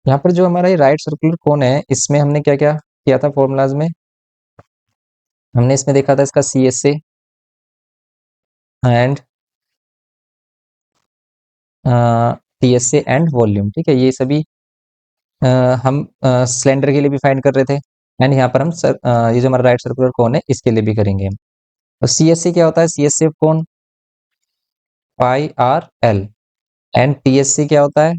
यहाँ पर जो हमारा ये राइट सर्कुलर कोन है, इसमें हमने क्या क्या किया था फॉर्मूलाज में, हमने इसमें देखा था इसका CSA and TSA and volume. ठीक है, ये सभी हम सिलेंडर के लिए भी फाइंड कर रहे थे, एंड यहाँ पर हम ये जो हमारा राइट सर्कुलर कोन है इसके लिए भी करेंगे हम। तो CSA क्या होता है, CSA cone pi R L, and TSA क्या होता है,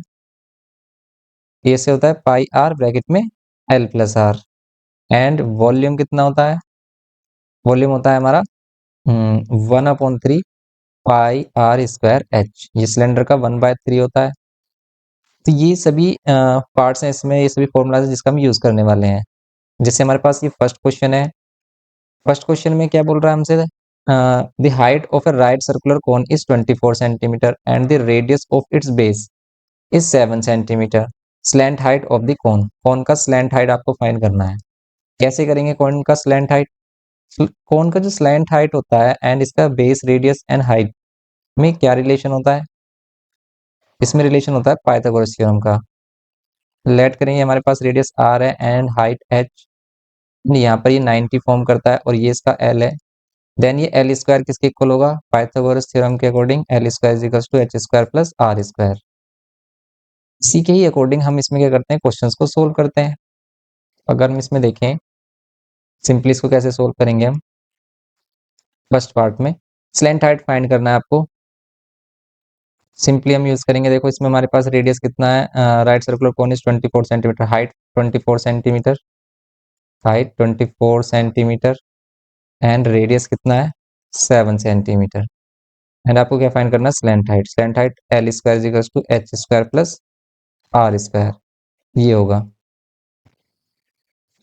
TSA होता है पाई आर ब्रैकेट में L plus R, and volume कितना होता है, वॉल्यूम होता है हमारा 1/3 पाई आर स्क्वायर एच, ये सिलेंडर का 1/3 होता है। तो ये सभी पार्ट्स हैं इसमें, ये सभी फॉर्मूलाज हैं जिसका हम यूज करने वाले हैं। जैसे हमारे पास ये फर्स्ट क्वेश्चन है, फर्स्ट क्वेश्चन में क्या बोल रहा है हमसे, the height of a right circular cone is 24 centimetre and the radius of its base is 7 centimetre, slant height of the cone, cone का स्लैंट हाइट आपको फाइंड करना है। कैसे करेंगे कोन का स्लैंट हाइट, कोन का जो स्लैंट हाइट होता है एंड इसका बेस रेडियस एंड हाइट में क्या रिलेशन होता है, इसमें रिलेशन होता है पाइथागोरस थ्योरम का। लेट करेंगे हमारे पास रेडियस r है एंड हाइट h, यहाँ पर ये 90 फॉर्म करता है और ये इसका l है, देन ये एल स्क्वायर किसके इक्वल होगा, पाइथागोरस थ्योरम के according L square is equals to H square plus R square. इसी के ही अकॉर्डिंग हम इसमें क्या करते हैं, क्वेश्चंस को सोल्व करते हैं। अगर हम इसमें देखें सिंपली इसको कैसे सोल्व करेंगे हम, फर्स्ट पार्ट में स्लैंट हाइट फाइंड करना है आपको। सिंपली हम यूज करेंगे, देखो इसमें हमारे पास रेडियस कितना है, right circular cone is 24 centimetre, height 24 centimetre, height 24 centimetre and radius कितना है 7 सेंटीमीटर, एंड आपको क्या फाइंड करना है, slant height, slant height L square is equals to H square plus R square, ये होगा।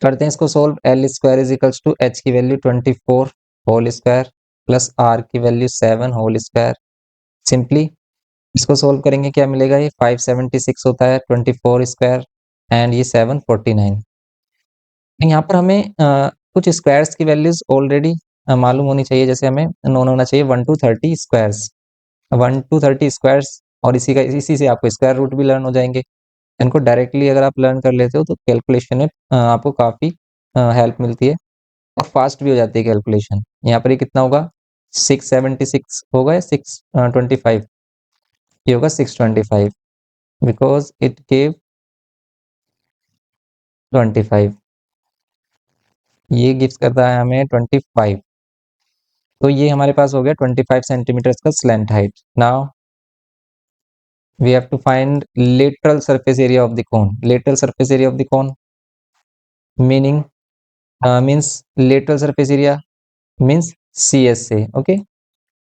करते हैं इसको solve, L square is equals to H की value 24 whole square plus R की वैल्यू 7 होल स्क्वायर। सिंपली इसको सोल्व करेंगे, क्या मिलेगा, ये 576 होता है 24 स्क्वायर एंड ये 749। यहाँ पर हमें कुछ स्क्वायर्स की वैल्यूज ऑलरेडी मालूम होनी चाहिए, जैसे हमें नोन होना चाहिए 1 to 30 स्क्वायर्स, 1 to 30 स्क्वायर्स, और इसी से आपको स्क्वायर रूट भी लर्न हो जाएंगे। इनको डायरेक्टली अगर आप लर्न कर लेते हो तो कैलकुलेशन में आपको काफ़ी हेल्प मिलती है और फास्ट भी हो जाती है कैलकुलेशन। यहाँ पर ये कितना होगा, 676 होगा या 625, ये होगा 625 बिकॉज इट गिव 25, ये गिव्स करता है हमें 25। तो ये हमारे पास हो गया 25 सेंटीमीटर का slant height. Now we have to find lateral surface area of the cone, lateral surface area of the cone meaning means lateral surface area means CSA। Okay,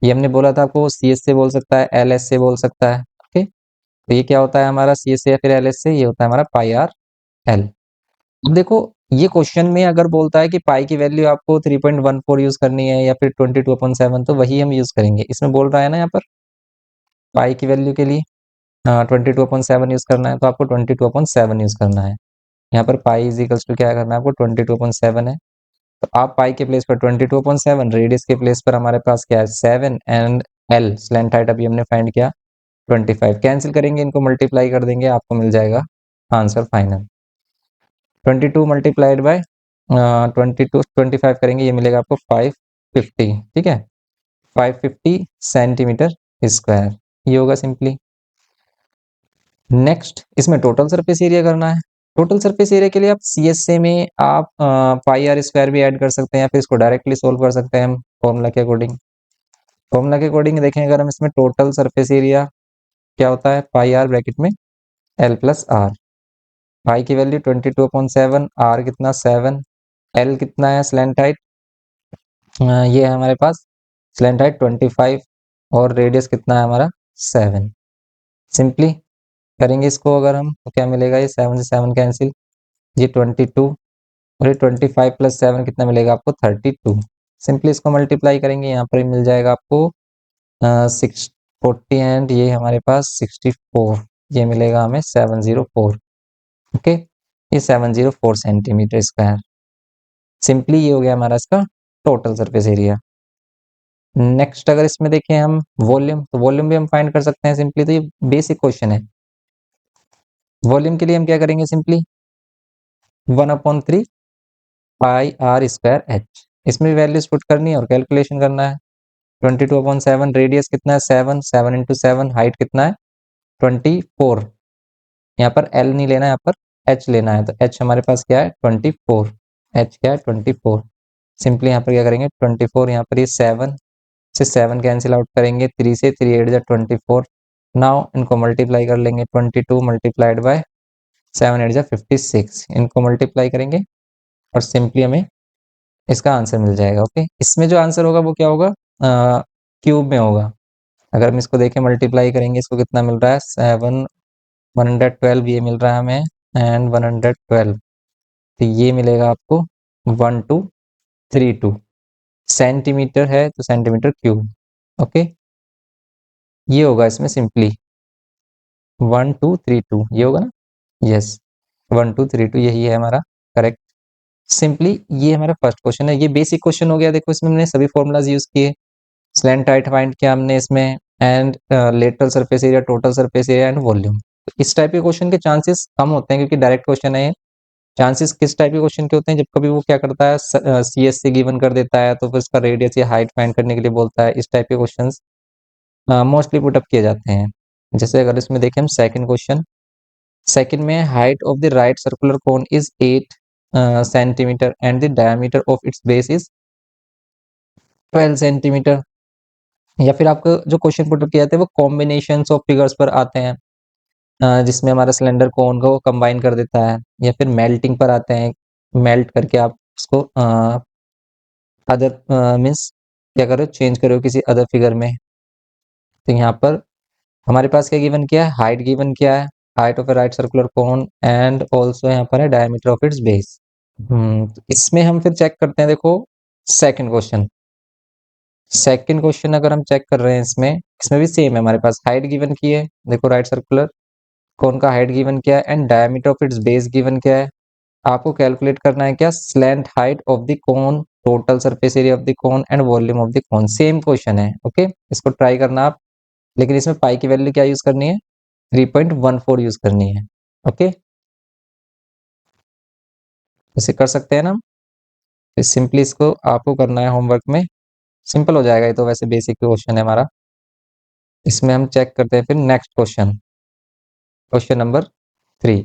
ये हमने बोला था आपको, CSA बोल सकता है, LSA बोल सकता है। ओके, तो ये क्या होता है हमारा CSA या फिर LSA, ये होता है हमारा पाई आर एल। अब देखो ये क्वेश्चन में अगर बोलता है कि पाई की वैल्यू आपको 3.14 यूज करनी है या फिर 22/7, तो वही हम यूज करेंगे। इसमें बोल रहा है ना यहाँ पर पाई की वैल्यू के लिए 22/7 यूज करना है, तो आपको 22/7 यूज करना है। यहाँ पर पाई इज इक्वल्स टू क्या करना है आपको, 22/7 है, तो आप पाई के प्लेस पर 22/7, रेडियस के प्लेस पर हमारे पास क्या है 7, एंड एल स्लैंट हाइट अभी हमने फाइंड किया 25। कैंसिल करेंगे, इनको मल्टीप्लाई कर देंगे, आपको मिल जाएगा आंसर फाइनल 22 मल्टीप्लाइड बाय 25 करेंगे, ये मिलेगा आपको 550। ठीक है, 550 सेंटीमीटर स्क्वायर, ये होगा सिंपली। नेक्स्ट इसमें टोटल सरफेस एरिया करना है। टोटल सरफेस एरिया के लिए आप CSA में आप पाई आर स्क्वायर भी ऐड कर सकते हैं या फिर इसको डायरेक्टली सोल्व कर सकते हैं हम फॉर्मूला के अकॉर्डिंग। फॉर्मूला के अकॉर्डिंग देखें अगर हम इसमें टोटल सरफेस एरिया क्या होता है, पाई आर ब्रैकेट में एल प्लस आर, पाई की वैल्यू 22/7, आर कितना 7, एल कितना है स्लैंट हाइट, ये है हमारे पास स्लैंट हाइट 25 और रेडियस कितना है हमारा 7। सिंपली करेंगे इसको अगर हम तो क्या मिलेगा, ये 7 से 7 कैंसिल, ये 22 और ये 25 प्लस 7 कितना मिलेगा आपको 32। सिंपली इसको मल्टीप्लाई करेंगे, यहाँ पर मिल जाएगा आपको 640 एंड ये हमारे पास 64, ये मिलेगा हमें 704। ओके, ये 704 सेंटीमीटर स्क्वायर। सिंपली ये हो गया हमारा इसका टोटल सरफेस एरिया। नेक्स्ट अगर इसमें देखें हम वॉल्यूम, तो वॉल्यूम भी हम फाइंड कर सकते हैं सिंपली, तो ये बेसिक क्वेश्चन है। वॉल्यूम के लिए हम क्या करेंगे, simply 1/3 pi R square H, इसमें वैल्यूज पुट करनी है और कैलकुलेशन करना है। 22/7, रेडियस कितना है 7, 7 इंटू 7, हाइट कितना है 24। यहाँ पर एल नहीं लेना है, यहाँ पर एच लेना है, तो एच हमारे पास क्या है 24, एच क्या है 24। सिंपली यहाँ पर क्या करेंगे 24, यहाँ पर ये 7 से 7 कैंसिल आउट करेंगे, 3 से 3 8 जा 24। नाउ इनको मल्टीप्लाई कर लेंगे, 22 मल्टीप्लाइड बाय 7 8 जा 56, इनको मल्टीप्लाई करेंगे और सिंपली हमें इसका आंसर मिल जाएगा। ओके, इसमें जो आंसर होगा वो क्या होगा, क्यूब में होगा। अगर हम इसको देखें मल्टीप्लाई करेंगे, इसको कितना मिल रहा है 7, 112 ये मिल रहा है हमें, एंड 112, तो ये मिलेगा आपको 1232 सेंटीमीटर है, तो सेंटीमीटर क्यूब। ओके, ये होगा इसमें सिंपली 1232, ये होगा ना, यस 1232 यही है हमारा करेक्ट। सिंपली ये हमारा फर्स्ट क्वेश्चन है, ये बेसिक क्वेश्चन हो गया। देखो इसमें हमने सभी फॉर्मूलाज यूज किए, स्लैंट हाइट फाइंड किया हमने इसमें, and lateral surface area, total surface area and volume. इस टाइप के क्वेश्चन के चांसेस कम होते हैं क्योंकि डायरेक्ट क्वेश्चन है। चांसेस किस टाइप के क्वेश्चन के होते हैं, जब कभी वो क्या करता है सीएस से गिवन कर देता है तो फिर उसका रेडियस या हाइट फाइंड करने के लिए बोलता है, इस टाइप के क्वेश्चंस मोस्टली पुटअप किए जाते हैं। जैसे अगर इसमें देखें हम सेकंड क्वेश्चन, सेकंड में height of the right circular cone is 8 centimetre and the diameter of its base is 12 centimetre. या फिर आपको जो क्वेश्चन पुटअप किए जाते हैं वो कॉम्बिनेशन ऑफ फिगर्स पर आते हैं, जिसमें हमारा सिलेंडर कोन को कंबाइन कर देता है, या फिर मेल्टिंग पर आते हैं, मेल्ट करके आप उसको अदर मीन्स क्या करो, चेंज करो किसी अदर फिगर में। तो यहाँ पर हमारे पास क्या गिवन किया है, हाइट गिवन किया है, height of a right circular cone, and also यहाँ पर है डायमीटर ऑफ इट्स बेस। तो इसमें हम फिर चेक करते हैं, देखो सेकंड क्वेश्चन, सेकंड क्वेश्चन अगर हम चेक कर रहे हैं इसमें, इसमें भी सेम है, हमारे पास हाइट गिवन की है, देखो राइट सर्कुलर कोन का हाइट गिवन क्या है and diameter of its base given क्या है। आपको कैलकुलेट करना है क्या, slant height of the cone, total surface area of the cone and volume of the cone. Same question है, ओके, इसको ट्राई करना आप, लेकिन इसमें पाई की वैल्यू क्या यूज करनी है, 3.14 यूज करनी है। ओके, इसे कर सकते हैं ना हम, सिंपली इसको आपको करना है होमवर्क में, सिंपल हो जाएगा ये तो, वैसे बेसिक क्वेश्चन है हमारा। इसमें हम चेक करते हैं फिर नेक्स्ट क्वेश्चन, क्वेश्चन नंबर 3।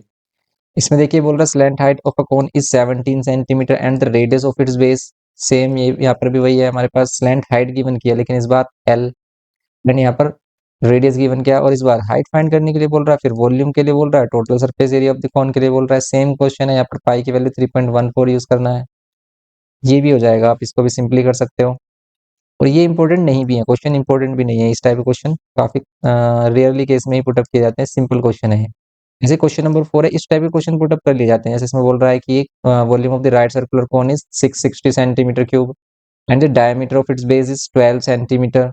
इसमें देखिए बोल रहा है slant height of a cone is 17 centimetre and the radius of its base, same ये यहाँ पर भी वही है, हमारे पास स्लैंट हाइट गिवन किया लेकिन इस बार एल, मैंने यहाँ पर रेडियस गिवन किया और इस बार हाइट फाइंड करने के लिए बोल रहा है, फिर वॉल्यूम के लिए बोल रहा है, total surface area of the कोन के लिए बोल रहा है। सेम क्वेश्चन है, यहाँ पर पाई की वैल्यू 3.14 यूज करना है, ये भी हो जाएगा, आप इसको भी सिंपली कर सकते हो। और ये इंपॉर्टेंट नहीं भी है, क्वेश्चन इंपॉर्टेंट भी नहीं है, इस टाइप के क्वेश्चन काफी रेयरली केस में ही पुटअप किए जाते हैं, सिंपल क्वेश्चन है। जैसे क्वेश्चन नंबर 4 है, इस टाइप के क्वेश्चन पुटअप कर लिए जाते हैं, जैसे इसमें बोल रहा है कि volume of the right circular cone is 660 centimetre cube and the diameter of its base is 12 centimetre.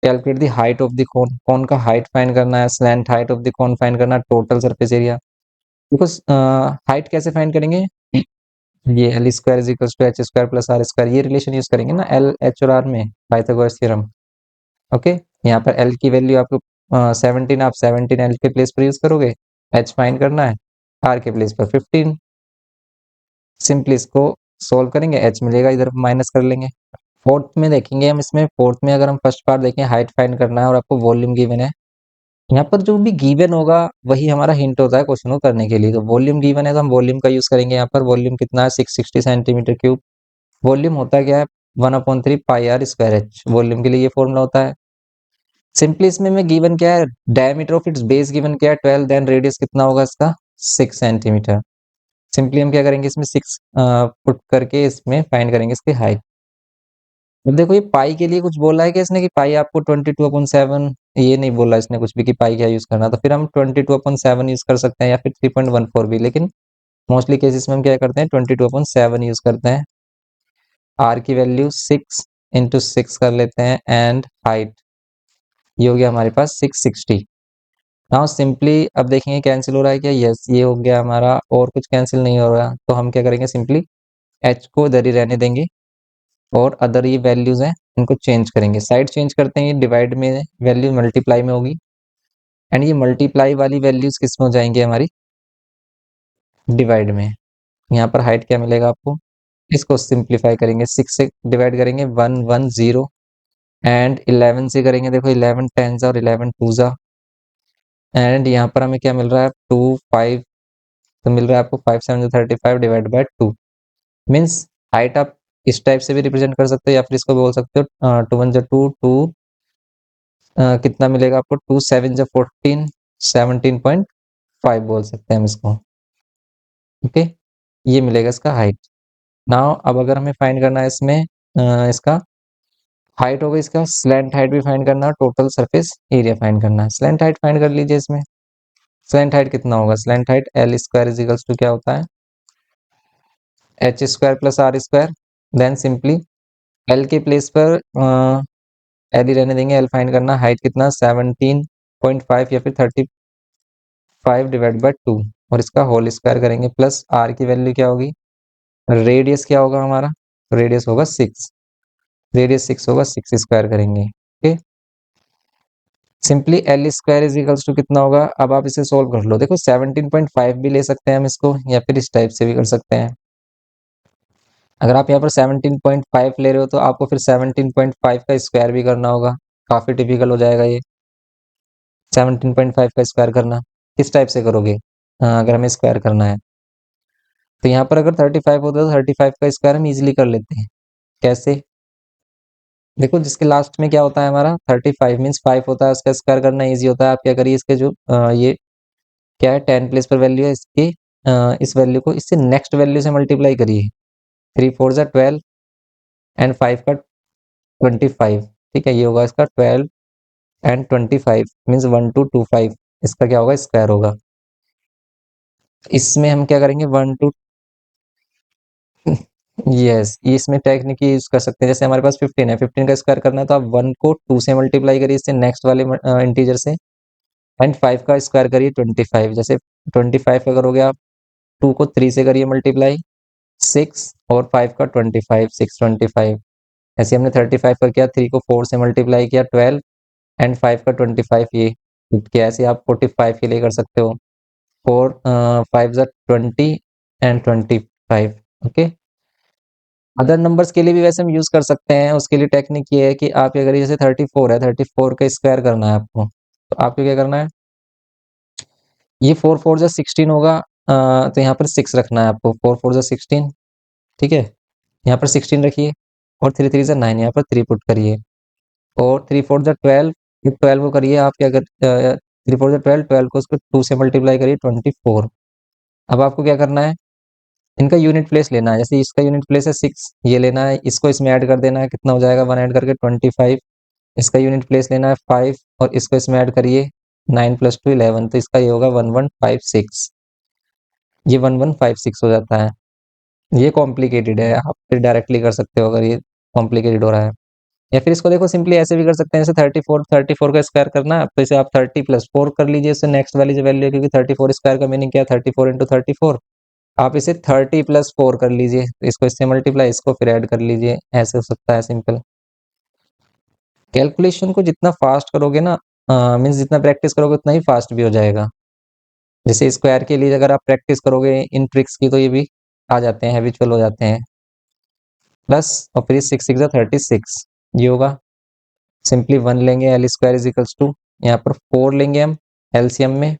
Calculate the height of the cone, cone का हाइट फाइंड करना है, slant height of the cone find करना है, total surface area. Because height कैसे find करेंगे, ये L square is equal to H square plus R square, ये relation use करेंगे ना एल एच और आर में, पाइथागोरस थ्योरम। ओके, यहाँ पर एल की वैल्यू आपको 17, आप 17 एल के प्लेस पर यूज करोगे, एच फाइंड करना है, आर के प्लेस पर 15। सिंपली इसको सोल्व करेंगे, एच मिलेगा, इधर माइनस कर लेंगे। फोर्थ में देखेंगे हम, इसमें फोर्थ में अगर हम फर्स्ट पार्ट देखें, हाइट फाइंड करना है और आपको वॉल्यूम गिवन है, यहाँ पर जो भी गिवन होगा वही हमारा हिंट होता है क्वेश्चन को करने के लिए। तो वॉल्यूम गिवन है तो हम वॉल्यूम का यूज करेंगे, यहाँ पर वॉल्यूम कितना है 660 सेंटीमीटर क्यूब। वॉल्यूम होता क्या है 1/3 pi R square H, volume के लिए ये फॉर्मूला होता है। सिंपली इसमें में गिवन क्या है, diameter of its base given क्या है 12, देन रेडियस कितना होगा इसका 6 सेंटीमीटर। सिंपली हम क्या करेंगे, इसमें 6 पुट करके इसमें फाइंड करेंगे इसकी हाइट। अब देखो ये पाई के लिए कुछ बोला है कि इसने कि पाई आपको 22/7, ये नहीं बोला इसने कुछ भी कि पाई क्या यूज करना, तो फिर हम 22/7 यूज कर सकते हैं या फिर 3.14 भी, लेकिन मोस्टली केसेस में हम क्या करते हैं 22/7 यूज करते हैं। आर की वैल्यू 6 इंटू 6 कर लेते हैं एंड हाइट ये हो गया हमारे पास 660। नाउ सिंपली अब देखेंगे कैंसिल हो रहा है क्या, यस ये हो गया हमारा, और कुछ कैंसिल नहीं हो रहा, तो हम क्या करेंगे सिंपली एच को इधर ही रहने देंगे और अदर ये वैल्यूज हैं इनको चेंज करेंगे, साइड चेंज करते हैं, ये डिवाइड में वैल्यू मल्टीप्लाई में होगी एंड ये मल्टीप्लाई वाली वैल्यूज किस में हो जाएंगी हमारी डिवाइड में। यहाँ पर हाइट क्या मिलेगा आपको, इसको सिंप्लीफाई करेंगे, 6 से डिवाइड करेंगे 1 1 0 एंड 11 से करेंगे, देखो 11 10 और 11 2 जा, एंड यहाँ पर हमें क्या मिल रहा है 2 5, तो मिल रहा है आपको 5 7 35 डिवाइड बाय 2। मीन्स हाइट आप इस टाइप से भी रिप्रेजेंट कर सकते हो या फिर इसको बोल सकते हो 2 1 2 2, कितना मिलेगा आपको 2 7 14 17.5 बोल सकते हैं हम इसको। ओके, ये मिलेगा इसका हाइट। नाउ अब अगर हमें फाइंड करना है इसमें इसका हाइट होगा, इसका स्लैंट हाइट भी फाइंड करना है, टोटल सरफेस एरिया फाइंड करना है। स्लैंट हाइट फाइंड कर लीजिए इसमें। स्लैंट हाइट कितना होगा, slant height L square is equals to क्या होता है, H square plus R square. Then simply L के प्लेस पर एल ही रहने देंगे, एल फाइंड करना, हाइट कितना 17.5 या फिर 35 डिवाइड बाय 2 और इसका होल स्क्वायर करेंगे, प्लस आर की वैल्यू क्या होगी, रेडियस क्या होगा हमारा, रेडियस होगा 6, रेडियस 6 होगा, 6 स्क्वायर करेंगे। Okay, simply L square is equals to कितना होगा, अब आप इसे सोल्व कर लो। देखो 17.5 भी ले सकते हैं हम इसको या फिर इस टाइप से भी कर सकते हैं। अगर आप यहाँ पर 17.5 ले रहे हो तो आपको फिर 17.5 का स्क्वायर भी करना होगा, काफी टिपिकल हो जाएगा ये 17.5 का स्क्वायर करना। किस टाइप से करोगे, अगर हमें स्क्वायर करना है तो यहाँ पर अगर 35 होता है तो 35 का स्क्वायर हम इजीली कर लेते हैं। कैसे, देखो जिसके लास्ट में क्या होता है हमारा 35 मीन्स 5 होता है, उसका स्क्वायर करना इजी होता है। आप क्या करिए, इसके जो ये क्या है 10 प्लेस पर वैल्यू है इसकी, इस वैल्यू को इससे नेक्स्ट वैल्यू से मल्टीप्लाई करिए, 3 4 जा 12 एंड 5 का 25। ठीक है, ये होगा इसका 12 एंड 25 मीन्स 1225, इसका क्या होगा स्क्वायर होगा। इसमें हम क्या करेंगे 1 2 यस, इसमें टेक्निक यूज कर सकते हैं। जैसे हमारे पास 15 है, 15 का स्क्वायर करना है तो आप 1 को 2 से मल्टीप्लाई करिए इससे नेक्स्ट वाले इंटीजर से, एंड 5 का स्क्वायर करिए 25। जैसे 25 का करोगे आप 2 को 3 से करिए मल्टीप्लाई 6 और 5 का 25 6 25। ऐसे हमने 35 का किया, 3 को 4 से मल्टीप्लाई किया 12 एंड 5 का 25, ये किया। ऐसे आप 45 के लिए कर सकते हो, 4 5 जा 20 एंड 25। ओके, अदर नंबर्स के लिए भी वैसे हम यूज कर सकते हैं। उसके लिए टेक्निक ये है कि आप क्या करिए, जैसे 34 है, 34 का स्क्वायर करना है आपको, तो आपको क्या करना है, ये 4 4 जा 16 होगा, तो यहाँ पर 6 रखना है आपको, 4 4 जा 16। ठीक है, यहाँ पर 16 रखिए और 3 3 जा 9, यहाँ पर 3 पुट करिए, और 3 4 जा 12, 12 को करिए आप क्या कर 3 4 जा 12, 12 को उसको 2 से मल्टीप्लाई करिए 24। अब आपको क्या करना है, इनका यूनिट प्लेस लेना है। जैसे इसका यूनिट प्लेस है 6, ये लेना है, इसको इसमें ऐड कर देना है, कितना हो जाएगा 1 ऐड करके 25। इसका यूनिट प्लेस लेना है 5 और इसको इसमें ऐड करिए 9 + 2 11, तो इसका ये होगा 1156, ये 1156 हो जाता है। ये कॉम्प्लिकेटेड है, आप फिर डायरेक्टली कर सकते हो अगर ये कॉम्प्लिकेटेड हो रहा है, या फिर इसको देखो सिंपली ऐसे भी कर सकते हैं। जैसे 34 का स्क्वायर करना है तो इसे आप 30 + 4 कर लीजिए, इससे नेक्स्ट वाली जो वैल्यू है, क्योंकि 34 स्क्वायर का मीनिंग क्या है 34 × 34, आप इसे 30 + 4 कर लीजिए, इसको इससे मल्टीप्लाई, इसको फिर ऐड कर लीजिए, ऐसे हो सकता है सिंपल। कैलकुलेशन को जितना फास्ट करोगे ना, मीन्स जितना प्रैक्टिस करोगे उतना ही फास्ट भी हो जाएगा। जैसे स्क्वायर के लिए अगर आप प्रैक्टिस करोगे इन ट्रिक्स की तो ये भी आ जाते हैं, हैबिचुअल हो जाते हैं। प्लस और फिर 6 6 36, ये होगा सिंपली 1 लेंगे, L square is equals to, यहाँ पर 4 लेंगे हम एलसीएम में,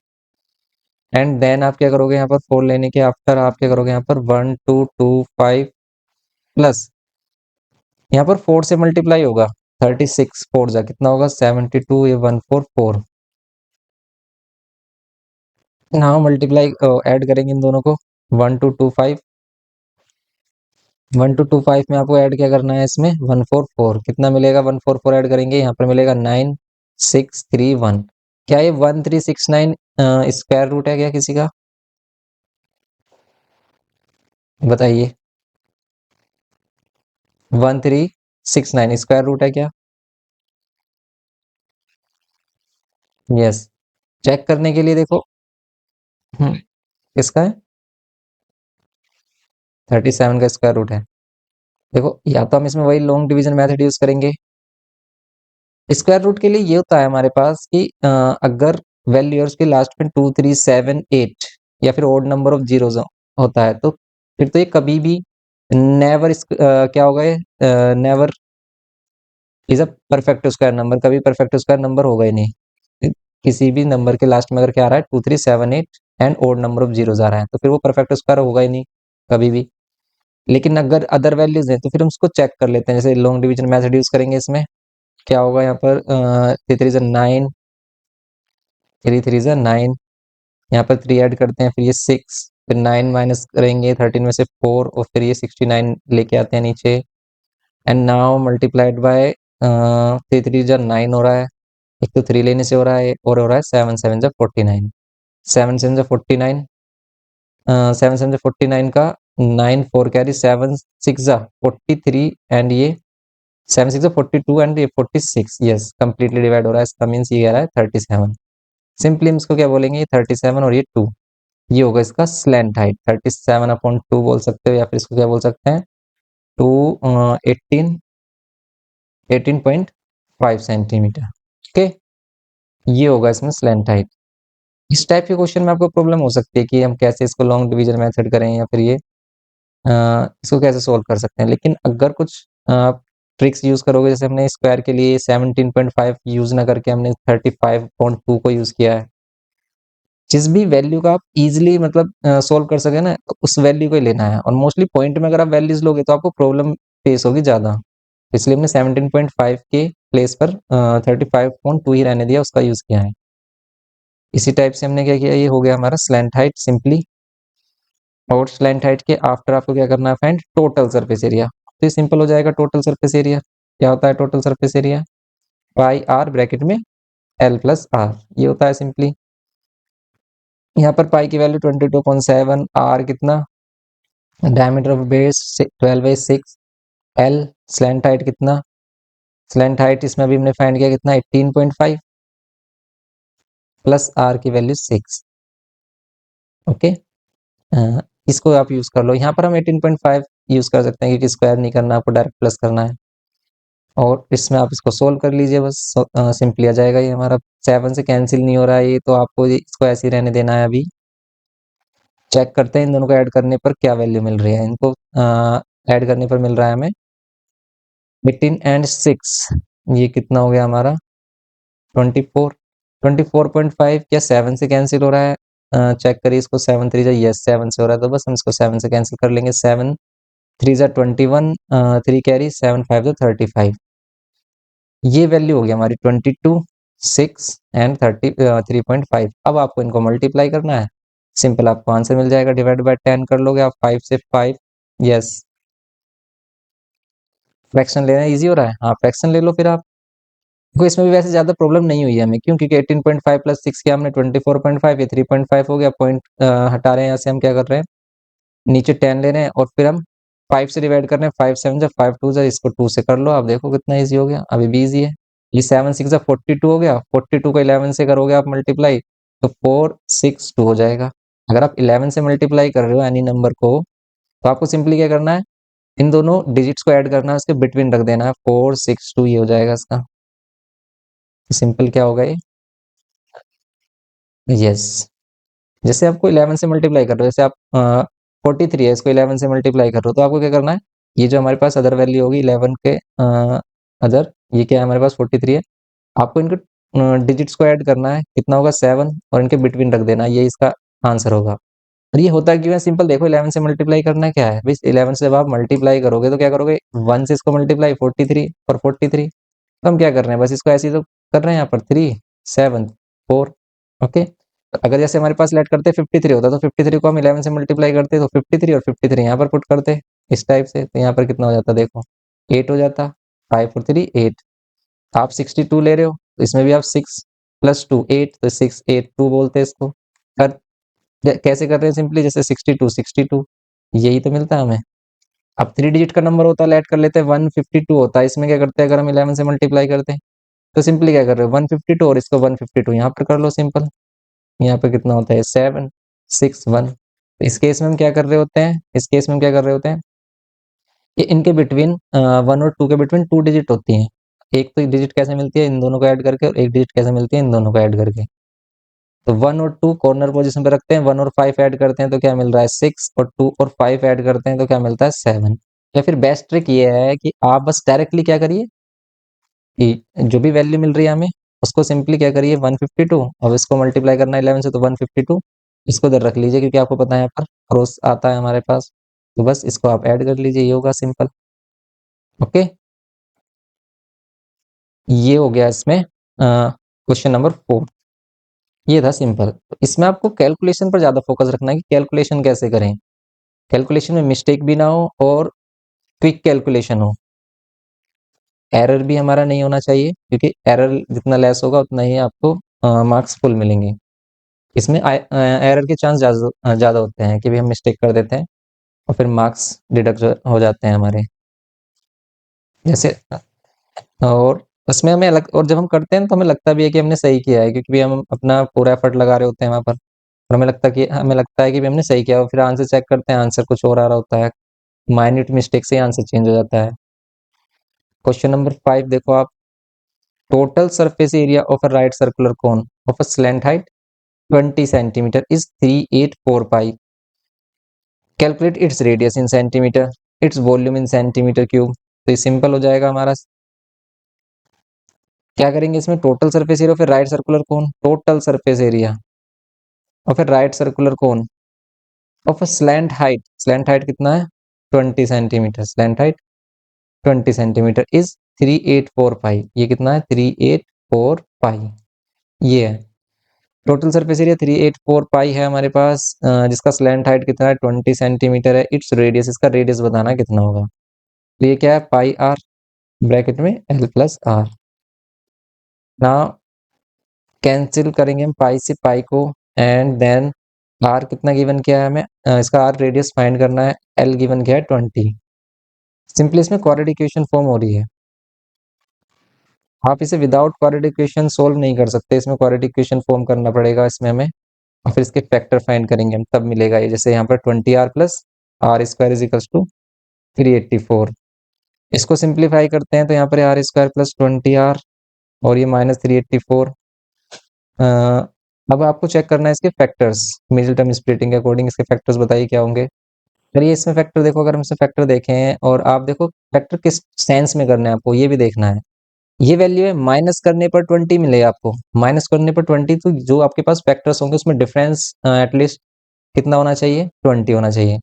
एंड देन आप क्या करोगे, यहाँ पर 4 लेने के आफ्टर आप क्या करोगे, यहाँ पर 1 2 2 5 प्लस यहाँ पर 4 से मल्टीप्लाई होगा 36, 4 जा कितना होगा 72, ये 144। नाउ मल्टीप्लाई ऐड करेंगे इन दोनों को, 1 2 2 5, 1 2 2 5 में आपको ऐड क्या करना है, इसमें 144, कितना मिलेगा 144 ऐड करेंगे, यहाँ पर मिलेगा 9631। क्या ये 1369 स्क्वायर रूट है क्या किसी का, बताइए। 1369 स्क्वायर रूट है क्या, यस। चेक करने के लिए देखो, किसका है 37 का स्क्वायर रूट है। देखो या तो हम इसमें वही लॉन्ग डिवीजन मेथड यूज करेंगे, स्क्वायर रूट के लिए ये होता है हमारे पास कि अगर वैल्यूअर्स के लास्ट में 2 3 7 8 या फिर ओड नंबर ऑफ जीरोज हो, होता है, तो फिर तो ये कभी भी नेवर क्या होगा ये, never is a perfect square number, कभी परफेक्ट स्क्वायर नंबर होगा ही नहीं। किसी भी नंबर के लास्ट में अगर क्या आ रहा है 2 3 7 8 and odd number of zeros आ रहा है, तो फिर वो परफेक्ट स्क्वायर होगा ही नहीं कभी भी। लेकिन अगर अदर वैल्यूज हैं तो फिर हम उसको चेक कर लेते हैं, जैसे लॉन्ग डिवीजन मेथड यूज करेंगे। इसमें क्या होगा, यहाँ पर 3 3 9, 3 3 9, यहाँ पर 3 ऐड करते हैं, फिर ये 6, फिर 9 माइनस करेंगे 13 में से 4, और फिर ये 69 लेके आते हैं नीचे। एंड नाउ मल्टीप्लाइड बाय 3 3 9 हो रहा है, एक तो 3 लेने से हो रहा है, और हो रहा है 7 7 जा 49, 7 7 जा 49, 7 7 जा 49 का 9 4 कैरी 7 6 जा 43, एंड ये 7 6 जा 42 एंड ये 46, यस कंप्लीटली डिवाइड हो रहा है, इसका मीन्स ये आ रहा है 37। सिंपली हम इसको क्या बोलेंगे, ये 37 और ये 2, ये होगा इसका स्लैंट हाइट। 37/2 बोल सकते हो, या फिर इसको क्या बोल सकते हैं, 2 18.5 सेंटीमीटर। ओके, ये होगा इसमें स्लैंट हाइट। इस टाइप के क्वेश्चन में आपको प्रॉब्लम हो सकती है कि हम कैसे इसको लॉन्ग डिवीजन मेथड करें, या फिर ये इसको कैसे सोल्व कर सकते हैं। लेकिन अगर कुछ ट्रिक्स यूज करोगे, जैसे हमने स्क्वायर के लिए 17.5 यूज ना करके हमने 35.2 को यूज किया है, जिस भी वैल्यू का आप इजीली मतलब सोल्व कर सके ना, तो उस वैल्यू को ही लेना है। और मोस्टली पॉइंट में अगर आप वैल्यूज लोगे तो आपको प्रॉब्लम फेस होगी ज्यादा, इसलिए हमने 17.5 के प्लेस पर 35.2 ही रहने दिया, उसका यूज किया है। इसी टाइप से हमने क्या किया, ये हो गया हमारा स्लैंट हाइट सिंपली। और स्लैंट हाइट के आफ्टर आपको क्या करना है, फाइंड टोटल सरफेस एरिया। तो ये सिंपल हो जाएगा। टोटल सरफेस एरिया क्या होता है, total surface area pi R bracket में एल प्लस आर, ये होता है सिंपली। यहाँ पर पाई की वैल्यू 22.7, आर कितना, diameter of base 12/6, L slant height कितना, स्लैंट हाइट इसमें अभी हमने फाइंड किया कितना 18.5, प्लस आर की वैल्यू 6। ओके, इसको आप यूज कर लो। यहाँ पर हम 18.5 यूज कर सकते हैं, क्योंकि स्क्वायर नहीं करना, आपको डायरेक्ट प्लस करना है। और इसमें आप इसको सोल्व कर लीजिए, बस सिंपली आ जाएगा ये हमारा। 7 से कैंसिल नहीं हो रहा है ये, तो आपको इसको ऐसे ही रहने देना है। अभी चेक करते हैं इन दोनों को ऐड करने पर क्या वैल्यू मिल रही है। इनको ऐड करने पर मिल रहा है हमें 18 एंड 6, ये कितना हो गया हमारा 24। 24.5 क्या 7 से कैंसिल हो रहा है, चेक करिए इसको। 7 3 जा, यस 7 से हो रहा है, तो बस हम इसको 7 से कैंसिल कर लेंगे। 7 3 जा 21, 3 कैरी 7 5 जा 35, ये वैल्यू हो गई हमारी 22, 6 एंड 3.5। अब आपको इनको मल्टीप्लाई करना है, सिंपल आपको आंसर मिल जाएगा। डिवाइड बाय 10 कर लोगे आप, 5 से 5, यस फ्रैक्शन लेना इजी हो रहा है, हाँ फ्रैक्शन ले लो फिर आप। देखो इसमें भी वैसे ज्यादा प्रॉब्लम नहीं हुई है हमें, क्यों, क्योंकि 18.5 प्लस 6 किया हमने 24.5, ये 3.5 हो गया। पॉइंट हटा रहे हैं यहाँ से, हम क्या कर रहे हैं, नीचे 10 ले रहे हैं, और फिर हम 5 से डिवाइड कर रहे हैं। 5 7 जा 5 2 जा, इसको 2 से कर लो, आप देखो कितना ईजी हो गया। अभी भी ईजी है। ये 7 6 जा 42 हो गया, 42 को 11 से करोगे आप मल्टीप्लाई, तो 4 6 2 हो जाएगा। अगर आप 11 से मल्टीप्लाई कर रहे हो एनी नंबर को, तो आपको सिंपली क्या करना है, इन दोनों डिजिट्स को ऐड करना है, उसके बिटवीन रख देना है। 4 6 2 ये हो जाएगा इसका। सिंपल क्या होगा ये, यस। जैसे आपको 11 से मल्टीप्लाई कर रहे हो, जैसे आप 43 है, इसको 11 से मल्टीप्लाई कर रहे हो, तो आपको क्या करना है, ये जो हमारे पास अदर वैल्यू होगी 11 के अदर, ये क्या है हमारे पास 43 है, आपको इनको डिजिट्स को ऐड करना है। कितना होगा 7, और इनके बिटवीन रख देना है, ये इसका आंसर होगा। और ये होता क्यों है, सिंपल देखो 11 से मल्टीप्लाई करना क्या है भाई, 11 से जब आप मल्टीप्लाई करोगे तो क्या करोगे, 1 से इसको मल्टीप्लाई 43 और 43, तो हम क्या कर रहे हैं, बस इसको ऐसे ही तो कर रहे हैं यहाँ पर 3 7 4। ओके, तो अगर जैसे हमारे पास लेट करते 53 होता, तो 53 को हम 11 से मल्टीप्लाई करते, तो 53 और 53 यहाँ पर पुट करते इस टाइप से, तो यहाँ पर कितना हो जाता देखो 8 हो जाता। 5 और 3 8। आप 62 ले रहे हो, तो इसमें भी आप 6 प्लस 2 8, तो 6 8 2 बोलते हैं इसको। कर कैसे कर रहे हैं, सिंपली जैसे 62 62, यही तो मिलता है हमें। अब 3 डिजिट का नंबर होता है, ऐड कर लेते हैं, 152 होता है। इसमें क्या करते हैं, अगर हम 11 से मल्टीप्लाई करते हैं, तो सिंपली क्या कर रहे हो 152, और इसको 152 यहाँ पर कर लो सिंपल। यहाँ पे कितना होता है 7 6 1। इस केस में हम क्या कर रहे होते हैं, इस केस में हम क्या कर रहे होते हैं, ये इनके बिटवीन 1 और 2 के बिटवीन 2 डिजिट होती हैं। एक तो डिजिट कैसे मिलती है, इन दोनों को ऐड करके, और एक डिजिट कैसे मिलती है, इन दोनों को ऐड करके। तो 1 और 2 कॉर्नर पोजीशन पे रखते हैं, 1 और 5 ऐड करते हैं तो क्या मिल रहा है 6, और 2 और 5 ऐड करते हैं तो क्या मिलता है 7। या फिर बेस्ट ट्रिक ये है कि आप बस डायरेक्टली क्या करिए कि जो भी वैल्यू मिल रही है हमें, उसको सिंपली क्या करिए 152, अब इसको मल्टीप्लाई करना है 11 से तो 152, इसको इधर रख लीजिए क्योंकि आपको पता है यहाँ पर क्रॉस आता है हमारे पास, तो बस इसको आप ऐड कर लीजिए, ये होगा सिंपल। ओके, ये हो गया इसमें क्वेश्चन नंबर 4। ये था सिंपल। तो इसमें आपको कैलकुलेशन पर ज़्यादा फोकस रखना है कि कैलकुलेशन कैसे करें, कैलकुलेशन में मिस्टेक भी ना हो और क्विक कैलकुलेशन हो, एरर भी हमारा नहीं होना चाहिए क्योंकि एरर जितना लेस होगा उतना ही आपको मार्क्स फुल मिलेंगे। इसमें एरर के चांस ज़्यादा होते हैं कि भी हम मिस्टेक कर देते हैं और फिर मार्क्स डिडक्ट हो जाते हैं हमारे, जैसे और उसमें हमें अलग, और जब हम करते हैं तो हमें लगता भी है कि हमने सही किया है क्योंकि भी हम अपना पूरा एफर्ट लगा रहे होते हैं वहाँ पर, और हमें लगता है कि भी हमने सही किया, और फिर आंसर चेक करते हैं आंसर कुछ और आ रहा होता है, माइन्यूट मिस्टेक से आंसर चेंज हो जाता है। क्वेश्चन नंबर 5 देखो आप, total surface area of a right circular cone of a slant height 20 centimetre is 384 pi, calculate its radius in centimetre, its volume in centimetre cube. तो ये simple हो जाएगा हमारा। क्या करेंगे इसमें, टोटल सरफेस एरिया फिर राइट सर्कुलर कोन, total surface area और फिर right circular cone of a slant height कितना है 20 centimetre, slant height 20 centimetre is 384 पाई, ये कितना है 384 पाई, ये है टोटल सरफेस एरिया 384 पाई है हमारे पास, जिसका स्लैंट हाइट कितना है 20 सेंटीमीटर है, इट्स रेडियस, इसका रेडियस बताना कितना होगा, तो ये क्या है पाई आर, ब्रैकेट में एल प्लस आर। ना कैंसिल करेंगे हम पाई से पाई को, एंड देन आर कितना गिवन किया है हमें, इसका आर रेडियस फाइंड करना है, एल गिवन किया है 20। सिंपली इसमें क्वाड्रेटिक इक्वेशन फॉर्म हो रही है, आप इसे विदाउट क्वाड्रेटिक इक्वेशन सोल्व नहीं कर सकते, इसमें क्वाड्रेटिक इक्वेशन फॉर्म करना पड़ेगा इसमें हमें, और फिर इसके फैक्टर फाइंड करेंगे हम, तब मिलेगा ये, जैसे यहाँ पर 20r plus R square is equals to 384। इसको सिंप्लीफाई करते हैं तो यहाँ पर आर स्क्वायर प्लस 20r और ये माइनस 384। अब आपको चेक करना है इसके फैक्टर्स, मिडिल टर्म स्प्लिटिंग के अकॉर्डिंग इसके फैक्टर्स बताइए क्या होंगे। चलिए इसमें फैक्टर देखो, अगर हम इसमें फैक्टर देखें और आप देखो फैक्टर किस सेंस में करना है आपको ये भी देखना है, ये वैल्यू है माइनस करने पर 20 मिलेगा आपको, माइनस करने पर 20, तो जो आपके पास फैक्टर्स होंगे उसमें डिफरेंस एटलीस्ट कितना होना चाहिए 20 होना चाहिए।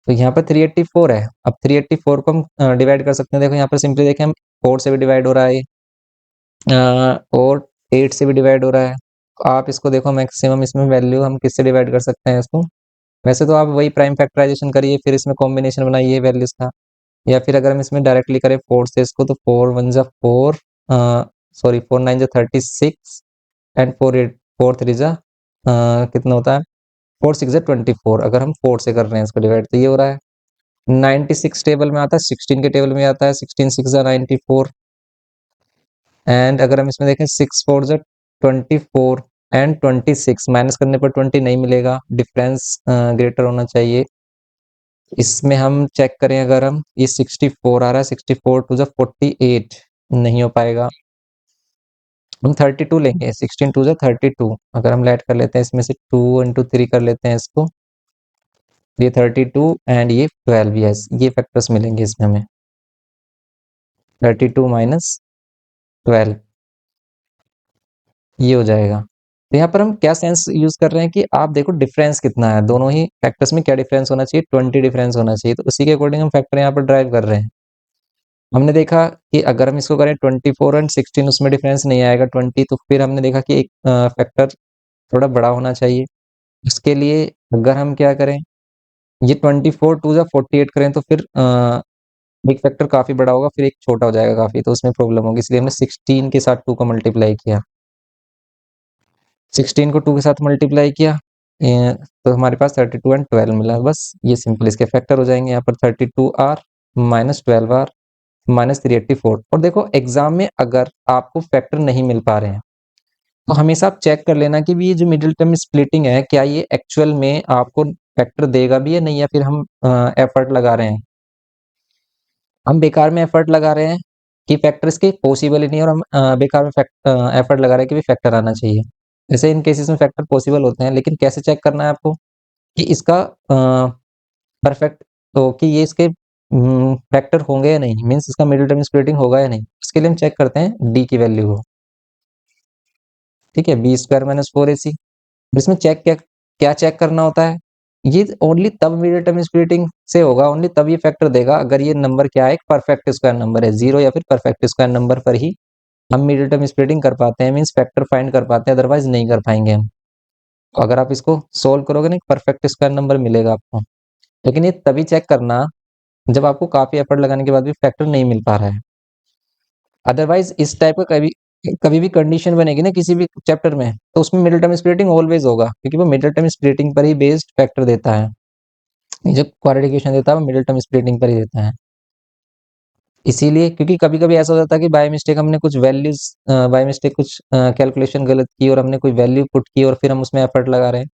तो यहाँ पर 384 है, अब 384 को हम डिवाइड कर सकते हैं, देखो यहाँ पर सिंपली देखें हम 4 से भी डिवाइड हो रहा है और 8 से भी डिवाइड हो रहा है, आप इसको देखो मैक्सिमम इसमें वैल्यू हम किससे डिवाइड कर सकते हैं इसको, वैसे तो आप वही प्राइम फैक्टराइजेशन करिए फिर इसमें कॉम्बिनेशन बनाइए वैल्यूज का, या फिर अगर हम इसमें डायरेक्टली करें 4 से इसको तो 4 1 जा 4, सॉरी 4 9 जा 36 एंड 4 3 जा कितना होता है 4 6 जा 24, अगर हम 4 से कर रहे हैं इसको डिवाइड तो ये हो रहा है 96 टेबल में आता है, 16 के टेबल में आता है, 16 6 जा 94, एंड अगर हम इसमें देखें 6 4 जा 24 एंड 26 माइनस करने पर 20 नहीं मिलेगा, डिफरेंस ग्रेटर होना चाहिए। इसमें हम चेक करें अगर हम ये 64 आ रहा है, 64 टू जा 48 नहीं हो पाएगा, हम 32 लेंगे, 16 टू जा 32, अगर हम लेट कर लेते हैं इसमें से 2 इंटू 3 कर लेते हैं इसको, ये 32 एंड ये 12, यस ये फैक्टर्स मिलेंगे इसमें हमें 32 माइनस 12, ये हो जाएगा। तो यहाँ पर हम क्या सेंस यूज कर रहे हैं कि आप देखो डिफरेंस कितना है, दोनों ही फैक्टर्स में क्या डिफरेंस होना चाहिए 20 डिफरेंस होना चाहिए, तो उसी के अकॉर्डिंग हम फैक्टर यहाँ पर ड्राइव कर रहे हैं। हमने देखा कि अगर हम इसको करें 24 एंड 16 उसमें डिफरेंस नहीं आएगा 20, तो फिर हमने देखा कि एक फैक्टर थोड़ा बड़ा होना चाहिए, उसके लिए अगर हम क्या करें ये 24 टू जा 48 करें तो फिर एक फैक्टर काफी बड़ा होगा, फिर एक छोटा हो जाएगा काफी, तो उसमें प्रॉब्लम होगी, इसलिए हमने 16 के साथ 2 का मल्टीप्लाई किया, 16 को 2 के साथ मल्टीप्लाई किया तो हमारे पास 32 एंड 12 मिला, बस ये सिंपल इसके फैक्टर हो जाएंगे, यहाँ पर 32r माइनस 12r माइनस 384। और देखो एग्जाम में अगर आपको फैक्टर नहीं मिल पा रहे हैं तो हमेशा आप चेक कर लेना कि भी ये जो मिडिल टर्म स्प्लिटिंग है क्या ये एक्चुअल में आपको फैक्टर देगा भी या नहीं, या फिर हम एफर्ट लगा रहे हैं, हम बेकार में एफर्ट लगा रहे हैं कि फैक्टर इसके पॉसिबल ही नहीं है, और हम बेकार में एफर्ट लगा रहे हैं कि भी फैक्टर आना चाहिए। ऐसे इन केसेस में फैक्टर पॉसिबल होते हैं, लेकिन कैसे चेक करना है आपको कि इसका परफेक्ट, तो कि ये इसके फैक्टर होंगे या नहीं, मीन्स इसका मिडिल टर्म स्प्लिटिंग होगा या नहीं। इसके लिए हम चेक करते हैं डी की वैल्यू को, ठीक है, बी स्क्वायर माइनस फोर ए सी। इसमें चेक क्या क्या चेक करना होता है, ये ओनली तब मिडिल टर्म स्प्लिटिंग से होगा, ओनली तब ये फैक्टर देगा अगर ये नंबर क्या है, एक परफेक्ट स्क्वायर नंबर है, जीरो या फिर परफेक्ट स्क्वायर नंबर पर ही हम मिडिल टर्म स्प्लिटिंग कर पाते हैं, मीन्स फैक्टर फाइंड कर पाते हैं, अदरवाइज नहीं कर पाएंगे हम। तो अगर आप इसको सोल्व करोगे ना, एक परफेक्ट स्क्वायर नंबर मिलेगा आपको, लेकिन ये तभी चेक करना जब आपको काफी एफर्ट लगाने के बाद भी फैक्टर नहीं मिल पा रहा है। अदरवाइज इस टाइप का कभी कभी भी कंडीशन बनेगी ना किसी भी चैप्टर में, तो उसमें मिडिल टर्म स्प्लिटिंग ऑलवेज होगा, क्योंकि वो मिडिल टर्म स्प्लिटिंग पर ही बेस्ड फैक्टर देता है। ये जो क्वाड्रेटिकेशन देता है वो मिडिल टर्म स्प्लिटिंग पर ही देता है। इसीलिए क्योंकि कभी कभी ऐसा हो जाता है कि बाय मिस्टेक हमने कुछ वैल्यूज, बाय मिस्टेक कुछ कैलकुलेशन गलत की और हमने कोई वैल्यू पुट की और फिर हम उसमें एफर्ट लगा रहे हैं,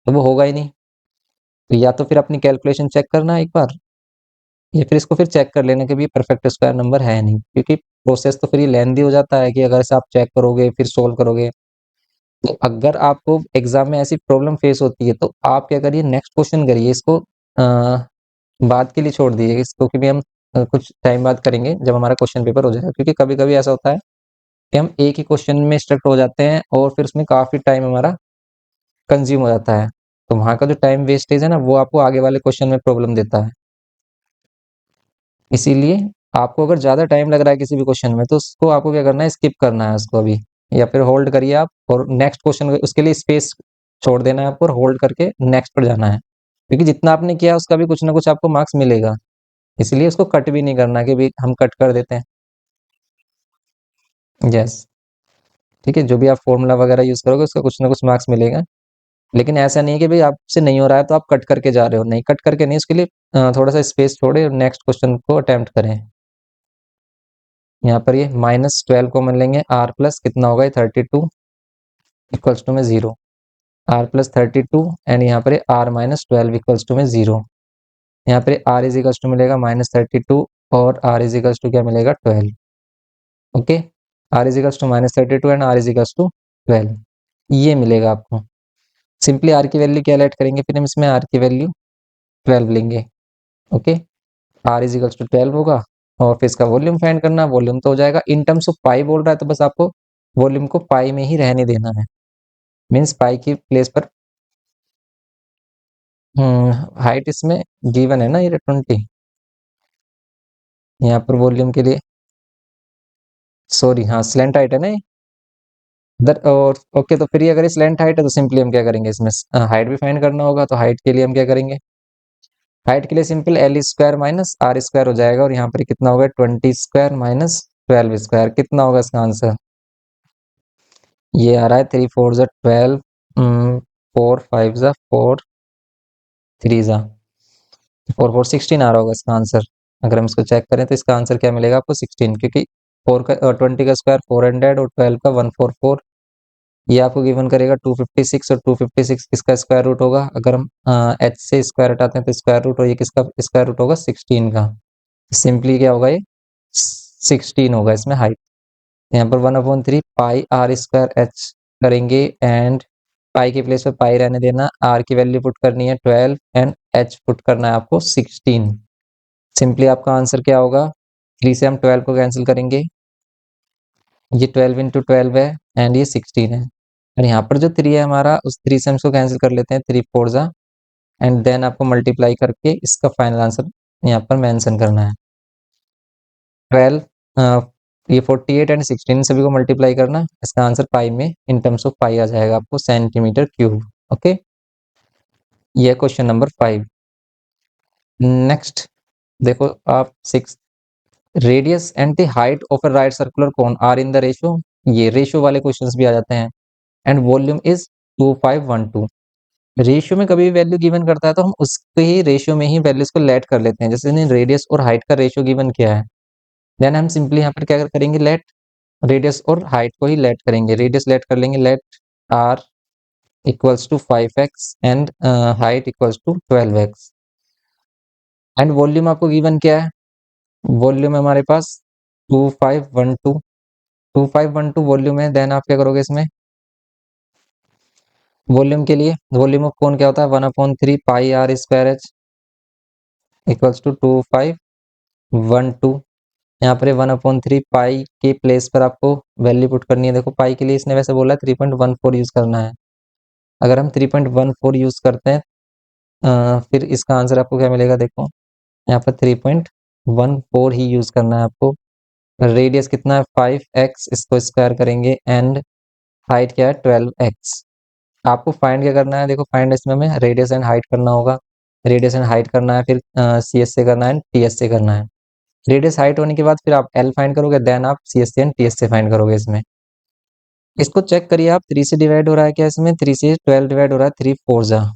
तो वो होगा ही नहीं। तो या तो फिर अपनी कैलकुलेशन चेक करना एक बार, या फिर इसको फिर चेक कर लेना कि भी परफेक्ट स्क्वायर नंबर है नहीं, क्योंकि प्रोसेस तो फिर ये लेंदी हो जाता है कि अगर से आप चेक करोगे फिर सोल्व करोगे। तो अगर आपको एग्जाम में ऐसी प्रॉब्लम फेस होती है तो आप क्या करिए, नेक्स्ट क्वेश्चन करिए, इसको बाद के लिए छोड़ दीजिए इसको, कि भी हम कुछ टाइम बाद करेंगे जब हमारा क्वेश्चन पेपर हो जाएगा, क्योंकि कभी कभी ऐसा होता है कि हम एक ही क्वेश्चन में स्ट्रक्ट हो जाते हैं और फिर उसमें काफी टाइम हमारा कंज्यूम हो जाता है, तो वहां का जो टाइम वेस्टेज है ना, वो आपको आगे वाले क्वेश्चन में प्रॉब्लम देता है। इसीलिए आपको अगर ज्यादा टाइम लग रहा है किसी भी क्वेश्चन में, तो उसको आपको क्या करना है, स्किप करना है उसको अभी, या फिर होल्ड करिए आप और नेक्स्ट क्वेश्चन उसके लिए स्पेस छोड़ देना है आपको और होल्ड करके नेक्स्ट पर जाना है, क्योंकि जितना आपने किया उसका भी कुछ ना कुछ आपको मार्क्स मिलेगा। इसलिए उसको कट भी नहीं करना कि भी हम कट कर देते हैं। यस, ठीक है, जो भी आप फॉर्मूला वगैरह यूज करोगे उसका कुछ ना कुछ मार्क्स मिलेगा, लेकिन ऐसा नहीं है कि भाई आपसे नहीं हो रहा है तो आप कट करके जा रहे हो, नहीं, कट करके नहीं, उसके लिए थोड़ा सा स्पेस छोड़े और नेक्स्ट क्वेश्चन को अटेम्प्ट करें। यहाँ पर ये -12 को मान लेंगे, आर प्लस कितना होगा, ये 32 इक्वल्स टू में 0, आर प्लस 32 एंड यहाँ पर आर -12 इक्वल्स टू में 0। यहाँ पर आर इज इक्वल्स टू मिलेगा -32 और आर इज इक्वल्स टू क्या मिलेगा, 12। Okay, R is equals to -32 and R is equals to 12, ये मिलेगा आपको। सिंपली आर की वैल्यू क्या लेट करेंगे, फिर हम इसमें आर की वैल्यू 12 लेंगे। Okay, R is equals to 12 होगा और फिर इसका वॉल्यूम फाइंड करना, वॉल्यूम तो हो जाएगा इन टर्म्स ऑफ पाई बोल रहा है, तो बस आपको वॉल्यूम को पाई में ही रहने देना है, मीन्स पाई की प्लेस पर। हाइट इसमें गिवन है ना, ये 20, यहाँ पर वॉल्यूम के लिए, सॉरी हाँ स्लैंट हाइट है ना ये और ओके, तो फिर ये अगर स्लैंट हाइट है तो सिंपली हम क्या करेंगे, इसमें हाइट भी फाइंड करना होगा, तो हाइट के लिए हम क्या करेंगे, हाइट के लिए simple L square minus R square हो जाएगा, और यहाँ पर कितना होगा, 20 स्क्वायर माइनस 12 स्क्वायर, कितना होगा इसका आंसर, ये आ रहा है 3 4 जा 12, 4 5 जा 4, 3 जा 4 4 16 आ रहा होगा इसका आंसर। अगर हम इसको चेक करें तो इसका आंसर क्या मिलेगा आपको, 16, क्योंकि 4 का 20 का स्क्वायर 400 और 12 का 144, ये आपको गिवन करेगा 256, और 256 किसका स्क्वायर रूट होगा, अगर हम एच से स्क्वायर हटाते हैं तो स्क्वायर रूट, और ये किसका स्क्वायर रूट होगा, 16 का। सिंपली क्या होगा, ये 16 होगा इसमें हाइट। यहाँ पर 1/3 पाई आर स्क्वायर एच करेंगे, एंड पाई की प्लेस पे पाई रहने देना, आर की वैल्यू पुट करनी है 12 एंड एच पुट करना है आपको 16। सिंपली आपका आंसर क्या होगा, 3 से हम 12 को कैंसिल करेंगे, ये 12 इंटू 12 है एंड ये 16 है, और यहाँ पर जो 3 है हमारा, उस 3 से हम इसको कैंसिल कर लेते हैं, 3 4 जा, एंड देन आपको मल्टीप्लाई करके इसका फाइनल आंसर यहाँ पर मेंशन करना है। 12 ये 48 एंड 16 सभी को मल्टीप्लाई करना, इसका आंसर पाई में इन टर्म्स ऑफ पाई आ जाएगा आपको सेंटीमीटर क्यूब। ओके, ये क्वेश्चन नंबर 5। नेक्स्ट देखो आप 6, radius and the height of a right circular cone are in the ratio, ये रेशियो वाले क्वेश्चंस भी आ जाते हैं, एंड वॉल्यूम इज 2512। रेशियो में कभी भी वैल्यू गिवन करता है तो हम उसके ही रेशियो में ही वैल्यूज को लेट कर लेते हैं, जैसे रेडियस और हाइट का रेशियो गिवन किया है, देन हम सिंपली यहाँ पर क्या करेंगे, लेट रेडियस और हाइट को ही लेट करेंगे, रेडियस लेट कर लेंगे, let R equals to 5x and height equals to 12x, and volume आपको गिवन क्या है, वॉल्यूम है हमारे पास 2512, 2512 वॉल्यूम है, देन आप क्या करोगे इसमें वॉल्यूम के लिए वॉल्यूम ऑफ कोन क्या होता है, 1/3 pi R square H equals to 2512। यहाँ पर 1/3 पाई के प्लेस पर आपको वैल्यू पुट करनी है। देखो पाई के लिए इसने वैसे बोला 3.14 यूज करना है। अगर हम 3.14 यूज करते हैं फिर इसका आंसर आपको क्या मिलेगा, देखो यहाँ पर 3.14 ही यूज करना है आपको। रेडियस कितना है 5x, इसको स्क्वायर करेंगे एंड हाइट क्या है 12x। आपको फाइंड क्या करना है, देखो फाइंड इसमें हमें रेडियस एंड हाइट करना होगा। रेडियस एंड हाइट करना है, फिर सी एस से करना है, टी एस से करना है। रेडियस हाइट होने के बाद फिर आप एल फाइंड करोगे, देन आप सी एस से एंड टी एस से फाइंड करोगे। इसमें इसको चेक करिए आप, 3 से डिवाइड हो रहा है क्या, इसमें 3 से 12 डिवाइड हो रहा है, 3 4 जा।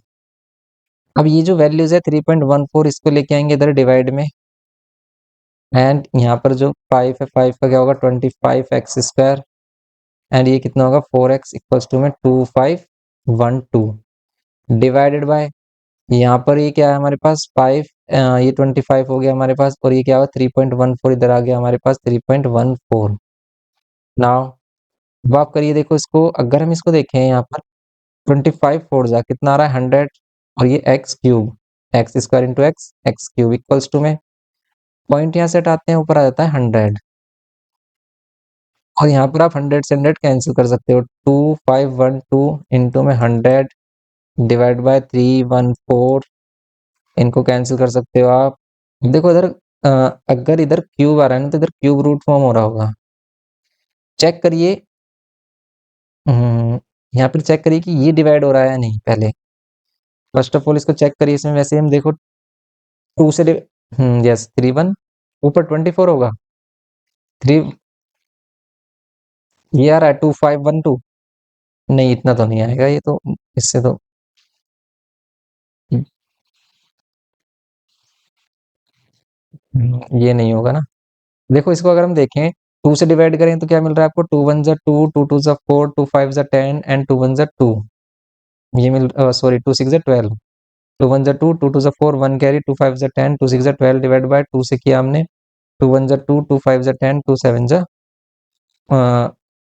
अब ये जो वैल्यूज है 3.14 इसको लेके आएंगे इधर डिवाइड में, एंड यहाँ पर जो 5 है 5 का क्या होगा 25x स्क्वायर, एंड ये कितना होगा 4x इक्वल्स टू में 2512 डिवाइडेड बाय यहाँ पर ये क्या है हमारे पास 5, ये 25 हो गया हमारे पास, और ये क्या होगा 3.14 इधर आ गया हमारे पास 3.14। नाउ अब आप करिए, देखो इसको अगर हम इसको देखें यहाँ पर 25 फोर जा कितना आ रहा है 100, और ये X cube, X square into X X cube equals to में पॉइंट यहाँ से हटाते हैं ऊपर आ जाता है 100, और यहाँ पर आप 100 से 100 कैंसिल कर सकते हो। 2512 इंटू में 100 डिवाइड बाय 314, इनको कैंसिल कर सकते हो आप। देखो इधर अगर इधर क्यूब आ रहा है ना तो इधर क्यूब रूट फॉर्म हो रहा होगा। चेक करिए, यहाँ पर चेक करिए कि ये डिवाइड हो रहा है या नहीं। पहले फर्स्ट ऑफ ऑल इसको चेक करिए, इसमें वैसे हम देखो 2 से यस 31 ऊपर 24 होगा, 3 ये आ रहा है 2512, नहीं इतना तो नहीं आएगा ये तो, इससे तो ये नहीं होगा ना। देखो इसको अगर हम देखें 2 से डिवाइड करें तो क्या मिल रहा है आपको, 2 1 जा 2, 2 2 जा 4, 2 5 जा 10 एंड 2 1 जा 2, ये मिल सॉरी 2 6 जा 12, 2 1 जा 2, 2 2 जा 4, 1 कैरी, 2 5 जा 10, 2 6 जा 12 डिवाइड बाय 2 से किया हमने, 2 1 जा 2, 2 5 जा 10, 2 7 जा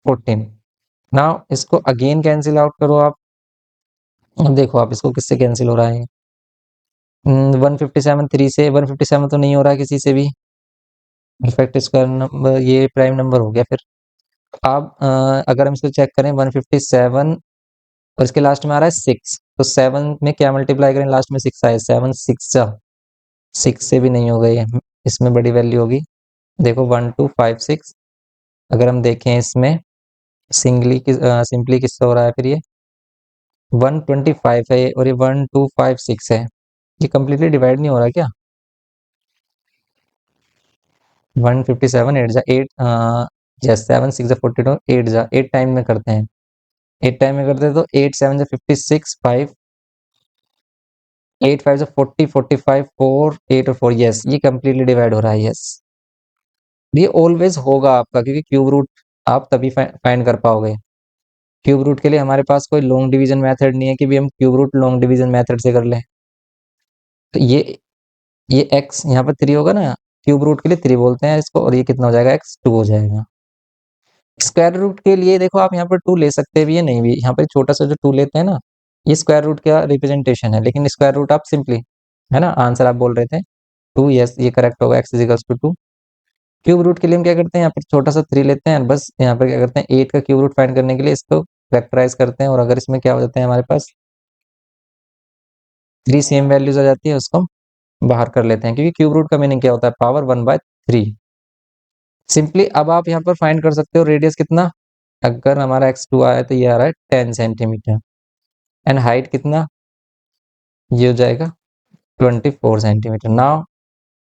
14। नाउ इसको अगेन कैंसिल आउट करो आप। अब देखो आप इसको किससे कैंसिल हो रहा है, 157 3 से, 157 तो नहीं हो रहा है किसी से भी, परफेक्ट स्क्वायर नंबर ये प्राइम नंबर हो गया। फिर अब अगर हम इसको चेक करें 157 और इसके लास्ट में आ रहा है 6, तो 7 में क्या मल्टीप्लाई करें, लास्ट में 6 आए, 7 6 जा 6 से भी नहीं हो गई, इसमें बड़ी वैल्यू होगी। देखो 1256, अगर हम देखें इसमें सिंपली किससे हो रहा है, फिर ये 125 है और ये 1256 है, ये कम्प्लीटली डिवाइड नहीं हो रहा क्या। 157 8 जा 8, यस 7 6 जा 42, 8 जा 8 टाइम में करते हैं, 8 टाइम में करते हैं तो 8 7 जा 56 5, 8 5 जा 40 45 4 8 और 4, यस ये कम्प्लीटली डिवाइड हो रहा है। यस ये ऑलवेज होगा आपका, क्योंकि क्यूब रूट आप तभी फाइंड कर पाओगे। क्यूब रूट के लिए हमारे पास कोई लॉन्ग डिवीजन मेथड नहीं है कि भी हम cube root long division method से कर लें। तो ये x यहाँ पर 3 होगा ना, क्यूब रूट के लिए 3 बोलते हैं इसको, और ये कितना हो जाएगा x 2 हो जाएगा। स्क्वायर रूट के लिए देखो आप यहाँ पर 2 ले सकते भी है, नहीं भी, यहाँ पर छोटा सा जो 2 लेते हैं ना, ये स्क्वायर रूट का रिप्रेजेंटेशन है, लेकिन स्क्वायर रूट आप सिंपली, है ना आंसर आप बोल रहे थे 2, यस ये करेक्ट होगा, x equals to 2। Cube root के लिए हम क्या करते हैं, यहाँ पर छोटा सा 3 लेते हैं, बस यहाँ पर क्या करते हैं 8 का क्यूब रूट फाइंड करने के लिए इसको फैक्टराइज करते हैं, और अगर इसमें क्या हो जाता है हमारे पास 3 सेम वैल्यूज आ जाती है, उसको बाहर कर लेते हैं, क्योंकि क्यूब रूट का मीनिंग क्या होता है पावर 1/3। सिंपली अब आप यहाँ पर फाइंड कर सकते हो रेडियस कितना, अगर हमारा x2 आया तो ये आ रहा है 10 सेंटीमीटर, एंड हाइट कितना, ये हो जाएगा 24 centimetre. Now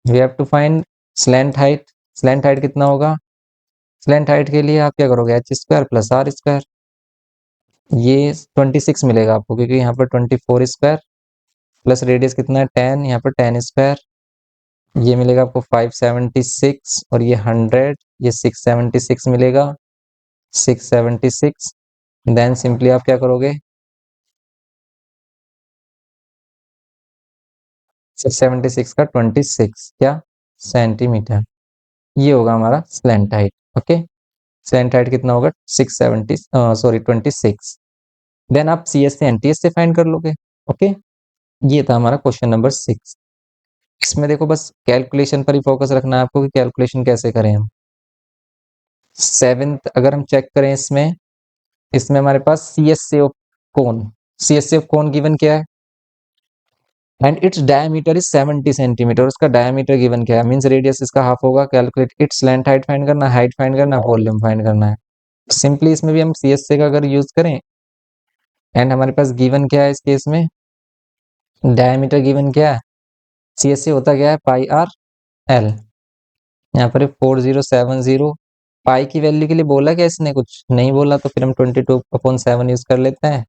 we have to find slant height. Slant height कितना होगा, स्लैंट हाइट के लिए आप क्या करोगे H square plus R square, ये 26 मिलेगा आपको, क्योंकि यहाँ पर 24 स्क्वायर प्लस रेडियस कितना है 10, यहाँ पर 10 स्क्वायर, ये मिलेगा आपको 576, और ये 100, ये 676 मिलेगा, 676। देन सिंपली आप क्या करोगे 676 का 26 क्या सेंटीमीटर, ये होगा हमारा slant height. Okay, slant height कितना होगा 670 सॉरी 26। देन आप सी एस से एन टी एस से फाइंड कर लोगे। ओके, ये था हमारा क्वेश्चन नंबर 6। इसमें देखो बस कैलकुलेशन पर ही फोकस रखना है आपको कि कैलकुलेशन कैसे करें हम। 7th अगर हम चेक करें इसमें, इसमें हमारे पास सी एस से कोन, सी एस से कोन गिवन क्या है and it's diameter is 70 centimetre. उसका डायमीटर गिवन क्या है, मींस रेडियस इसका हाफ होगा। Calculate its length, height find करना, हाइट फाइंड करना, वॉल्यूम फाइंड करना है। सिंपली इसमें भी हम सी एस से का अगर यूज करें एंड हमारे पास गिवन क्या है इस केस में, डायमीटर गिवन क्या है, सी एस से होता क्या है, पाई आर एल। यहाँ पर 4070, पाई की वैल्यू के लिए बोला क्या इसने, कुछ नहीं बोला, तो फिर हम 22/7 यूज कर लेते हैं।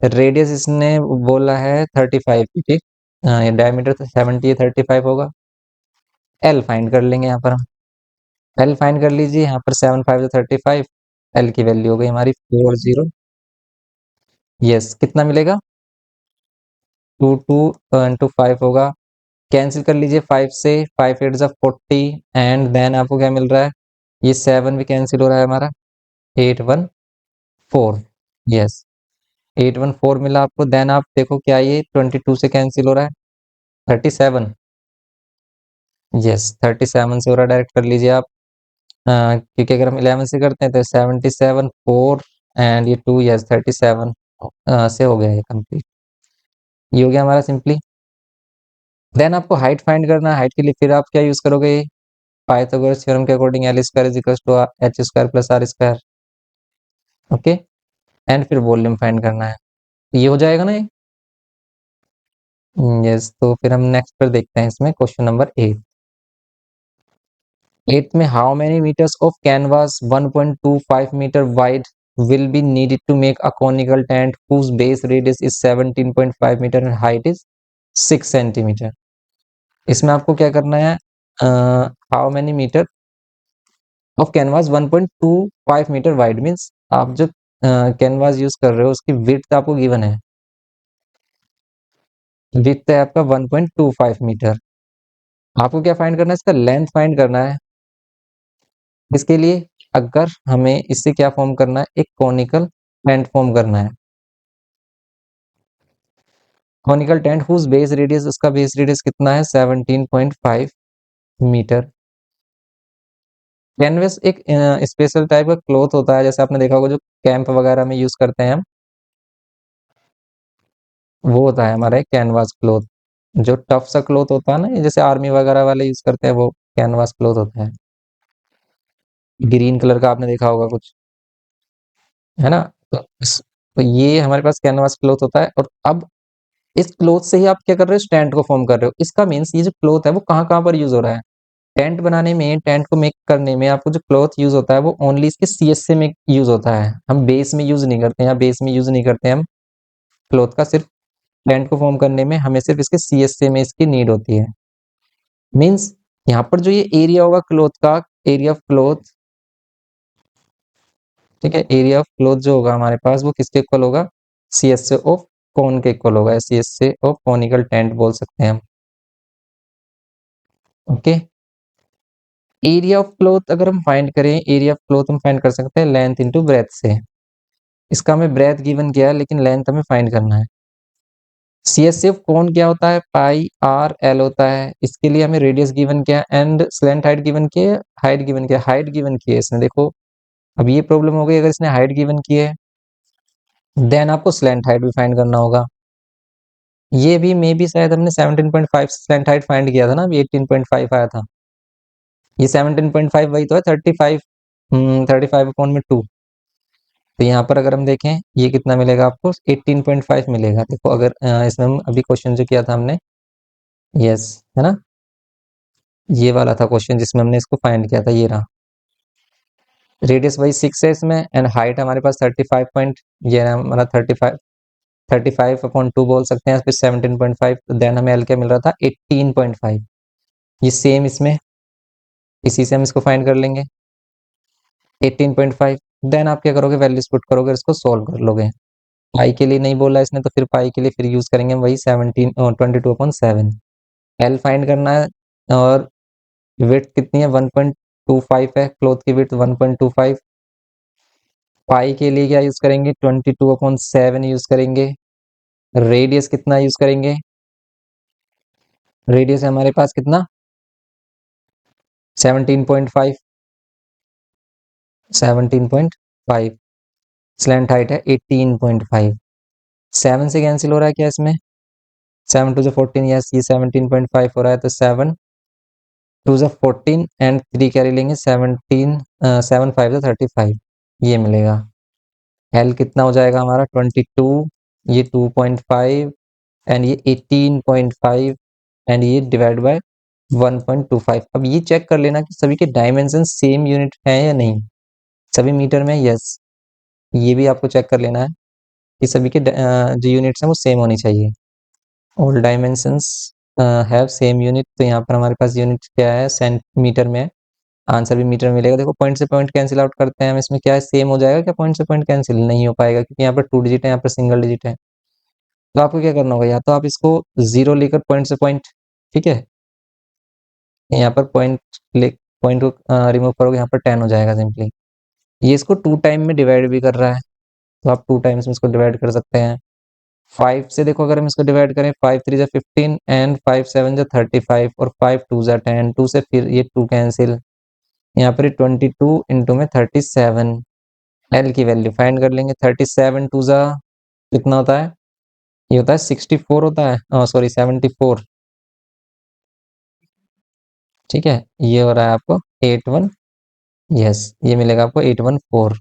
रेडियस इसने बोला है 35 की, ठीक। ये डायमीटर तो 70 है, 35 होगा। एल फाइंड कर लेंगे यहाँ पर हम, एल फाइंड कर लीजिए। यहाँ पर 7 5 35, एल की वैल्यू हो गई हमारी 40। यस, कितना मिलेगा, 22 इंटू 5 होगा। कैंसिल कर लीजिए 5 से, 5 8 जा 40 एंड देन आपको क्या मिल रहा है, ये 7 भी कैंसिल हो रहा है हमारा, 814। यस, 814 मिला आपको। देन आप देखो क्या ये 22 से कैंसिल हो रहा है, 37। यस, 37 से हो रहा है, डायरेक्ट कर लीजिए आप। क्योंकि अगर हम 11 से करते हैं तो 77 4 एंड ये 2, यस 37 से हो गया ये कंप्लीट। ये हो गया हमारा सिंपली। देन आपको हाइट फाइंड करना है। हाइट के लिए फिर आप क्या यूज करोगे, पाइथागोरस थ्योरम के according L square is equals to H square plus R square. Okay, and फिर वॉल्यूम फाइंड करना है। ये हो जाएगा ना ये। यस, तो फिर हम नेक्स्ट पर देखते हैं इसमें क्वेश्चन नंबर 8। 8 में how many metres of canvas 1.25 metre wide will be needed to make a conical tent whose base radius is 17.5 metre and height is 6 centimetre. इसमें आपको क्या करना है, how many metre of canvas 1.25 metre wide, means आप जो canvas use कर रहे हो उसकी विड्थ आपको गिवन है, विड्थ है आपका 1.25 मीटर। आपको क्या फाइंड करना है, इसका लेंथ फाइंड करना है। इसके लिए अगर हमें इससे क्या फॉर्म करना है, एक कॉनिकल टेंट फॉर्म करना है। Conical tent whose base radius, उसका बेस रेडियस कितना है, 17.5 मीटर। कैनवस एक स्पेशल टाइप का क्लॉथ होता है, जैसे आपने देखा होगा जो कैंप वगैरह में यूज करते हैं हम, वो होता है हमारा एक कैनवास क्लॉथ। जो टफ सा क्लॉथ होता है ना, ये जैसे आर्मी वगैरह वाले यूज करते हैं, वो कैनवास क्लॉथ होता है। ग्रीन कलर का आपने देखा होगा कुछ, है ना। तो ये हमारे पास कैनवास क्लॉथ होता है। और अब इस क्लॉथ से ही आप क्या कर रहे हो, स्टैंड को फॉर्म कर रहे हो। इसका मीन्स ये जो क्लॉथ है वो कहाँ कहाँ पर यूज हो रहा है, टेंट बनाने में, टेंट को मेक करने में आपको जो क्लॉथ यूज होता है वो ओनली इसके सीएसए में यूज होता है। हम बेस में यूज नहीं करते हैं, बेस में यूज नहीं करते हैं हम क्लॉथ का। सिर्फ टेंट को फॉर्म करने में हमें सिर्फ इसके सीएसए में इसकी नीड होती है। मीन्स यहाँ पर जो ये एरिया होगा क्लॉथ का, एरिया ऑफ क्लॉथ, ठीक है, एरिया ऑफ क्लॉथ जो होगा हमारे पास वो किसके इक्वल होगा, सीएसए ऑफ कोन के इक्वल होगा, सीएसए ऑफ कोनिकल टेंट बोल सकते हैं हम। ओके, एरिया ऑफ क्लॉथ अगर हम फाइंड करें, एरिया ऑफ क्लॉथ हम फाइंड कर सकते हैं लेंथ इनटू ब्रेथ से। इसका हमें ब्रेथ गिवन किया है लेकिन लेंथ हमें फाइंड करना है। सीएसएफ कौन क्या होता है, पाई आर एल होता है। इसके लिए हमें रेडियस गिवन किया एंड स्लैंट हाइट गिवन किया, हाइट गिवन किया, हाइट गिवन की है इसने। देखो अब ये प्रॉब्लम हो गई, अगर इसने हाइट गिवन की है देन आपको स्लैंट हाइट भी फाइंड करना होगा। ये भी मे बी शायद हमने 17.5 से स्लैंट हाइट फाइंड किया था ना, अभी 18.5 आया था। ये 17.5 वही तो है, 35, 35 अपॉन में 2। तो यहाँ पर अगर हम देखें ये कितना मिलेगा आपको, 18.5 मिलेगा। देखो अगर इसमें हम अभी क्वेश्चन जो किया था हमने, यस, है ना, ये वाला था क्वेश्चन जिसमें हमने इसको फाइंड किया था, ये रहा। रेडियस वही 6 है इसमें एंड हाइट हमारे पास 35 पॉइंट, ये रहा हमारा 35 अपॉन 2 बोल सकते हैं, फिर 17.5। तो देन हमें एल क्या मिल रहा था, 18.5। ये सेम इसमें, इसी से हम इसको फाइंड कर लेंगे 18.5। देन आप क्या करोगे, वैल्यूज पुट करोगे, इसको सोल्व कर लोगे। पाई के लिए नहीं बोला इसने, तो फिर पाई के लिए फिर यूज करेंगे वही 22/7। एल फाइंड करना है और विड्थ कितनी है, 1.25 है, क्लॉथ की विड्थ 1.25। पाई के लिए क्या यूज करेंगे, 22/7 यूज करेंगे। रेडियस कितना यूज करेंगे, रेडियस है हमारे पास कितना 17.5, 17.5। स्लैंट हाइट है 18.5। 7 से कैंसिल हो रहा है क्या इसमें, 7 टू 14, यस ये 17.5 हो रहा है, तो 7 टू 14 एंड 3 कैरी लेंगे 17, 7 5 35, ये मिलेगा। एल कितना हो जाएगा हमारा 22, ये 2.5 एंड ये 18.5 एंड ये डिवाइड बाय 1.25। अब ये चेक कर लेना कि सभी के डायमेंशन सेम यूनिट हैं या नहीं, सभी मीटर में, यस ये भी आपको चेक कर लेना है कि सभी के जो यूनिट्स हैं वो सेम होनी चाहिए। All dimensions have same unit, तो यहाँ पर हमारे पास यूनिट क्या है, सेंटीमीटर में है, आंसर भी मीटर में मिलेगा। देखो पॉइंट से पॉइंट कैंसिल आउट करते हैं हम, इसमें क्या है सेम हो जाएगा क्या, पॉइंट से पॉइंट कैंसिल नहीं हो पाएगा क्योंकि यहाँ पर 2 डिजिट है, यहाँ पर सिंगल डिजिट है। तो आपको क्या करना होगा, या तो आप इसको 0 लेकर पॉइंट से पॉइंट, ठीक है, यहाँ पर पॉइंट को रिमूव करोगे, यहाँ पर 10 हो जाएगा सिंपली। ये इसको 2 टाइम में डिवाइड भी कर रहा है, तो आप 2 टाइम्स में इसको डिवाइड कर सकते हैं। 5 से देखो अगर हम इसको डिवाइड करें, 5 3 15 एंड 5 7 35 और 5 2 10, 2 से फिर ये 2 कैंसिल, यहाँ पर 22 इंटू में 37। एल की वैल्यू फाइंड कर लेंगे, 37 2 कितना होता है, ये होता है 64 होता है, सॉरी 74, ठीक है, ये हो रहा है आपको 81, यस ये मिलेगा आपको 814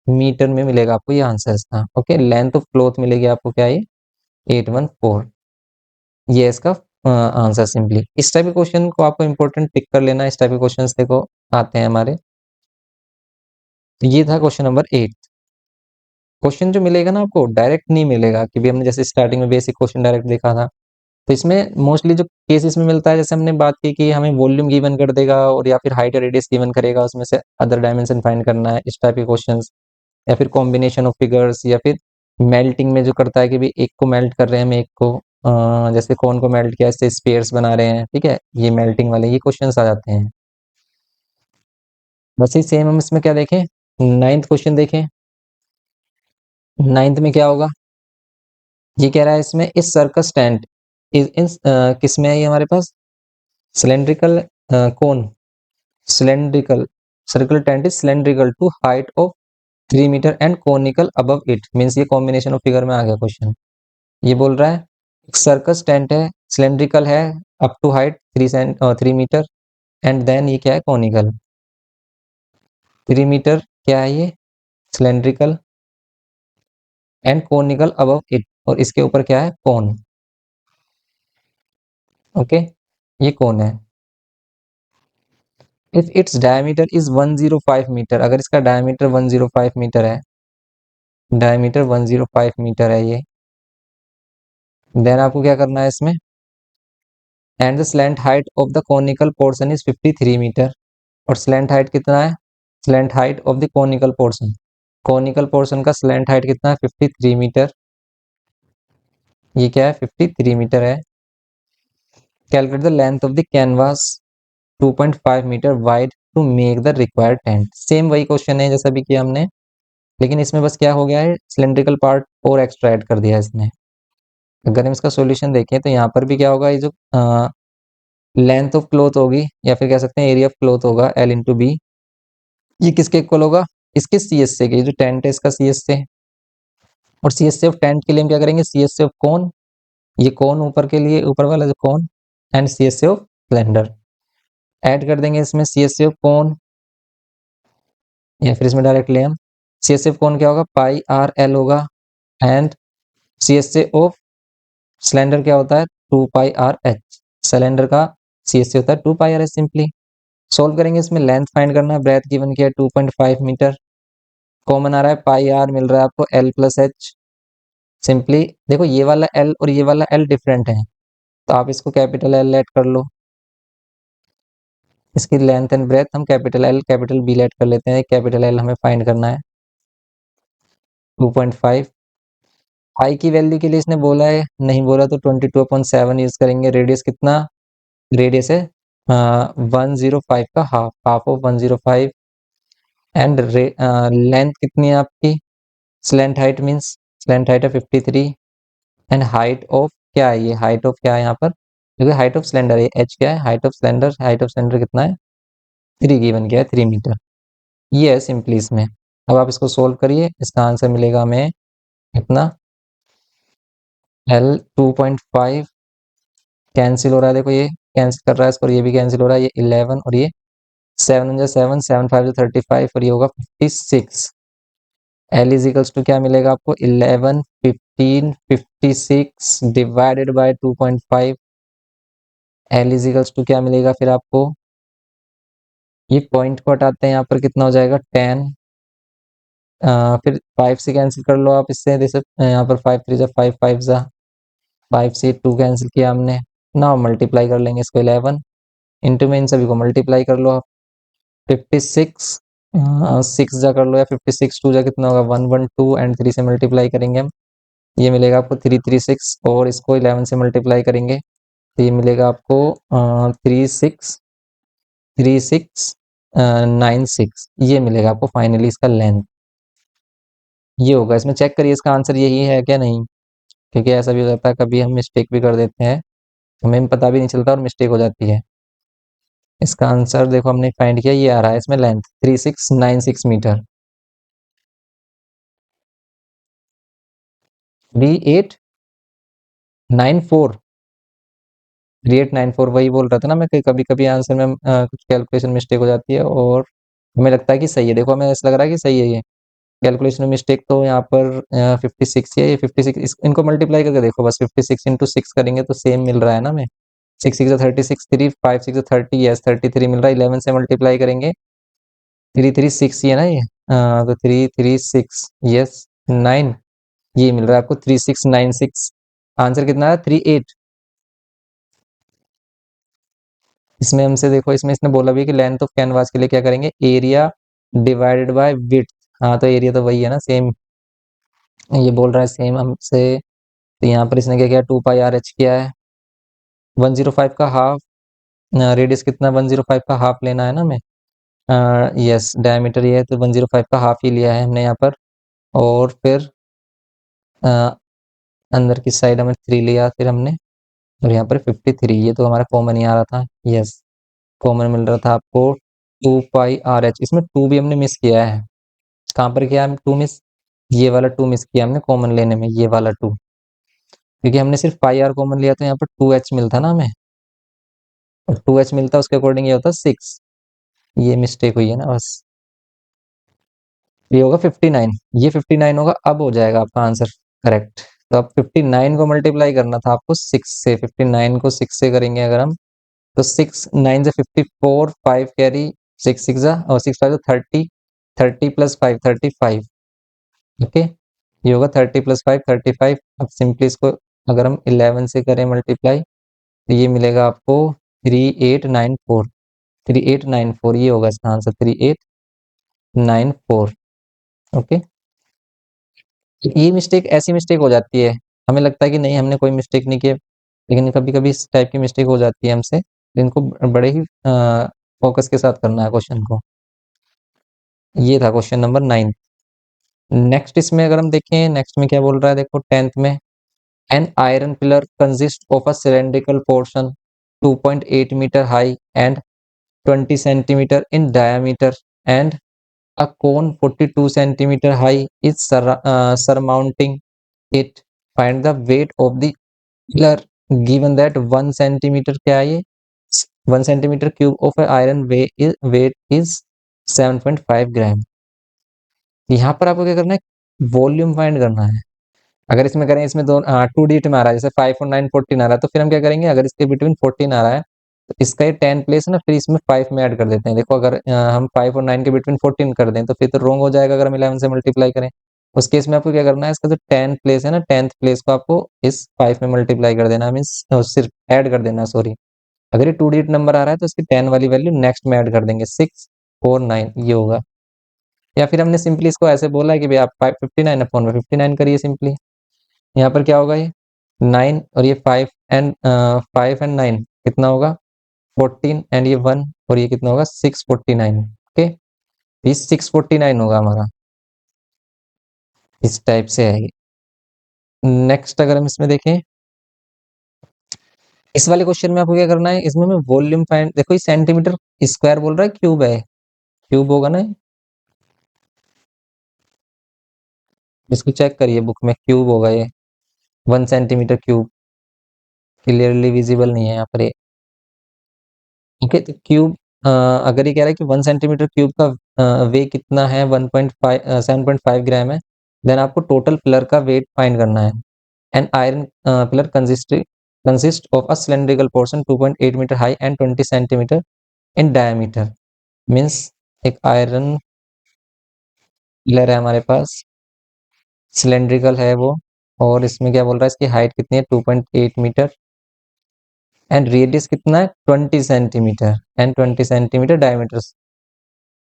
मीटर में मिलेगा आपको ये आंसर इसका। ओके, लेंथ ऑफ क्लॉथ मिलेगी आपको क्या, ये 814, ये इसका आंसर सिंपली। इस टाइप के क्वेश्चन को आपको इंपॉर्टेंट पिक कर लेना, इस टाइप के क्वेश्चंस देखो आते हैं हमारे। तो ये था क्वेश्चन नंबर 8। क्वेश्चन जो मिलेगा ना आपको डायरेक्ट नहीं मिलेगा, कि भी हमने जैसे स्टार्टिंग में बेसिक क्वेश्चन डायरेक्ट देखा था, तो इसमें मोस्टली जो केस इसमें मिलता है, जैसे हमने बात की कि हमें वॉल्यूम गिवन कर देगा और या फिर हाइट रेडियस गिवन करेगा, उसमें से अदर डायमेंशन फाइंड करना है, इस टाइप के क्वेश्चंस, या फिर कॉम्बिनेशन ऑफ फिगर्स, या फिर मेल्टिंग में जो करता है कि भी एक को मेल्ट कर रहे हैं हम, एक को जैसे कौन को मेल्ट किया इससे स्पेयर्स बना रहे हैं, ठीक है, ये मेल्टिंग वाले ये क्वेश्चंस आ जाते हैं। बस ही सेम हम इसमें क्या देखें, 9th क्वेश्चन देखें। 9th में क्या होगा, ये कह रहा है इसमें इस सर्कस टेंट किस में है ये हमारे पास, cylindrical cone, cylindrical circus tent is cylindrical to height of 3 metre and conical above it, means ये कॉम्बिनेशन ऑफ फिगर में आ गया क्वेश्चन। ये बोल रहा है एक सर्कस टेंट है, सिलेंड्रिकल है, up to height 3 metre, and then ये क्या है, कोनिकल। 3 मीटर क्या है ये, cylindrical, and conical above it, और इसके ऊपर क्या है, कोन। ओके, ये कोन है। If its diameter is 105 metre, अगर इसका डायमीटर 105 मीटर है, डायमीटर 105 मीटर है ये, देन आपको क्या करना है इसमें, and the slant height of the conical portion is 53 metre, और स्लैंट हाइट कितना है, slant height of the conical portion, conical portion का स्लैंट हाइट कितना है 53 मीटर, ये क्या है 53 मीटर है। Calculate the length of the canvas 2.5 metre wide to make the required tent. Same वही क्वेश्चन है जैसा भी किया हमने, लेकिन इसमें बस क्या हो गया है, सिलेंड्रिकल पार्ट और एक्स्ट्रा ऐड कर दिया है इसने। अगर हम इसका सॉल्यूशन देखें तो यहाँ पर भी क्या होगा, ये जो लेंथ ऑफ क्लॉथ होगी, या फिर कह सकते हैं एरिया ऑफ क्लॉथ होगा, L इंटू बी, ये किसके इक्वल होगा, इसके सी एस से के, ये जो टेंट है इसका सी एस से, और सी एस से ऑफ टेंट के लिए हम क्या करेंगे, सी एस से ऑफ कोन, ये कोन ऊपर के लिए ऊपर वाला जो कोन, एंड सी एस से ऑफ सिलेंडर, ऐड कर देंगे इसमें सी एस से ऑफ कोन, या फिर इसमें डायरेक्ट ले हम सी एस से ऑफ कोन क्या होगा, पाई आर एल होगा, एंड सी एस से ऑफ सिलेंडर क्या होता है, 2 पाई आर एच, सिलेंडर का सी एस से होता है 2 पाई आर एच। सिंपली सोल्व करेंगे, इसमें लेंथ फाइंड करना है, ब्रेथ गिवन किया है 2.5 मीटर, कॉमन आ रहा है पाई आर मिल रहा है आपको L प्लस एच। सिंपली देखो ये वाला L और ये वाला L डिफरेंट है, तो आप इसको कैपिटल L ऐड कर लो, इसकी लेंथ एंड ब्रेथ हम capital L capital B add कर लेते हैं, कैपिटल L हमें फाइंड करना है 2.5। पाई की वैल्यू के लिए इसने बोला है, नहीं बोला तो 22/7 यूज करेंगे। रेडियस कितना, रेडियस है 105 का half, half of 105, and length कितनी है आपकी, slant height means slant height है 53 एंड हाइट ऑफ क्या है, ये हाइट ऑफ क्या है यहाँ पर, क्योंकि हाइट ऑफ सिलेंडर है, एच क्या है, हाइट ऑफ सिलेंडर कितना है, 3 गिवन किया है, 3 मीटर। ये है सिंपली इसमें। अब आप इसको सोल्व करिए, इसका आंसर मिलेगा हमें कितना, L 2.5 कैंसिल हो रहा है, देखो ये कैंसिल कर रहा है इसको, और ये भी कैंसिल हो रहा है, ये 11 और ये 7 जा 7, 7 5 जा 35 और ये होगा 56। L इजिकल्स टू क्या मिलेगा आपको, 11 15 56 divided by 2.5। L equals to क्या मिलेगा फिर आपको, ये पॉइंट को हटाते हैं यहाँ पर कितना हो जाएगा 10, फिर 5 से कैंसिल कर लो आप इससे, जैसे यहाँ पर 5 3 जा 5 5 जा 5 से 2 कैंसिल किया हमने। ना मल्टीप्लाई कर लेंगे इसको 11 इंटू में इन सभी को मल्टीप्लाई कर लो आप, 56 6 जा कर लो, या 56 2 जा कितना होगा 112 एंड 3 से मल्टीप्लाई करेंगे हम, ये मिलेगा आपको 336 और इसको 11 से मल्टीप्लाई करेंगे तो ये मिलेगा आपको 3696 ये मिलेगा आपको फाइनली इसका लेंथ। ये होगा, इसमें चेक करिए इसका आंसर यही है क्या नहीं, क्योंकि ऐसा भी हो जाता है कभी हम मिस्टेक भी कर देते हैं, हमें पता भी नहीं चलता और मिस्टेक हो जाती है। इसका आंसर देखो हमने फाइंड किया, ये आ रहा है इसमें लेंथ 3696 मीटर। B894 3894 वही बोल रहा था ना मैं कि कभी कभी आंसर में कुछ कैलकुलेशन मिस्टेक हो जाती है और हमें लगता है कि सही है, देखो हमें ऐसा लग रहा है कि सही है, ये कैलकुलेशन में मिस्टेक तो यहाँ पर 56 है, ये 56 इनको मल्टीप्लाई करके देखो बस, 56 इंटू 6 करेंगे तो सेम मिल रहा है ना हमें, 6 6 36 3 5 6 30, यस 33 मिल रहा है, 11 से मल्टीप्लाई करेंगे 336 ही है ना ये, तो 336 यस 9, ये मिल रहा है आपको 3696। आंसर कितना है 38। इसमें हमसे देखो, इसमें इसने बोला भी कि लेंथ ऑफ कैनवास के लिए क्या करेंगे, एरिया डिवाइडेड बाय विड्थ। हाँ तो एरिया तो वही है ना सेम, ये बोल रहा है सेम हमसे, तो यहाँ पर इसने क्या किया 2 पाई r h किया है, 105 का हाफ, रेडियस कितना 105 का हाफ लेना है ना हमें, यस डायमीटर ये है तो 105 का हाफ ही लिया है हमने यहाँ पर, और फिर अंदर की साइड हमें 3 लिया फिर हमने, और यहाँ पर 53, ये तो हमारा कॉमन ही आ रहा था, यस कॉमन मिल रहा था आपको 2 पाई r h, इसमें 2 भी हमने मिस किया है, कहाँ पर किया है 2 मिस, ये वाला 2 मिस किया हमने कॉमन लेने में, ये वाला 2, क्योंकि हमने सिर्फ पाई r कॉमन लिया तो यहाँ पर 2h मिलता ना हमें, और 2h मिलता उसके अकॉर्डिंग ये होता 6, ये मिस्टेक हुई है ना बस। ये होगा 59, ये 59 होगा, अब हो जाएगा आपका आंसर करेक्ट। तो अब 59 को मल्टीप्लाई करना था आपको 6 से, 59 को 6 से करेंगे अगर हम, तो 6 9 से 54, 5 कैरी, 6 6 जा और 6 5 30, 30 प्लस 5 35, ओके ये होगा 30 प्लस 5 35। अब सिंपली इसको अगर हम 11 से करें मल्टीप्लाई तो ये मिलेगा आपको 3894, 3894 ये होगा इसका आंसर 3894, ओके। ये मिस्टेक ऐसी मिस्टेक हो जाती है, हमें लगता है कि नहीं हमने कोई मिस्टेक नहीं की, लेकिन कभी कभी इस टाइप की मिस्टेक हो जाती है हमसे, तो इनको बड़े ही फोकस के साथ करना है क्वेश्चन को। ये था क्वेश्चन नंबर 9। नेक्स्ट इसमें अगर हम देखें, नेक्स्ट में क्या बोल रहा है देखो 10th में, an iron pillar consist of a cylindrical portion 2.8 metre high and 20 centimeter in diameter and a cone 42 centimeter high is surmounting it. Find the weight of the pillar given that 1 centimeter क्या है ये, 1 centimeter cube of iron weight is 7.5 ग्राम। यहाँ पर आपको क्या करना है, volume find करना है। अगर इसमें करें, इसमें दो 2 डिजिट में आ रहा है, जैसे 5 और 9 14 आ रहा है, तो फिर हम क्या करेंगे, अगर इसके बिटवीन 14 आ रहा है तो इसका ये 10 प्लेस है ना, फिर इसमें 5 में ऐड कर देते हैं। देखो अगर हम 5 और 9 के बिटवीन 14 कर दें तो फिर तो रॉन्ग हो जाएगा अगर हम 11 से मल्टीप्लाई करें। उस केस में आपको क्या करना है, इसका जो 10 प्लेस है ना, 10th प्लेस को आपको इस 5 में मल्टीप्लाई कर देना, मीन्स सिर्फ ऐड कर देना, सॉरी। अगर ये 2 डिजिट नंबर आ रहा है तो इसकी 10 वाली वैल्यू नेक्स्ट में ऐड कर देंगे, 6 और 9 ये होगा। या फिर हमने सिंपली इसको ऐसे बोला है कि भाई आप 59 अपॉन में 59 करिए सिंपली। यहाँ पर क्या होगा, ये 9 और ये 5 एंड 9 कितना होगा 14 एंड ये 1 और ये कितना होगा 649, ओके। इस 649 होगा हमारा, इस टाइप से है ये। नेक्स्ट अगर हम इसमें देखें, इस वाले क्वेश्चन में आपको क्या करना है, इसमें मैं वॉल्यूम फाइंड, देखो ये सेंटीमीटर स्क्वायर बोल रहा है, क्यूब है, क्यूब होगा ना, इसको चेक करिए बुक में, क्यूब होगा ये, 1 सेंटीमीटर क्यूब, क्लियरली विजिबल नहीं है यहाँ पर ये। ओके, तो क्यूब, अगर ये कह रहा है कि 1 सेंटीमीटर क्यूब का वे कितना है, 7.5 ग्राम है, देन आपको टोटल पिलर का वेट फाइंड करना है। An iron pillar consist of a cylindrical portion 2.8 metre high and 20 centimetre in diameter. Means एक आयरन पिलर है हमारे पास, सिलेंड्रिकल है वो, और इसमें क्या बोल रहा है, इसकी हाइट कितनी है, 2.8 मीटर, एंड रेडियस कितना है, 20 centimetre, and 20 centimetre diameter,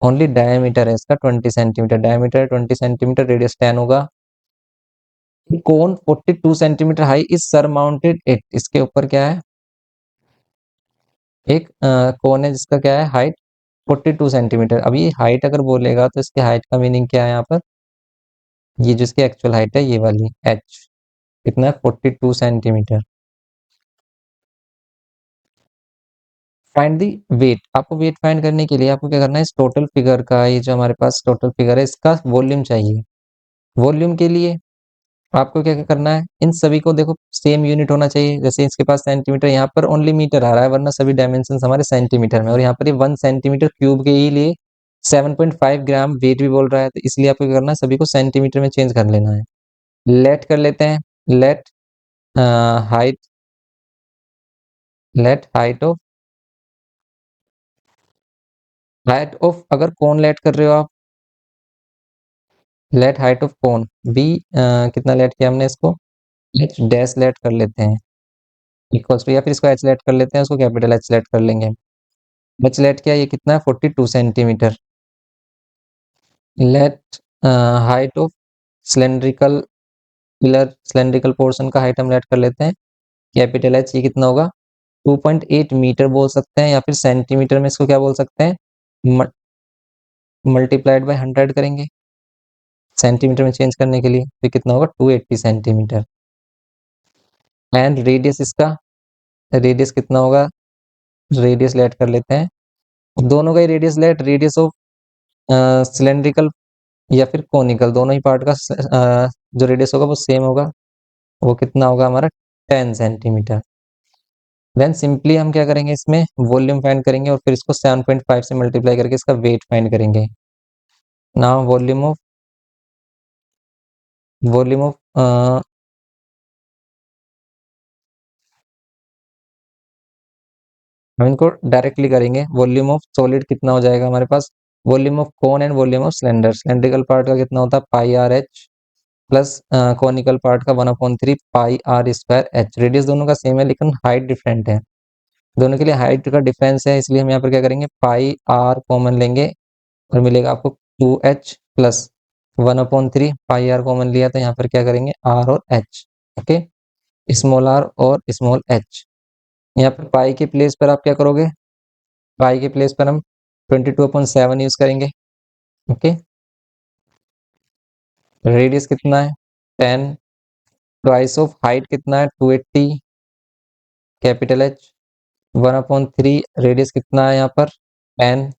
only diameter है इसका 20 सेंटीमीटर, डायमीटर 20 सेंटीमीटर, रेडियस 10 होगा। कोन 42 centimetre high is surmounted it, इसके ऊपर क्या है, एक कोन है जिसका क्या है, हाइट 42 सेंटीमीटर। अभी हाइट अगर बोलेगा तो इसकी हाइट का मीनिंग क्या है यहाँ पर, ये जिसकी एक्चुअल हाइट है ये वाली एच, कितना है, 42 सेंटीमीटर। फाइंड दी वेट, आपको वेट फाइंड करने के लिए आपको क्या करना है, इस टोटल फिगर का, ये जो हमारे पास टोटल फिगर है इसका वॉल्यूम चाहिए। वॉल्यूम के लिए आपको क्या क्या करना है, इन सभी को देखो सेम यूनिट होना चाहिए, जैसे इसके पास सेंटीमीटर, यहाँ पर ओनली मीटर आ रहा है, वरना सभी डायमेंशन हमारे सेंटीमीटर में, और यहाँ पर ये 1 सेंटीमीटर क्यूब के ही लिए 7.5 ग्राम वेट भी बोल रहा है, तो इसलिए आपको क्या करना है, सभी को सेंटीमीटर में चेंज कर लेना है। लेट कर लेते हैं, let height, let height of अगर कौन लेट कर रहे हो आप, लेट हाइट ऑफ कौन बी, कितना लेट किया हमने इसको, एच डैश लेट कर लेते हैं, इक्वल्स टू, या फिर इसको एच लेट कर लेते हैं, उसको कैपिटल एच लेट कर लेंगे। एच लेट क्या, ये कितना है, 42 centimetre. Let height of cylindrical pillar, cylindrical portion का हाइट हम लेट कर लेते हैं, कैपिटल एच, ये कितना होगा, 2.8 मीटर बोल सकते हैं, या फिर सेंटीमीटर में इसको क्या बोल सकते हैं, मल्टीप्लाइड बाय 100 करेंगे सेंटीमीटर में चेंज करने के लिए, तो कितना होगा, 280 सेंटीमीटर। एंड रेडियस इसका, रेडियस कितना होगा, रेडियस लेट कर लेते हैं, दोनों का ही radius let, radius of cylindrical या फिर कोनिकल, दोनों ही पार्ट का जो रेडियस होगा वो सेम होगा, वो कितना होगा हमारा, 10 सेंटीमीटर। देन सिंपली हम क्या करेंगे, इसमें वॉल्यूम फाइंड करेंगे, और फिर इसको 7.5 से मल्टीप्लाई करके इसका वेट फाइंड करेंगे। नाउ वॉल्यूम ऑफ हम इनको डायरेक्टली करेंगे, वॉल्यूम ऑफ सॉलिड कितना हो जाएगा हमारे पास, volume of cone and volume of cylinder, cylindrical part का कितना होता है, pi R H, plus conical part का 1/3 pi R square H. Radius दोनों का सेम है लेकिन हाइट डिफरेंट है, दोनों के लिए हाइट का डिफरेंस है, इसलिए हम यहाँ पर क्या करेंगे, पाई आर कॉमन लेंगे, और मिलेगा आपको 2h plus 1/3 pi are common लिया, तो यहाँ पर क्या करेंगे, आर और एच, ओके, स्मॉल आर और स्मॉल एच। यहाँ पर पाई के प्लेस पर आप क्या करोगे, पाई के प्लेस पर हम 22/7 यूज करेंगे, ओके। रेडियस कितना है, 10, ट्वाइस ऑफ हाइट कितना है, 280, कैपिटल एच, 1/3 रेडियस कितना है यहाँ पर, 10।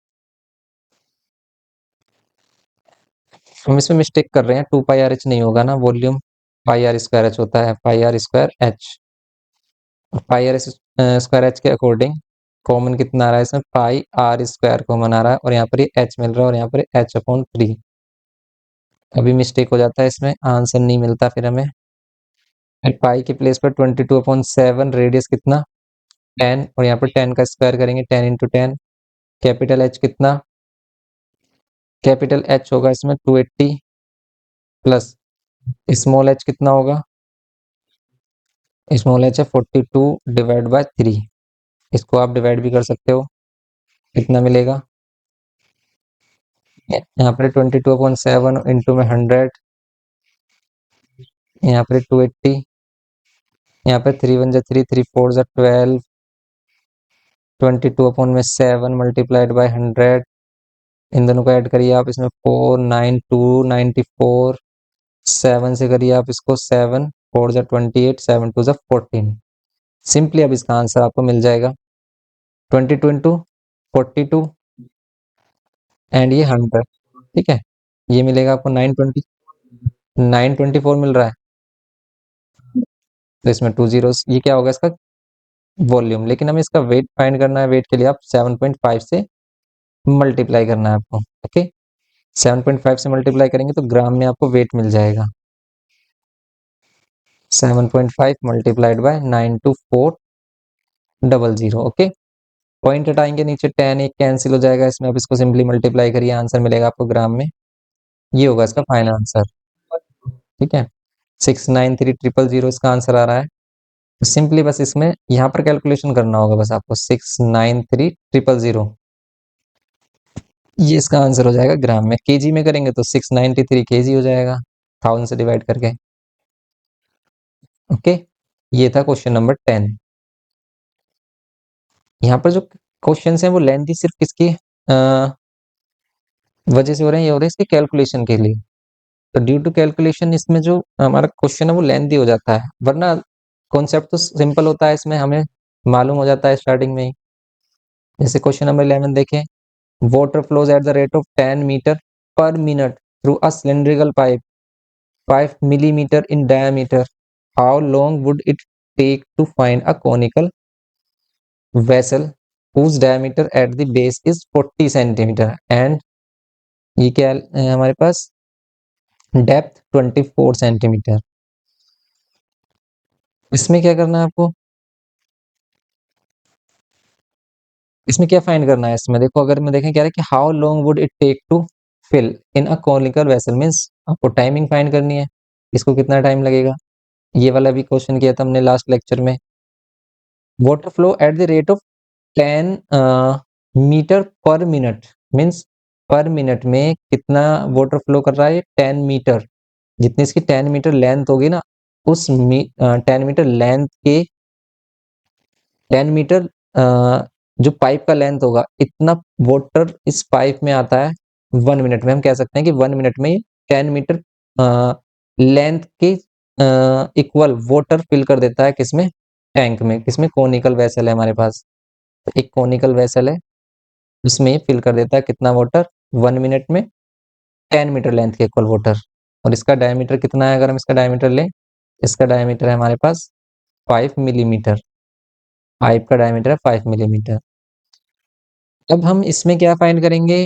हम इसमें मिस्टेक कर रहे हैं, 2 पाई आर एच नहीं होगा ना, volume pi R square H होता है, pi R square H, pi R square H के अकॉर्डिंग कॉमन कितना आ रहा है इसमें, पाई आर स्क्वायर कॉमन आ रहा है, और यहाँ पर ये एच मिल रहा है, और यहाँ पर h/3। अभी मिस्टेक हो जाता है इसमें, आंसर नहीं मिलता फिर हमें। पाई के प्लेस पर 22/7, रेडियस कितना, 10, और यहाँ पर 10 का स्क्वायर करेंगे, 10 × 10, कैपिटल एच कितना, कैपिटल एच होगा इसमें 280, प्लस स्मॉल एच कितना होगा, स्मॉल एच है 42/3, इसको आप डिवाइड भी कर सकते हो, कितना मिलेगा, यहाँ पर 22/7 इंटू में 100, यहाँ पर 280, यहाँ पे 3 × 1 = 3, 3 × 4 = 12, 22/7 मल्टीप्लाइड बाय 100, इन दोनों को ऐड करिए आप, इसमें 4 9 2 94, 7 से करिए आप इसको 7 4 जा 28, 7 2 जा 14। सिंपली अब इसका आंसर आपको मिल जाएगा 22 इंटू 42 एंड ये 100। ठीक है, ये मिलेगा आपको 924 मिल रहा है। तो इसमें 2 जीरोस, ये क्या होगा इसका वॉल्यूम। लेकिन हमें इसका वेट फाइंड करना है। वेट के लिए आप 7.5 से मल्टीप्लाई करना है आपको। ओके, 7.5 से मल्टीप्लाई करेंगे तो ग्राम में आपको वेट मिल जाएगा। 7.5 मल्टीप्लाइड बाय 92400। ओके, पॉइंट हटाएंगे नीचे, 10 एक कैंसिल हो जाएगा इसमें। अब इसको सिंपली मल्टीप्लाई करिए, आंसर मिलेगा आपको ग्राम में। ये होगा इसका फाइनल आंसर। ठीक है, 693,000 इसका आंसर आ रहा है। तो सिंपली बस इसमें यहाँ पर कैलकुलेशन करना होगा बस आपको, 693,000। ये इसका आंसर हो जाएगा ग्राम में। केजी में करेंगे तो 693 केजी हो जाएगा 1000 से डिवाइड करके। ओके, ये था क्वेश्चन नंबर 10। यहाँ पर जो क्वेश्चन है वो लेंथी सिर्फ किसकी वजह से हो रहे हैं, ये हो रहे हैं इसके कैलकुलेशन के लिए। तो ड्यू टू कैलकुलेशन इसमें जो हमारा क्वेश्चन है वो लेंथी हो जाता है, वरना कॉन्सेप्ट तो सिंपल होता है, इसमें हमें मालूम हो जाता है स्टार्टिंग में ही। जैसे क्वेश्चन नंबर 11 देखें, water flows at the rate of 10 metre per minute through a cylindrical pipe 5 millimeter in diameter. How long would it take to find a conical vessel whose diameter at the base is 40 centimeter and ये क्या है हमारे पास depth 24 centimetre. इसमें क्या करना है आपको, इसमें क्या फाइंड करना है। इसमें देखो, अगर मैं देखें क्या है कि how long would it take to fill in a conical vessel, means आपको टाइमिंग फाइंड करनी है, इसको कितना टाइम लगेगा। ये वाला भी क्वेश्चन किया था हमने लास्ट लेक्चर में। Water flow at the rate of 10 metre per minute, means per minute में कितना वाटर फ्लो कर रहा है, 10 मीटर। जितनी इसकी 10 मीटर लेंथ होगी ना, उस 10 मीटर लेंथ के 10 मीटर जो पाइप का लेंथ होगा, इतना वाटर इस पाइप में आता है 1 मिनट में। हम कह सकते हैं कि 1 मिनट में 10 मीटर लेंथ के इक्वल वाटर फिल कर देता है किसमें, टैंक में। किसमें, कोनिकल वेसल है हमारे पास। तो एक कोनिकल वेसल है, उसमें ये फिल कर देता है कितना वाटर, 1 मिनट में 10 मीटर लेंथ के इक्वल वाटर। और इसका डायमीटर कितना है, अगर हम इसका डायमीटर लें, इसका डायमीटर है हमारे पास 5 मिलीमीटर। पाइप का डायमीटर है 5 मिलीमीटर। अब हम इसमें क्या फाइंड करेंगे,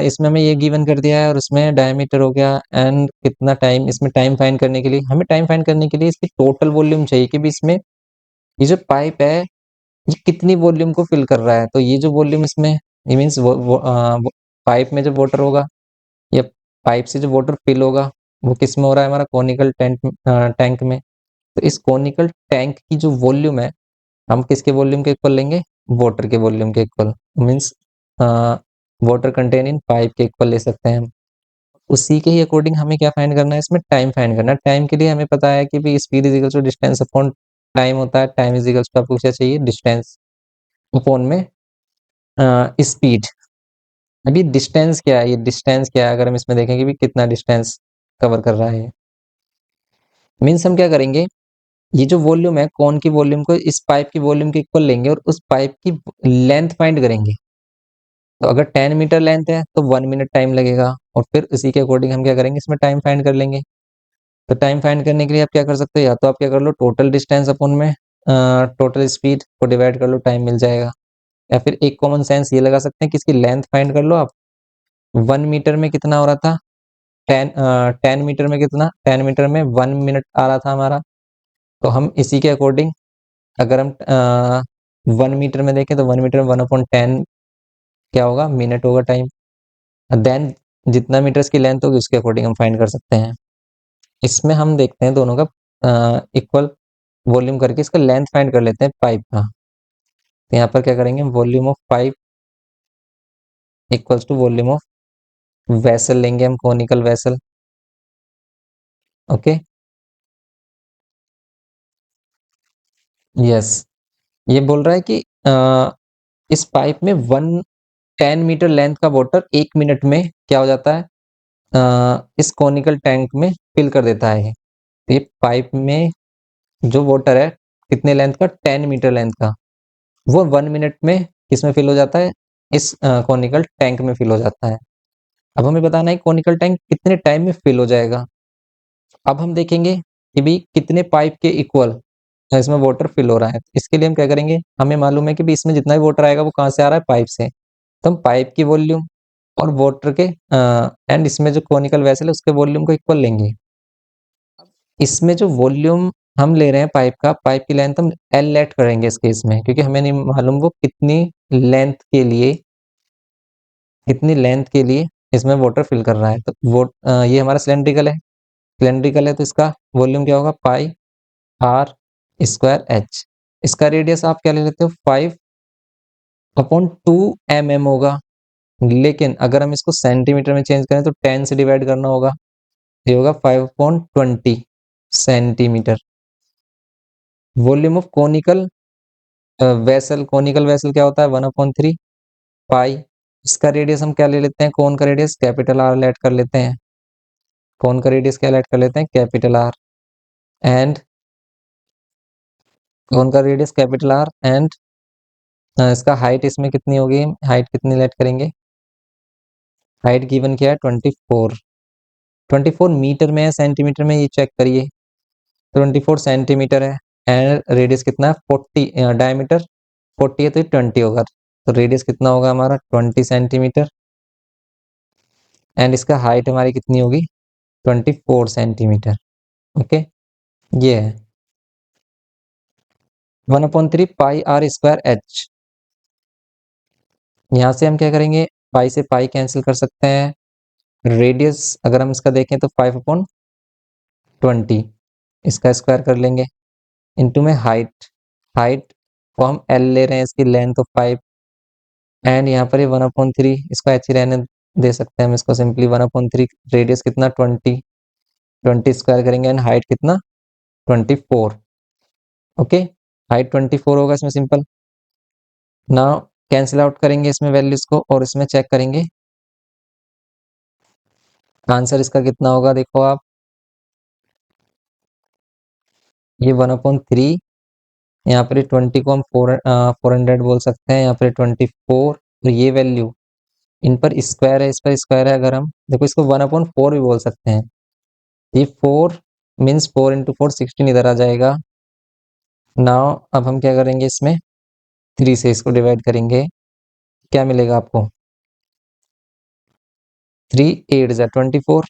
इसमें हमें ये गिवन कर दिया है और उसमें डायमीटर हो गया एंड कितना टाइम। इसमें टाइम फाइंड करने के लिए, हमें टाइम फाइंड करने के लिए इसकी टोटल वॉल्यूम चाहिए कि भी इसमें ये जो पाइप है ये कितनी वॉल्यूम को फिल कर रहा है। तो ये जो वॉल्यूम इसमें, ये मीन्स पाइप में जो वाटर होगा या पाइप से जो वाटर फिल होगा वो किस में हो रहा है, हमारा कोनिकल टैंक में। तो इस कोनिकल टैंक की जो वॉल्यूम है, हम किसके वॉल्यूम के इक्वल लेंगे, वाटर के वॉल्यूम के equal. Means water contain in pipe के इक्वल ले सकते हैं हम। उसी के ही अकॉर्डिंग हमें क्या फाइंड करना है, इसमें टाइम फाइंड करना है। टाइम के लिए हमें पता है कि भी speed is equal to distance upon time होता है। टाइम इज इक्वल टू आपको क्या चाहिए, डिस्टेंस अपॉन में स्पीड। अभी डिस्टेंस क्या है, ये डिस्टेंस क्या है, अगर हम इसमें देखेंगे भी कितना डिस्टेंस कवर कर रहा है। मीन्स हम क्या करेंगे, ये जो वॉल्यूम है, कौन की वॉल्यूम को इस पाइप की वॉल्यूम के इक्वल लेंगे और उस पाइप की लेंथ फाइंड करेंगे। तो अगर 10 मीटर लेंथ है तो 1 मिनट टाइम लगेगा, और फिर इसी के अकॉर्डिंग हम क्या करेंगे, इसमें टाइम फाइंड कर लेंगे। तो टाइम फाइंड करने के लिए आप क्या कर सकते हो, या तो आप क्या कर लो, टोटल डिस्टेंस अपन में टोटल स्पीड को डिवाइड कर लो, टाइम मिल जाएगा। या फिर एक कॉमन सेंस ये लगा सकते हैं कि इसकी लेंथ फाइंड कर लो आप। 1 मीटर में कितना हो रहा था, 10 मीटर में कितना, 10 मीटर में 1 मिनट आ रहा था हमारा। तो हम इसी के अकॉर्डिंग अगर हम 1 मीटर में देखें तो 1 मीटर में 1/10 क्या होगा, मिनट होगा टाइम। देन जितना मीटर्स की लेंथ होगी उसके अकॉर्डिंग हम फाइंड कर सकते हैं। इसमें हम देखते हैं दोनों का इक्वल वॉल्यूम करके इसका लेंथ फाइंड कर लेते हैं पाइप का। तो यहाँ पर क्या करेंगे, volume of pipe equals to volume of vessel लेंगे हम, कोनिकल वेसल। Okay, yes. ये बोल रहा है कि इस पाइप में 1 10 मीटर लेंथ का वाटर 1 मिनट में क्या हो जाता है, इस कॉनिकल टैंक में फिल कर देता है। ये पाइप में जो वाटर है कितने लेंथ का, 10 मीटर लेंथ का, वो 1 मिनट में किसमें फिल हो जाता है, इस कॉनिकल टैंक में फिल हो जाता है। अब हमें बताना है कॉनिकल टैंक कितने टाइम में फिल हो जाएगा। अब हम देखेंगे कि भी कितने पाइप के इक्वल इसमें वाटर फिल हो रहा है। इसके लिए हम क्या करेंगे, हमें मालूम है कि भी इसमें जितना भी वाटर आएगा वो कहाँ से आ रहा है, पाइप से। तो हम पाइप की वॉल्यूम और वाटर के एंड इसमें जो कॉनिकल वेसल है उसके वॉल्यूम को इक्वल लेंगे। इसमें जो वॉल्यूम हम ले रहे हैं पाइप का, पाइप की लेंथ हम एल लेट करेंगे इस केस में, क्योंकि हमें नहीं मालूम वो लेंथ के लिए कितनी लेंथ के लिए इसमें वाटर फिल कर रहा है। तो वो ये हमारा सिलेंड्रिकल है, सिलेंड्रिकल है तो इसका वॉल्यूम क्या होगा, पाई आर स्क्वायर एच। इसका रेडियस आप क्या ले लेते हो, 5/2 mm होगा। लेकिन अगर हम इसको सेंटीमीटर में चेंज करें तो 10 से डिवाइड करना होगा, ये होगा 5/20 centimetre. Volume of conical vessel, conical vessel क्या होता है, 1/3 पाई। इसका रेडियस हम क्या ले लेते हैं, कोन का रेडियस कैपिटल आर लेट कर लेते हैं, कोन का रेडियस क्या लेट कर लेते हैं, कैपिटल आर। एंड कोन का रेडियस कैपिटल आर एंड इसका हाइट इसमें कितनी होगी, हाइट कितनी लेट करेंगे, हाइट गिवन क्या है 24 मीटर में है, सेंटीमीटर में, ये चेक करिए। 24 सेंटीमीटर है एंड रेडियस कितना है 40, डायमीटर 40 है तो ये 20 होगा। तो रेडियस कितना होगा हमारा 20 सेंटीमीटर एंड इसका हाइट हमारी कितनी होगी 24 सेंटीमीटर। ओके, ये है 1/3 पाई आर स्क्वायर एच। यहाँ से हम क्या करेंगे, पाई से पाई कैंसिल कर सकते हैं। रेडियस अगर हम इसका देखें तो 5/20, इसका स्क्वायर कर लेंगे इनटू में हाइट, हाइट को हम एल ले रहे हैं, इसकी लेंथ ऑफ पाइप एंड यहाँ पर ये 1/3, इसको एच ही रहने दे सकते हैं हम इसको सिंपली 1/3। रेडियस कितना 20 स्क्वायर करेंगे एंड हाइट कितना 24। ओके, हाइट 24 होगा इसमें सिंपल। नाउ कैंसिल आउट करेंगे इसमें वैल्यूज को और इसमें चेक करेंगे आंसर इसका कितना होगा। देखो आप, ये 1/3, यहाँ पर 20 को हम 400 बोल सकते हैं, यहाँ पर 24, तो ये वैल्यू इन पर स्क्वायर है, इस पर स्क्वायर है। अगर हम देखो इसको 1/4 भी बोल सकते हैं। ये 4 मीन्स 4 × 4 16 इधर आ जाएगा। नाउ अब हम क्या करेंगे, इसमें 3 से इसको डिवाइड करेंगे, क्या मिलेगा आपको 3 8 जा 24।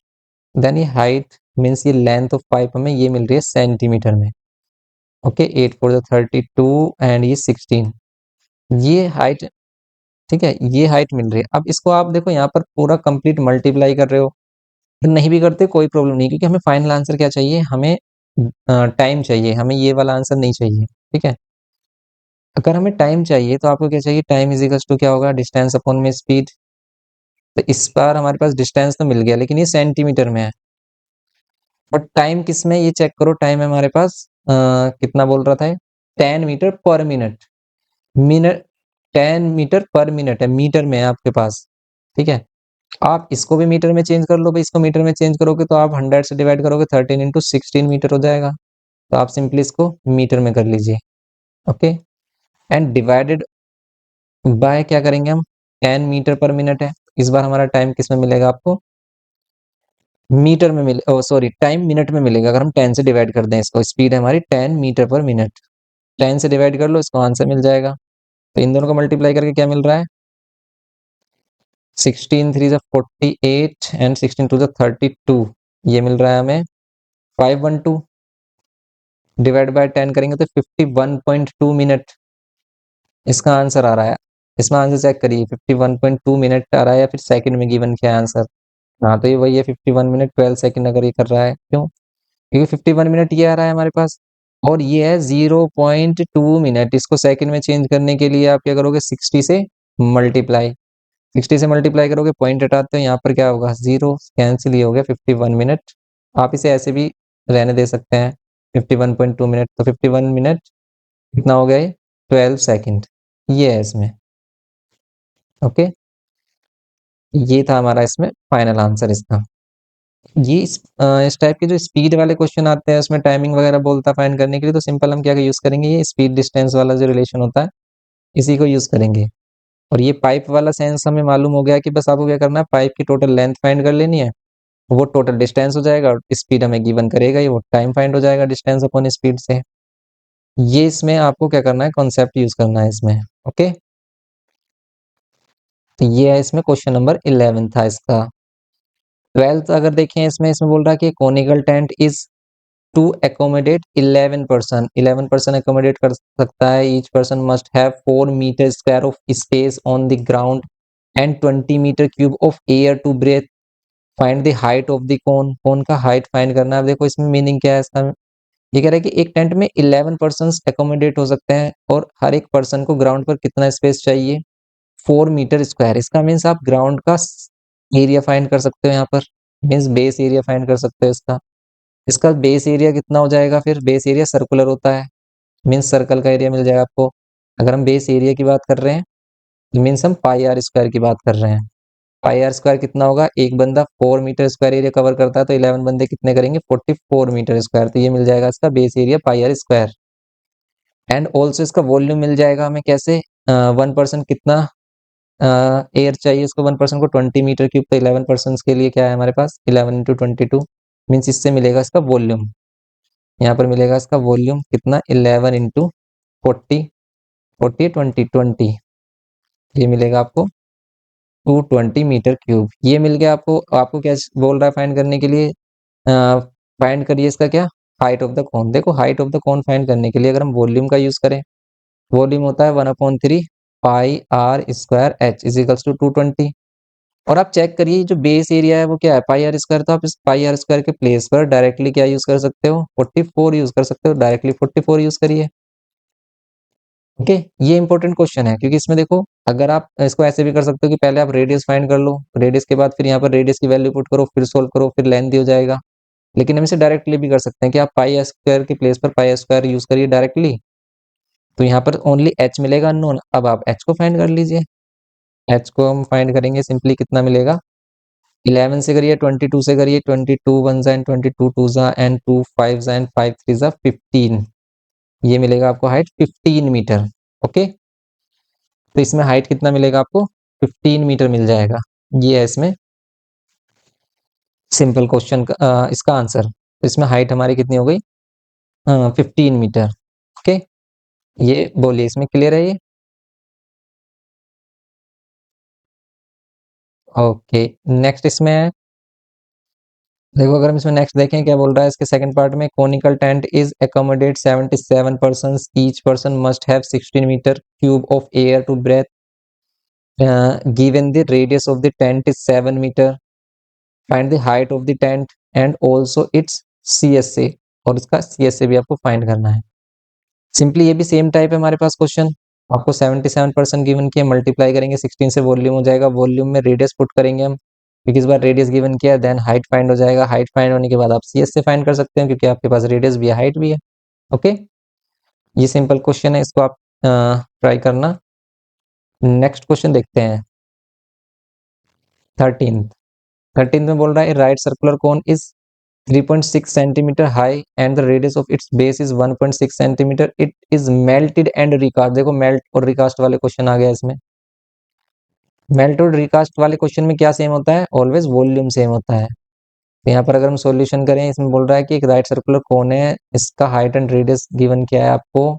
देन ये हाइट मीन्स ये लेंथ ऑफ पाइप हमें ये मिल रही है सेंटीमीटर में। ओके, 8 4 32 एंड ये 16, ये हाइट, ठीक है, ये हाइट मिल रही है। अब इसको आप देखो यहाँ पर पूरा कंप्लीट मल्टीप्लाई कर रहे हो, नहीं भी करते कोई प्रॉब्लम नहीं, क्योंकि हमें फाइनल आंसर क्या चाहिए, हमें टाइम चाहिए, हमें ये वाला आंसर नहीं चाहिए। ठीक है, अगर हमें टाइम चाहिए तो आपको क्या चाहिए, टाइम इज इक्वल टू क्या होगा, डिस्टेंस अपॉन में स्पीड। तो इस बार हमारे पास डिस्टेंस तो मिल गया लेकिन ये सेंटीमीटर में है, और टाइम किस में, ये चेक करो, टाइम है हमारे पास कितना बोल रहा था, 10 metre per minute, minute 10 metre per minute है, मीटर में है आपके पास। ठीक है, आप इसको भी मीटर में चेंज कर लो भाई, इसको मीटर में चेंज करोगे तो आप 100 से डिवाइड करोगे, 13 × 16 मीटर हो जाएगा। तो आप सिंपली इसको मीटर में कर लीजिए। ओके, एंड डिवाइडेड बाय क्या करेंगे हम, 10 मीटर पर मिनट है। इस बार हमारा टाइम किस में मिलेगा आपको, मीटर में मिले, ओ सॉरी, टाइम मिनट में मिलेगा अगर हम 10 से डिवाइड कर दें इसको। स्पीड है हमारी 10 मीटर पर मिनट, 10 से डिवाइड कर लो, इसको आंसर मिल जाएगा। तो इन दोनों को मल्टीप्लाई करके क्या मिल रहा है, 16 3 48 एंड 16 2 32, ये मिल रहा है हमें 512। डिवाइड बाय 10 करेंगे तो 51.2 मिनट इसका आंसर आ रहा है। इसमें आंसर चेक करिए, 51.2 मिनट आ रहा है या फिर सेकंड में गिवन क्या है आंसर। हाँ, तो ये वही है 51 मिनट 12 सेकंड अगर ये कर रहा है, क्यों, क्योंकि 51 मिनट ये आ रहा है हमारे पास और ये है 0.2 मिनट। इसको सेकंड में चेंज करने के लिए आप क्या करोगे, 60 से मल्टीप्लाई, 60 से मल्टीप्लाई करोगे, पॉइंट हटाते हो, यहाँ पर क्या होगा, जीरो कैंसिल, ये हो गया 51 मिनट। आप इसे ऐसे भी रहने दे सकते हैं 51.2 मिनट। तो 51 मिनट कितना हो गया, 12 सेकंड, ये है इसमें। ओके, ये था हमारा इसमें फाइनल आंसर इसका। ये इस टाइप के जो स्पीड वाले क्वेश्चन आते हैं उसमें टाइमिंग वगैरह बोलता है फाइंड करने के लिए, तो सिंपल हम क्या यूज करेंगे, ये स्पीड डिस्टेंस वाला जो रिलेशन होता है इसी को यूज करेंगे। और ये पाइप वाला सेंस हमें मालूम हो गया कि बस आपको क्या करना है, पाइप की टोटल लेंथ फाइंड कर लेनी है, वो टोटल डिस्टेंस हो जाएगा और स्पीड हमें गिवन करेगा, ये वो टाइम फाइंड हो जाएगा डिस्टेंस अपॉन स्पीड से। ये इसमें आपको क्या करना है, कॉन्सेप्ट यूज करना है इसमें। ओके, तो ये है इसमें क्वेश्चन नंबर 11 था इसका। 12th अगर देखें इसमें बोल रहा है कि conical tent is to accommodate 11 person, 11 person accommodate कर सकता है, each person must have 4 metre square of space on the ground and 20 metre cube of air to breathe, find the height of the cone, cone का height find करना है। देखो इसमें meaning क्या है इसका, ये कह रहा है कि एक टेंट में 11 पर्सन एकोमोडेट हो सकते हैं और हर एक पर्सन को ग्राउंड पर कितना स्पेस चाहिए, 4 मीटर स्क्वायर। इसका मीन्स आप ग्राउंड का एरिया फाइंड कर सकते हो यहाँ पर, मीन्स बेस एरिया फाइंड कर सकते हो इसका। इसका बेस एरिया कितना हो जाएगा, फिर बेस एरिया सर्कुलर होता है, मीन्स सर्कल का एरिया मिल जाएगा आपको। अगर हम बेस एरिया की बात कर रहे हैं मीन्स हम पाई आर स्क्वायर की बात कर रहे हैं। पाई आर स्क्वायर कितना होगा, एक बंदा 4 मीटर स्क्वायर एरिया कवर करता है तो 11 बंदे कितने करेंगे, 44 मीटर स्क्वायर, तो ये मिल जाएगा इसका base area pi R square. And also इसका वॉल्यूम मिल जाएगा हमें कैसे, 1 पर्सन कितना एयर चाहिए इसको, 1 पर्सन को 20 मीटर क्यूब, तो 11 पर्सन के लिए क्या है हमारे पास 11 × 22, मीन्स इससे मिलेगा इसका वॉल्यूम। यहाँ पर मिलेगा इसका वॉल्यूम कितना, 11 × 40, 40 20 20, ये मिलेगा आपको 220 मीटर क्यूब। ये मिल गया आपको। आपको क्या बोल रहा है फाइंड करने के लिए, फाइंड करिए इसका क्या, हाइट ऑफ द कोन। देखो height of the cone find करने के लिए अगर हम वॉल्यूम का यूज करें, वॉल्यूम होता है 1/3 pi R square H equals to 220। और आप चेक करिए जो बेस एरिया है वो क्या है, पाई आर स्क्वायर, तो आप इस पाई आर स्क्वायर के प्लेस पर डायरेक्टली क्या यूज कर सकते हो, 44 यूज कर सकते हो, डायरेक्टली 44 यूज करिए। ओके, ये इंपॉर्टेंट क्वेश्चन है क्योंकि इसमें देखो अगर आप इसको ऐसे भी कर सकते हो कि पहले आप रेडियस फाइंड कर लो, रेडियस के बाद फिर यहाँ पर रेडियस की वैल्यू पुट करो, फिर सोल्व करो, फिर लेंथ हो जाएगा। लेकिन हम इसे डायरेक्टली भी कर सकते हैं कि आप पाई स्क्वायर के प्लेस पर पाई स्क्वायर यूज करिए डायरेक्टली, तो यहाँ पर ओनली एच मिलेगा अननोन। अब आप एच को फाइंड कर लीजिए। एच को हम फाइंड करेंगे सिंपली, कितना मिलेगा, 11 से करिए, 22 से करिए, 22 वन जा एंड 22 टू जा एंड 2 5 जा एंड 5 3 जा 15, ये मिलेगा आपको हाइट 15 मीटर। ओके, तो इसमें हाइट कितना मिलेगा आपको, 15 मीटर मिल जाएगा। ये है इसमें सिंपल क्वेश्चन का इसका आंसर। तो इसमें हाइट हमारी कितनी हो गई, 15 मीटर। ओके, ये बोलिए इसमें क्लियर है ये। ओके, नेक्स्ट इसमें है, देखो अगर हम इसमें नेक्स्ट देखें क्या बोल रहा है इसके सेकंड पार्ट में, conical tent is accommodate 77 person, each person must have 16 metre cube of air to breathe, given the radius of the tent is 7 metre, find the height of the tent and also its CSA, और इसका CSA भी आपको find करना है। Simply ये भी same type है हमारे पास क्वेश्चन, आपको 77% गिवन किया, मल्टीप्लाई करेंगे 16 से, वॉल्यूम हो जाएगा, वॉल्यूम में रेडियस पुट करेंगे हम क्योंकि इस बार रेडियस गिवन किया, देन हाइट फाइंड हो जाएगा, हाइट फाइंड होने के बाद आप CS से फाइंड कर सकते हैं क्योंकि आपके पास रेडियस भी है हाइट भी है। ओके, ये सिंपल क्वेश्चन है, इसको आप ट्राई करना। नेक्स्ट क्वेश्चन देखते हैं 13th। 13th में बोल रहा है right circular cone is 3.6 centimetre high and the radius of its base is 1.6 centimetre, it is melted and recast. देखो मेल्ट और रिकास्ट वाले क्वेश्चन आ गया इसमें। मेल्ट और रिकास्ट वाले क्वेश्चन में क्या सेम होता है, ऑलवेज वॉल्यूम सेम होता है। तो यहाँ पर अगर हम सॉल्यूशन करें, इसमें बोल रहा है कि एक राइट सर्कुलर कोन है, इसका हाइट एंड रेडियस गिवन किया है आपको,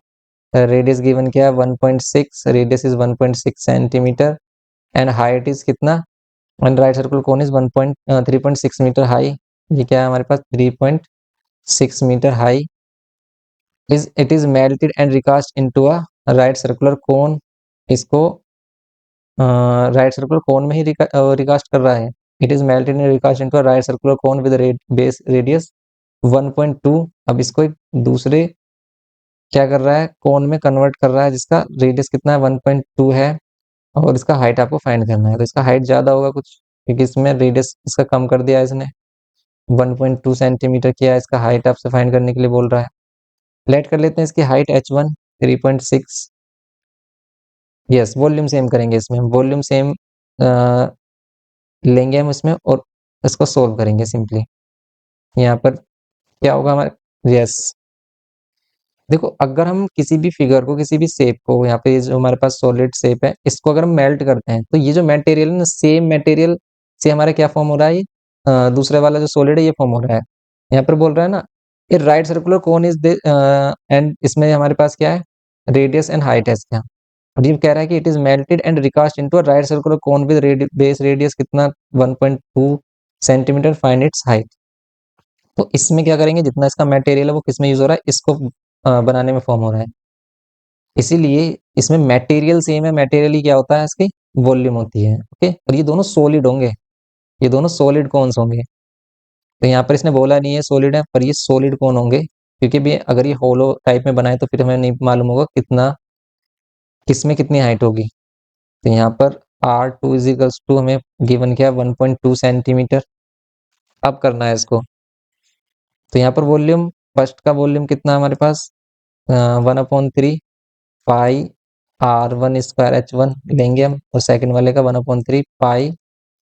रेडियस गिवन किया है 1.6, radius is 1.6 centimetre and height is कितना, and right circular cone is 3.6 metre high. ये क्या है हमारे पास 3.6 metre high, is it is melted and recast into a right circular cone. इसको राइट सर्कुलर कोन में ही रिकास्ट कर रहा है। It is melted and recast into a right circular cone with base radius 1.2। अब इसको एक दूसरे क्या कर रहा है, कोन में कन्वर्ट कर रहा है जिसका रेडियस कितना है 1.2 है, और इसका हाइट आपको फाइंड करना है। तो इसका हाइट ज्यादा होगा कुछ क्योंकि इसमें रेडियस इसका कम कर दिया है इसने, 1.2 सेंटीमीटर किया है, इसका हाइट आपसे फाइंड करने के लिए बोल रहा है। लेट कर लेते हैं इसकी height H1 3.6। Yes, volume same करेंगे इसमें, वॉल्यूम सेम लेंगे हम इसमें और इसको सोल्व करेंगे सिंपली। यहाँ पर क्या होगा हमारे, यस, देखो अगर हम किसी भी फिगर को, किसी भी शेप को, यहाँ पे ये जो हमारे पास सॉलिड शेप है, इसको अगर हम मेल्ट करते हैं तो ये जो मटेरियल है ना, सेम मटेरियल से हमारा क्या फॉर्म हो रहा है, दूसरे वाला जो सॉलिड है ये फॉर्म हो रहा है। यहाँ पर बोल रहा है ना, a right circular cone is and इसमें हमारे पास क्या है, रेडियस एंड हाइट है क्या, और ये कह रहा है कि it is melted and recast into a right circular cone with base radius कितना 1.2 सेंटीमीटर, फाइंड इट्स हाइट। तो इसमें क्या करेंगे, जितना इसका मटेरियल है वो किसमें यूज हो रहा है, इसको बनाने में फॉर्म हो रहा है, इसीलिए इसमें मटेरियल सेम है। मटेरियल ही क्या होता है, इसकी वॉल्यूम होती है। ओके, और ये दोनों सॉलिड होंगे, ये दोनों सॉलिड कौन्स होंगे। तो यहाँ पर इसने बोला नहीं है सॉलिड है, पर ये सॉलिड कौन होंगे, क्योंकि भी अगर ये होलो टाइप में बनाए तो फिर हमें नहीं मालूम होगा कितना, किसमें कितनी हाइट होगी। तो यहाँ पर R2 इजिकल्स टू हमें गिवन किया 1.2 सेंटीमीटर। अब करना है इसको, तो यहाँ पर वॉल्यूम, फर्स्ट का वॉल्यूम कितना हमारे पास 1/3 पाई R1 स्क्वायर H1 लेंगे हम, और सेकंड वाले का 1/3 पाई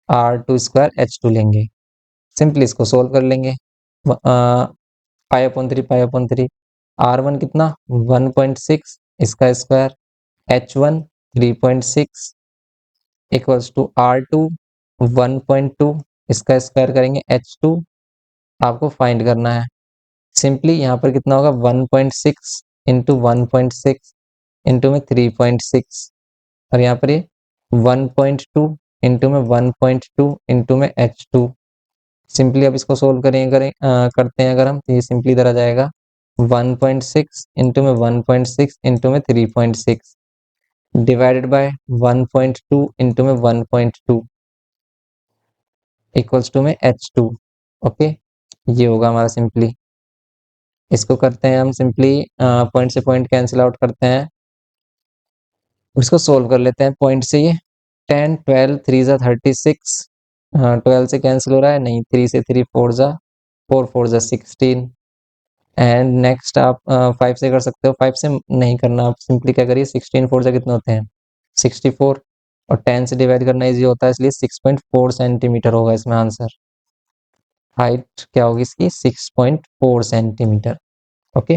R2 स्क्वायर H2 लेंगे। सिंपली इसको सोल्व कर लेंगे। पाई/3 R1 कितना 1.6 इसका square, H1 3.6 equals to R2 1.2 इसका स्क्वायर करेंगे, H2 आपको फाइंड करना है। सिंपली यहाँ पर कितना होगा 1.6 इंटू 1.6 इंटू में 3.6, और यहाँ पर ये 1.2 इंटू में 1.2 इंटू में H2। सिंपली अब इसको सोल्व करते हैं अगर हम, तो ये सिंपली इधर आ जाएगा 1.6 इंटू में 1.6 इंटू में 3.6 डिवाइडेड बाय 1.2 इंटू में 1.2 इक्वल्स टू में H2। ओके, ये होगा हमारा सिंपली। इसको करते हैं हम सिंपली, पॉइंट से पॉइंट कैंसिल आउट करते हैं, इसको सोल्व कर लेते हैं पॉइंट से। ये 10 12 3 जा 36, 12 से कैंसिल हो रहा है, नहीं, 3 से 3 4 जा 4 4 जा 16, एंड नेक्स्ट आप 5 से कर सकते हो, 5 से नहीं करना, आप सिंपली क्या करिए 16 4 जा कितने होते हैं 64, और 10 से डिवाइड करना इजी होता है, इसलिए 6.4 सेंटीमीटर होगा इसमें आंसर। हाइट क्या होगी इसकी 6.4 सेंटीमीटर। ओके,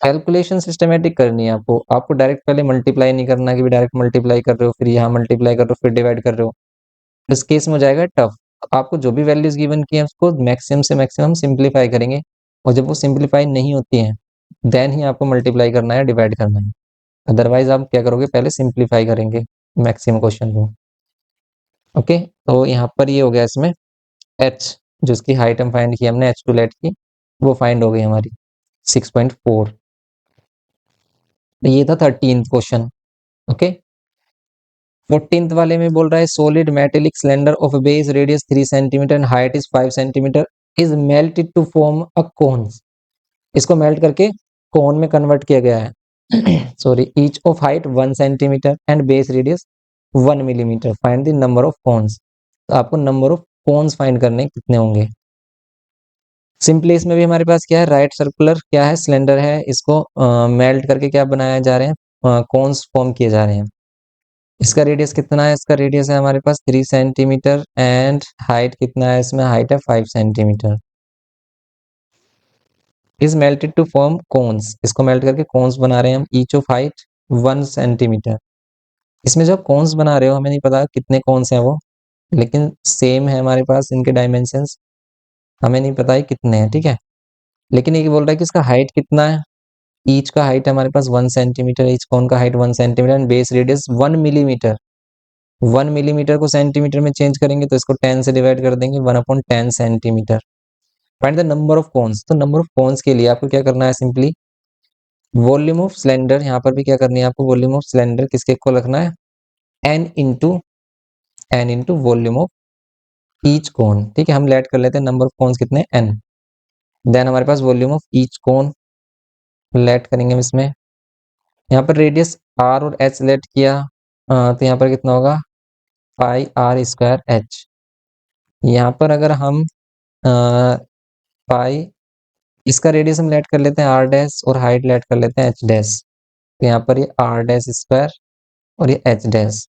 कैलकुलेशन सिस्टमेटिक करनी है आपको, आपको डायरेक्ट पहले मल्टीप्लाई नहीं करना कि डायरेक्ट मल्टीप्लाई कर रहे हो फिर यहाँ मल्टीप्लाई कर रहे हो फिर डिवाइड कर रहे हो, इस केस में हो जाएगा टफ। आपको जो भी वैल्यूज गिवन की है उसको मैक्सिमम से मैक्सिमम सिंप्लीफाई करेंगे, और जब वो सिंप्लीफाई नहीं होती हैं देन ही आपको मल्टीप्लाई करना है, डिवाइड करना है। अदरवाइज आप क्या करोगे, पहले सिंप्लीफाई करेंगे मैक्सिमम क्वेश्चन को। ओके, तो यहाँ पर ये हो गया इसमें h, जो इसकी हाइट हम फाइंड की हमने H2 लेट की, वो फाइंड हो गई हमारी 6.4। ये था 13th क्वेश्चन। ओके, 14th वाले में बोल रहा है solid metallic cylinder of base radius 3 centimetre and height is 5 centimetre is melted to form a cone. इसको मेल्ट करके कोन में कन्वर्ट किया गया है sorry, each of height 1 centimetre and base radius 1 millimetre, find the number of cones. तो आपको number of cons find करने कितने होंगे। सिंपली इसमें भी हमारे पास क्या है, राइट सर्कुलर क्या है, सिलेंडर है, इसको मेल्ट करके क्या बनाया जा रहे हैं, कोन्स फॉर्म किए जा रहे हैं। इसका रेडियस कितना है, इसका रेडियस है हमारे पास 3 सेंटीमीटर एंड हाइट कितना है, इसमें हाइट है 5 centimetre. Is melted to form cones, इसको मेल्ट करके कोन्स बना रहे हैं हम, ईच ऑफ हाइट 1 सेंटीमीटर। इसमें जब कोन्स बना रहे हो हमें नहीं पता कितने कोन्स हैं वो, लेकिन सेम है हमारे पास इनके डायमेंशंस, हमें नहीं पता है कितने हैं, ठीक है। लेकिन ये बोल रहा है कि इसका हाइट कितना है, ईच का हाइट है हमारे पास 1 सेंटीमीटर, ईच कोन का height 1 centimetre and base radius 1 millimetre. 1 millimetre को सेंटीमीटर में चेंज करेंगे तो इसको 10 से डिवाइड कर देंगे, 1/10 centimetre. Find the number of cones, तो नंबर ऑफ कोन्स के लिए आपको क्या करना है, सिंपली वॉल्यूम ऑफ सिलेंडर, यहाँ पर भी क्या करनी है आपको, वॉल्यूम ऑफ सिलेंडर किसके को रखना है, n into volume of each cone, ठीक है। हम लेट कर लेते हैं नंबर ऑफ कोन्स कितने n, देन हमारे पास volume of each cone let करेंगे हम इसमें। यहाँ पर रेडियस r और h लेट किया, तो यहाँ पर कितना होगा पाई r²h। यहाँ पर अगर हम पाई, इसका रेडियस हम लेट कर लेते हैं r डैश और हाइट लेट कर लेते हैं h डैश, तो यहाँ पर ये r डैश स्क्वायर और ये h डैश।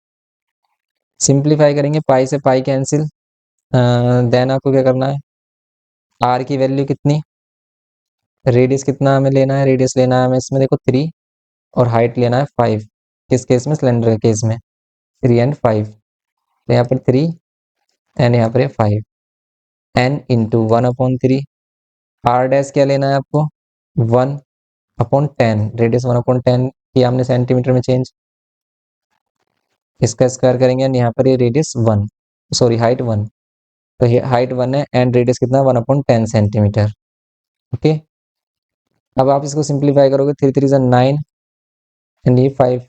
सिंप्लीफाई करेंगे, पाई से पाई कैंसिल, देन आपको क्या करना है, आर की वैल्यू कितनी, रेडियस कितना हमें लेना है, रेडियस लेना है हमें इसमें देखो 3 और हाइट लेना है 5। किस केस में, सिलेंडर के केस में 3 एंड 5। तो यहाँ पर 3 एंड यहाँ पर 5 एन इंटू 1/3। आर डैश क्या लेना है आपको, 1/10। रेडियस 1/10 किया हमने सेंटीमीटर में चेंज, इसका स्क्वायर करेंगे एंड यहाँ पर ये रेडियस 1, सॉरी हाइट 1। तो ये हाइट 1 है एंड रेडियस कितना, 1/10 सेंटीमीटर। ओके, अब आप इसको सिंप्लीफाई करोगे, 3 3 जा 9 एंड ये 5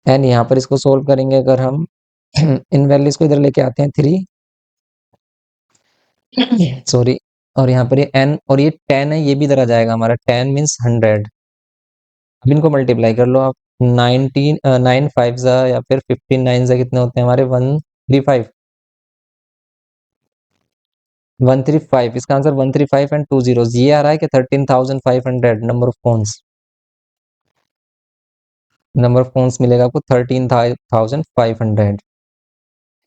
एंड यहाँ पर इसको सोल्व करेंगे अगर हम इन वैल्यूज को इधर लेके आते हैं 3 सॉरी, और यहाँ पर ये n और ये 10 है, ये भी इधर आ जाएगा हमारा, 10 मीन्स 100। अब इनको मल्टीप्लाई कर लो आप, 19 9 5 जा या फिर 15 9 जा कितने होते हैं हमारे, 135 135। इसका आंसर 135 एंड 2 zeros ये आ रहा है कि 13,500 number of cons, number of cons मिलेगा आपको 13,500।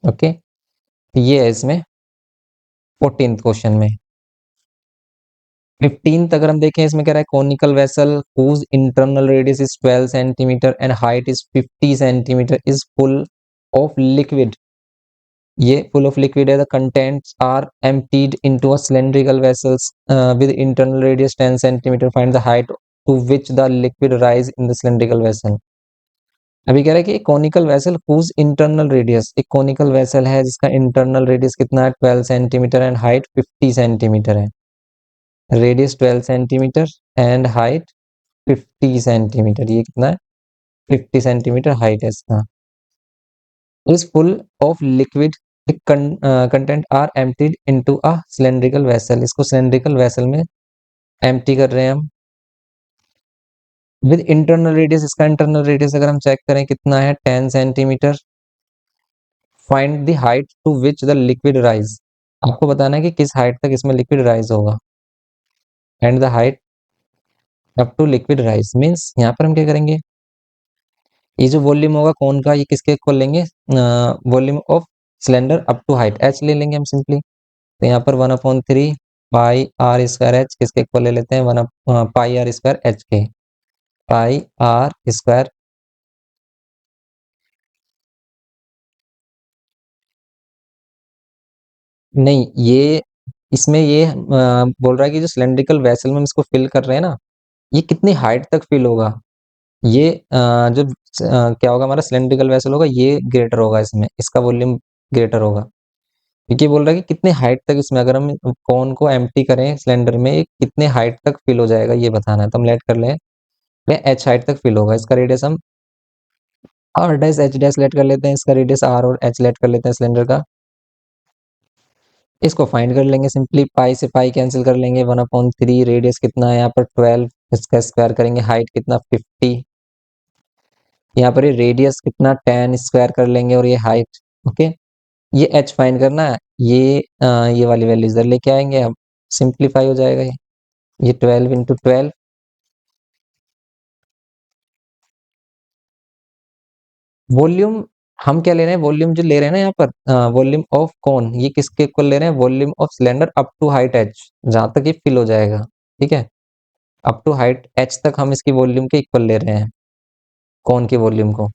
ओके, ये है इसमें 14th क्वेश्चन में। 15th अगर हम देखें, इसमें कह रहा है conical vessel whose internal radius is 12 centimeter and height is 50 centimeter is full of liquid। ये full of liquid है, the contents are emptied into a cylindrical vessels with internal radius 10 centimeter, find the height to which the liquid rise in the cylindrical vessel। अभी कह रहा है कि conical vessel whose internal radius, एक conical vessel है जिसका internal radius कितना है, 12 सेंटीमीटर एंड हाइट 50 सेंटीमीटर है। Radius 12 centimetre and height 50 centimetre, ये कितना है, 50 सेंटीमीटर हाइट है इसका। Is full of liquid, content are emptied into a cylindrical vessel. इसको सिलेंड्रिकल वेसल में एम्प्टी कर रहे हैं हम विद इंटरनल रेडियस। इसका इंटरनल रेडियस अगर हम चेक करें कितना है, 10 centimetre. Find the height to which the liquid rise, आपको बताना है कि किस हाइट तक इसमें लिक्विड राइज होगा। And the height up to liquid rise means यहाँ पर हम क्या करेंगे, ये जो वॉल्यूम होगा कौन का, ये किसके इक्वल लेंगे, volume of cylinder up to height H ले लेंगे हम सिंपली। तो यहाँ पर 1/3 पाई आर स्क्वायर एच किसके इक्वल ले लेते हैं, पाई आर स्क्वायर एच के, पाई आर स्क्वायर। नहीं, ये इसमें ये बोल रहा है कि जो सिलेंड्रिकल वेसल में हम इसको फिल कर रहे हैं ना, ये कितनी हाइट तक फिल होगा। ये जो क्या होगा हमारा सिलेंड्रिकल वेसल होगा, ये ग्रेटर होगा, इसमें इसका वॉल्यूम ग्रेटर होगा, क्योंकि बोल रहा है कि कितने हाइट तक इसमें अगर हम कॉन को एम्प्टी करें सिलेंडर में, ये कितने हाइट तक फिल हो जाएगा ये बताना है। तो हम लेट कर लें एच हाइट तक फिल होगा, इसका रेडियस हम R dash H dash let कर लेते हैं, इसका रेडियस आर और एच लेट कर लेते हैं सिलेंडर का। इसको फाइंड कर लेंगे सिंपली, पाई से पाई कैंसिल कर लेंगे, 1/3। रेडियस कितना है यहाँ पर 12, इसका स्क्वायर करेंगे, हाइट कितना 50, यहाँ पर ये रेडियस कितना 10 स्क्वायर कर लेंगे और ये हाइट। ओके, ये एच फाइंड करना है, ये वाली वैल्यू इधर लेके आएंगे, अब सिंप्लीफाई हो जाएगा ये 12 इंटू 12। वॉल्यूम हम क्या ले रहे हैं, वॉल्यूम जो ले रहे हैं ना यहाँ पर, वॉल्यूम ऑफ कौन, ये किसके इक्वल ले रहे हैं, volume of cylinder up to height H, जहां तक ये फिल हो जाएगा। ठीक है, अप टू हाइट एच तक हम इसकी वॉल्यूम के इक्वल ले रहे हैं कौन की वॉल्यूम को।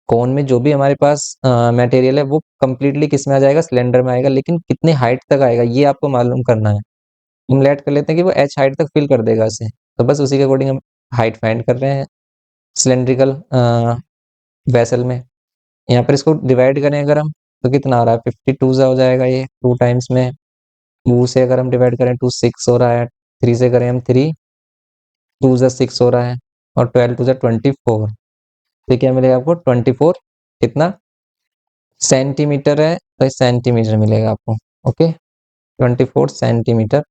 कौन में जो भी हमारे पास मटेरियल है वो कंप्लीटली किस में आ जाएगा, सिलेंडर में आएगा, लेकिन कितने हाइट तक आएगा ये आपको मालूम करना है। हम लेट कर लेते हैं कि वो एच हाइट तक फिल कर देगा इसे, तो बस उसी के अकॉर्डिंग हम हाइट फाइंड कर रहे हैं सिलेंड्रिकल वेसल में। यहाँ पर इसको डिवाइड करें अगर हम, तो कितना आ रहा है, 52 से हो जाएगा ये 2 टाइम्स में। 2 से अगर हम डिवाइड करें 2 6 हो रहा है, 3 से करें हम 3 2 से 6 हो रहा है, और 12 2 से 24। तो क्या मिलेगा आपको 24 कितना सेंटीमीटर है, तो सेंटीमीटर मिलेगा आपको। ओके, 24 सेंटीमीटर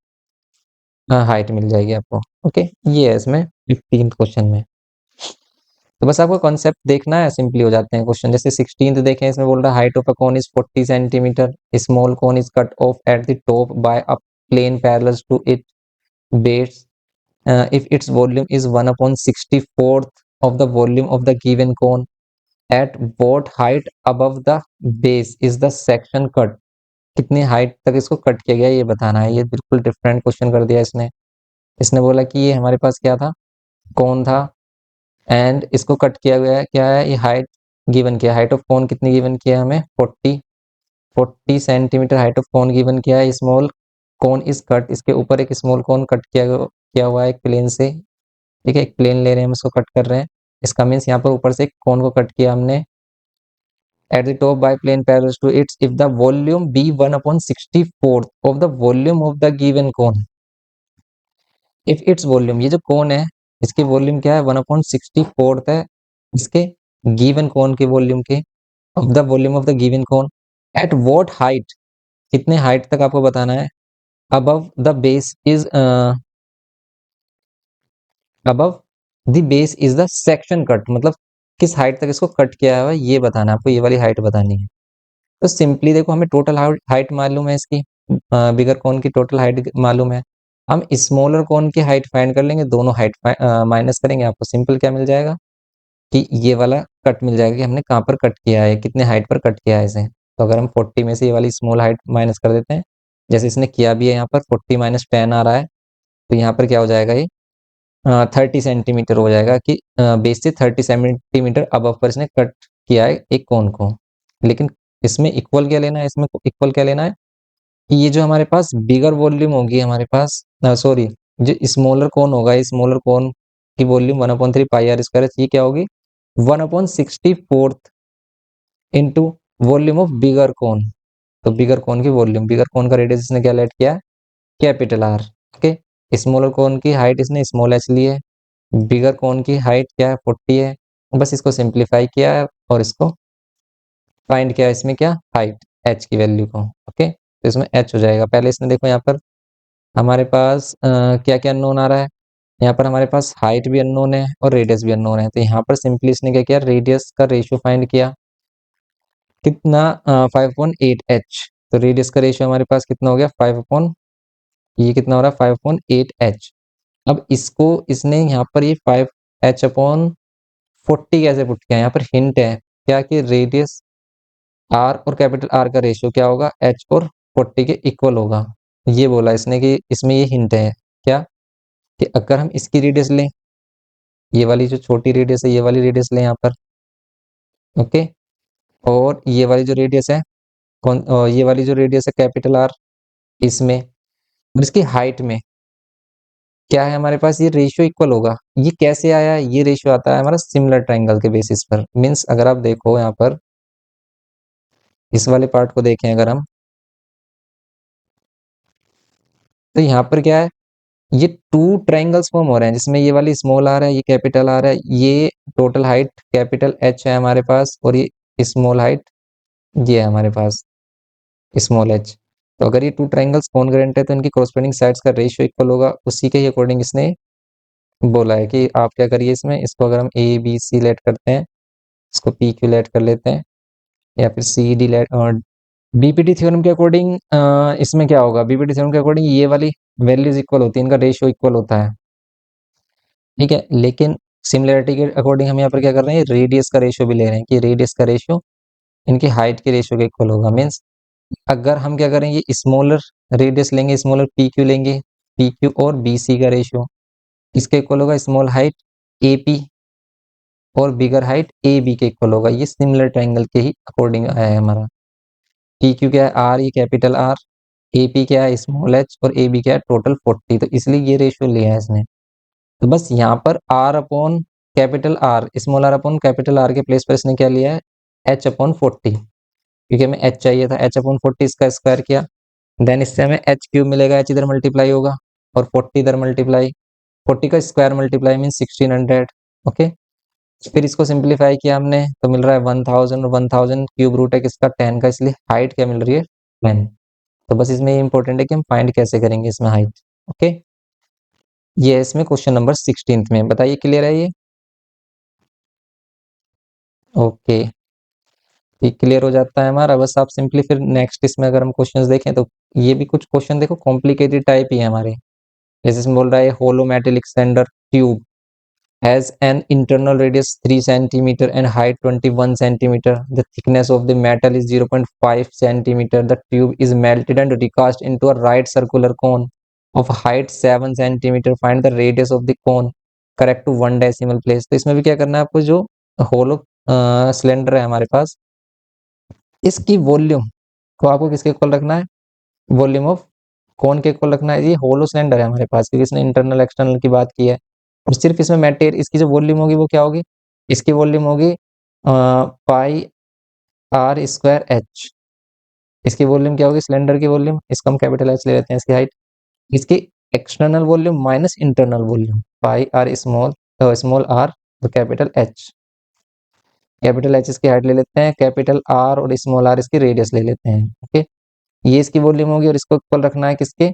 हाइट मिल जाएगी आपको। ओके, ये है इसमें 15th क्वेश्चन में। तो बस आपको कॉन्सेप्ट देखना है, सिंपली हो जाते हैं क्वेश्चन। जैसे 16th देखें, इसमें बोल रहा है height of a cone is 40 centimetre, small cone is cut off at the top by a plane parallel to it base, if its volume is 1/64 of the volume of the given cone, at what height above the base is the section cut। कितनी height तक इसको cut किया गया ये बताना है। ये बिल्कुल डिफरेंट क्वेश्चन कर दिया इसने। इसने बोला कि ये हमारे पास क्या था, कोन था, एंड इसको कट किया गया है, क्या है ये हाइट गिवन किया, हाइट ऑफ कोन कितनी गिवन किया है हमें 40 centimetre height of cone given किया है। स्मॉल कोन इज कट, इसके ऊपर एक स्मॉल कोन कट किया हुआ है एक प्लेन से, ठीक है, एक प्लेन ले रहे हैं हम, इसको कट कर रहे हैं। इसका मीन्स यहाँ पर ऊपर से एक कोन को कट किया हमने at the top by plane parallel to its if the volume be 1/64 of the volume of the given cone, if its volume, ये जो कोन है इसकी वॉल्यूम क्या है 1/64 है इसके गिवन कोन के वॉल्यूम के, of the volume of the given cone, at what height, कितने हाइट तक आपको बताना है, above the base is above the base is the section cut, मतलब किस हाइट तक इसको कट किया है ये बताना है आपको, ये वाली हाइट बतानी है। तो सिंपली देखो हमें टोटल हाइट मालूम है इसकी, बिगर कोन की टोटल हाइट मालूम है, हम स्मॉलर कोन की हाइट फाइंड कर लेंगे, दोनों हाइट माइनस करेंगे, आपको सिंपल क्या मिल जाएगा कि ये वाला कट मिल जाएगा कि हमने कहाँ पर कट किया है, कितने हाइट पर कट किया है इसे। तो अगर हम 40 में से ये वाली स्मॉल हाइट माइनस कर देते हैं, जैसे इसने किया भी है, यहाँ पर 40 माइनस 10 आ रहा है, तो यहाँ पर क्या हो जाएगा ये 30 सेंटीमीटर हो जाएगा कि बेस से 30 सेंटीमीटर अब पर इसने कट किया है एक कोन को। लेकिन इसमें इक्वल क्या लेना है, इसमें इक्वल क्या लेना है कि ये जो हमारे पास बिगर वॉल्यूम होगी हमारे पास, सॉरी, जो स्मॉलर कोन होगा, स्मॉलर कोन की वॉल्यूम 1/3 पाई आर स्क्वायर, ये क्या होगी 1/64 इंटू वॉल्यूम ऑफ बिगर कोन। तो बिगर कोन की वॉल्यूम, बिगर कोन का रेडियस इसने क्या लेट किया, कैपिटल आर, ओके। स्मॉलर कोन की हाइट इसने स्मॉल एच ली है, बिगर कोन की हाइट क्या है 40 है, बस इसको सिंप्लीफाई किया है और इसको फाइंड किया है इसमें क्या हाइट एच की वैल्यू को, ओके। तो इसमें एच हो जाएगा। पहले इसने देखो यहाँ पर हमारे पास क्या क्या अननोन आ रहा है, यहाँ पर हमारे पास हाइट भी अननोन है और रेडियस भी अननोन है, तो यहाँ पर सिंपली इसने क्या किया, रेडियस का रेशियो फाइंड किया, कितना 5/8 तो रेडियस का रेशियो हमारे पास कितना हो गया 5 ये कितना हो रहा है 5/8 अब इसको इसने यहाँ पर ये 5h/40 कैसे पुट किया, यहाँ पर हिंट है क्या कि रेडियस आर और कैपिटल आर का रेशियो क्या होगा एच और 40 के इक्वल होगा। ये बोला इसने कि इसमें ये हिंट है क्या कि अगर हम इसकी रेडियस लें, ये वाली जो छोटी रेडियस है ये वाली रेडियस लें यहाँ पर, ओके, और ये वाली जो रेडियस है ये वाली जो रेडियस है कैपिटल आर, इसमें और इसकी हाइट में क्या है हमारे पास, ये रेशियो इक्वल होगा। ये कैसे आया, ये रेशियो आता है हमारा सिमिलर ट्रायंगल के बेसिस पर। मींस अगर आप देखो यहाँ पर इस वाले पार्ट को देखें अगर हम, तो यहाँ पर क्या है, ये टू ट्रायंगल्स फॉर्म हो रहे हैं जिसमें ये वाली स्मॉल आर है, ये कैपिटल आर है, ये टोटल हाइट कैपिटल एच है हमारे पास, और ये स्मॉल हाइट ये है हमारे पास स्मॉल एच। तो अगर ये टू ट्रायंगल्स कॉन्ग्रुएंट है तो इनकी कॉरस्पॉन्डिंग साइड्स का रेशियो इक्वल होगा, उसी के अकॉर्डिंग इसने बोला है कि आप क्या करिए इसमें, इसको अगर हम ए बी सी लेट करते हैं, इसको पी क्यू लेट कर लेते हैं, या फिर सी डी लेट, और बीपीटी थ्योरम के अकॉर्डिंग इसमें क्या होगा, बीपीटी थ्योरम के अकॉर्डिंग ये वाली वैल्यूज इक्वल होती है, इनका रेशियो इक्वल होता है, ठीक है। लेकिन सिमिलरिटी के अकॉर्डिंग हम यहाँ पर क्या कर रहे हैं, रेडियस का रेशियो भी ले रहे हैं कि रेडियस का रेशियो इनकी हाइट के रेशियो के इक्वल होगा। मीन्स अगर हम क्या करेंगे स्मॉलर रेडियस लेंगे, स्मॉलर पी क्यू लेंगे, पी क्यू और बी सी का रेशियो इसके इक्वल होगा स्मॉल हाइट ए पी और बिगर हाइट ए बी के इक्वल होगा। ये सिमिलर ट्रायंगल के ही अकॉर्डिंग आया है हमारा। पी क्यू क्या है आर, ये कैपिटल आर, ए पी क्या है स्मॉल एच, और ए बी क्या है टोटल 40, तो इसलिए ये रेशियो लिया है इसने। तो बस यहाँ पर R upon capital R, small R upon capital R के प्लेस पर इसने क्या लिया है H/40, क्योंकि हमें एच चाहिए था, H/40 इसका स्क्वायर किया, देन इससे हमें एच क्यूब मिलेगा, एच इधर मल्टीप्लाई होगा और 40 इधर मल्टीप्लाई, 40 का स्क्वायर मल्टीप्लाई मीन 1600, ओके। फिर इसको सिंप्लीफाई किया हमने तो मिल रहा है 1000, और 1000 क्यूब रूट है किसका 10 का, इसलिए हाइट क्या मिल रही है 10। तो बस इसमें ये इंपॉर्टेंट है कि हम फाइंड कैसे करेंगे इसमें हाइट, ओके। ये है इसमें क्वेश्चन नंबर 16 में, बताइए क्लियर है ये, ओके। ये क्लियर हो जाता है हमारा, बस आप सिंपली फिर नेक्स्ट इसमें अगर हम क्वेश्चंस देखें तो ये भी कुछ क्वेश्चन देखो कॉम्प्लिकेटेड टाइप ही है हमारे। जैसे इसमें बोल रहा है hollow metallic cylinder tube has an internal radius 3 centimeter and height 21 centimeter. The thickness of the metal is 0.5 centimeter. The tube is melted and recast into a right circular cone of height 7 centimeter. Find the radius of the cone correct to 1 decimal place. तो इसमें भी क्या करना है आपको, जो hollow cylinder है हमारे पास, इसकी वॉल्यूम को आपको किसके इक्वल रखना है, वॉल्यूम ऑफ कौन के इक्वल रखना है। ये होलो सिलेंडर है हमारे पास, क्योंकि इसने इंटरनल एक्सटर्नल की बात की है, और सिर्फ इसमें मटेरियल, इसकी जो वॉल्यूम होगी वो क्या होगी, इसकी वॉल्यूम होगी पाई आर स्क्वायर एच। इसकी वॉल्यूम क्या होगी, सिलेंडर की वॉल्यूम, इसका हम कैपिटल एच ले लेते हैं, इसकी हाइट, इसकी external volume minus internal volume, pi R small R तो कैपिटल एच। कैपिटल एच इसकी हाइट ले लेते हैं, कैपिटल आर और स्मॉल आर इसकी रेडियस ले लेते हैं। ओके, ये इसकी वॉल्यूम होगी, और इसको इक्वल रखना है किसके,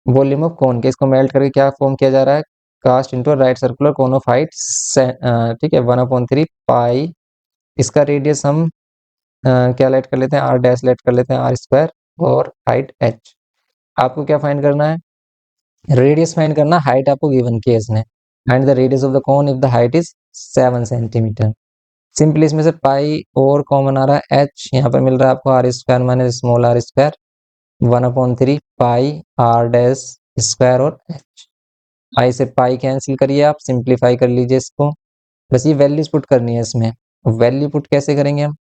वॉल्यूम ऑफ कोन के। इसको मेल्ट करके क्या फॉर्म किया जा रहा है, cast into right circular cone of height, ठीक है, 1/3 पाई, इसका रेडियस हम क्या लेट कर लेते हैं, आर डैश लेट कर लेते हैं, आर स्क्वायर, और हाइट एच। आपको क्या फाइंड करना है, रेडियस फाइंड करना, हाइट आपको गिवन की है इसने, find the radius of the cone if the height is 7 centimetre. Simply इसमें से पाई और कॉमन आ रहा है एच, यहाँ पर मिल रहा है आपको R square minus small R square 1/3 pi R dash square और एच। पाई से पाई कैंसिल करिए, आप सिंप्लीफाई कर लीजिए इसको, बस ये वैल्यूज पुट करनी है इसमें। वैल्यू पुट कैसे करेंगे हम,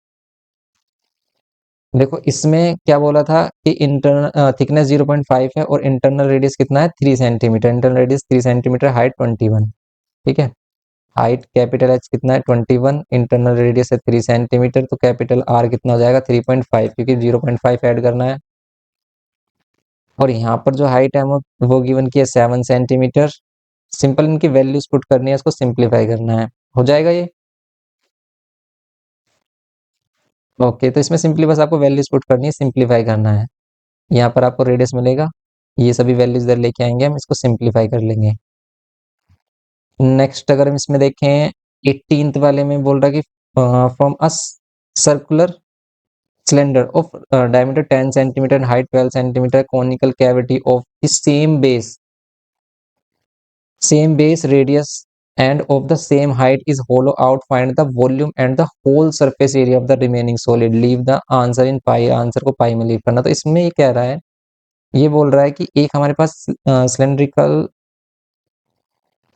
देखो इसमें क्या बोला था कि इंटरनल थिकनेस 0.5 है और इंटरनल रेडियस कितना है 3 centimetre, internal radius 3 centimetre, height 21, ठीक है। हाइट कैपिटल एच कितना है 21, इंटरनल रेडियस है 3 सेंटीमीटर, तो कैपिटल आर कितना हो जाएगा 3.5, क्योंकि 0.5 ऐड करना है, और यहाँ पर जो हाइट है वो गिवन की है 7 सेंटीमीटर। सिंपल इनकी वैल्यूज पुट करनी है, इसको सिंप्लीफाई करना है, हो जाएगा ये। ओके, तो इसमें सिंपली बस आपको वैल्यूज पुट करनी है, सिंप्लीफाई करना है। यहाँ पर आपको रेडियस मिलेगा, ये सभी वैल्यूज इधर लेके आएंगे, हम इसको सिंप्लीफाई कर लेंगे। नेक्स्ट अगर हम इसमें देखें 18th वाले में बोल रहा है कि from a circular cylinder of diameter 10 centimetre and height 12 centimetre, conical cavity of the same base radius and of the same height is hollow out, find the volume and the whole surface area of the remaining solid, leave the answer in pi, answer को पाई में leave करना। तो इसमें ये कह रहा है, ये बोल रहा है कि एक हमारे पास सिलेंड्रिकल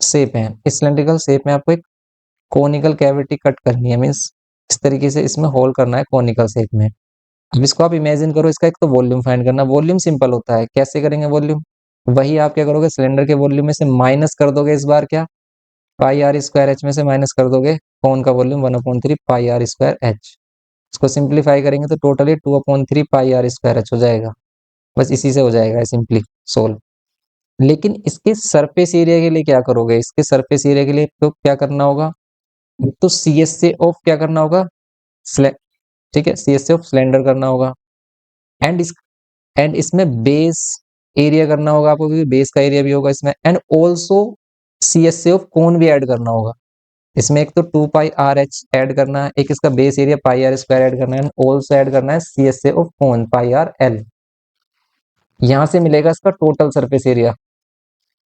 शेप है, इस सिलेंड्रिकल शेप में आपको एक कोनिकल कैविटी कट करनी है, मीन्स इस तरीके से इसमें होल करना है कोनिकल शेप में। अब इसको आप इमेजिन करो, इसका एक तो वॉल्यूम फाइंड करना, वॉल्यूम सिंपल होता है, कैसे करेंगे वॉल्यूम, वही आप क्या करोगे, सिलेंडर के वॉल्यूम में से माइनस कर दोगे, इस बार क्या, पाई आर स्क्वायर एच में से माइनस कर दोगे कौन का volume 1/3 pi R square H. इसको सिंप्लीफाई करेंगे तो totally 2/3 pi R square H हो जाएगा, बस इसी से हो जाएगा सिंपली सोल्व। लेकिन इसके सरफेस एरिया के लिए क्या करोगे, इसके सरफेस एरिया के लिए तो क्या करना होगा, तो सी एस से ऑफ क्या करना होगा, ठीक है, सी एस से ऑफ सिलेंडर करना होगा, एंड इसमें बेस एरिया करना होगा आपको, क्योंकि बेस का एरिया भी होगा इसमें, एंड ऑल्सो सी एस से ऑफ कोन भी ऐड करना होगा इसमें। एक तो 2 पाई आर एच ऐड करना है, एक इसका base area pi R square add करना है, ऑल्सो ऐड करना है C S A of cone pi R L. यहां से मिलेगा इसका टोटल सरफेस एरिया,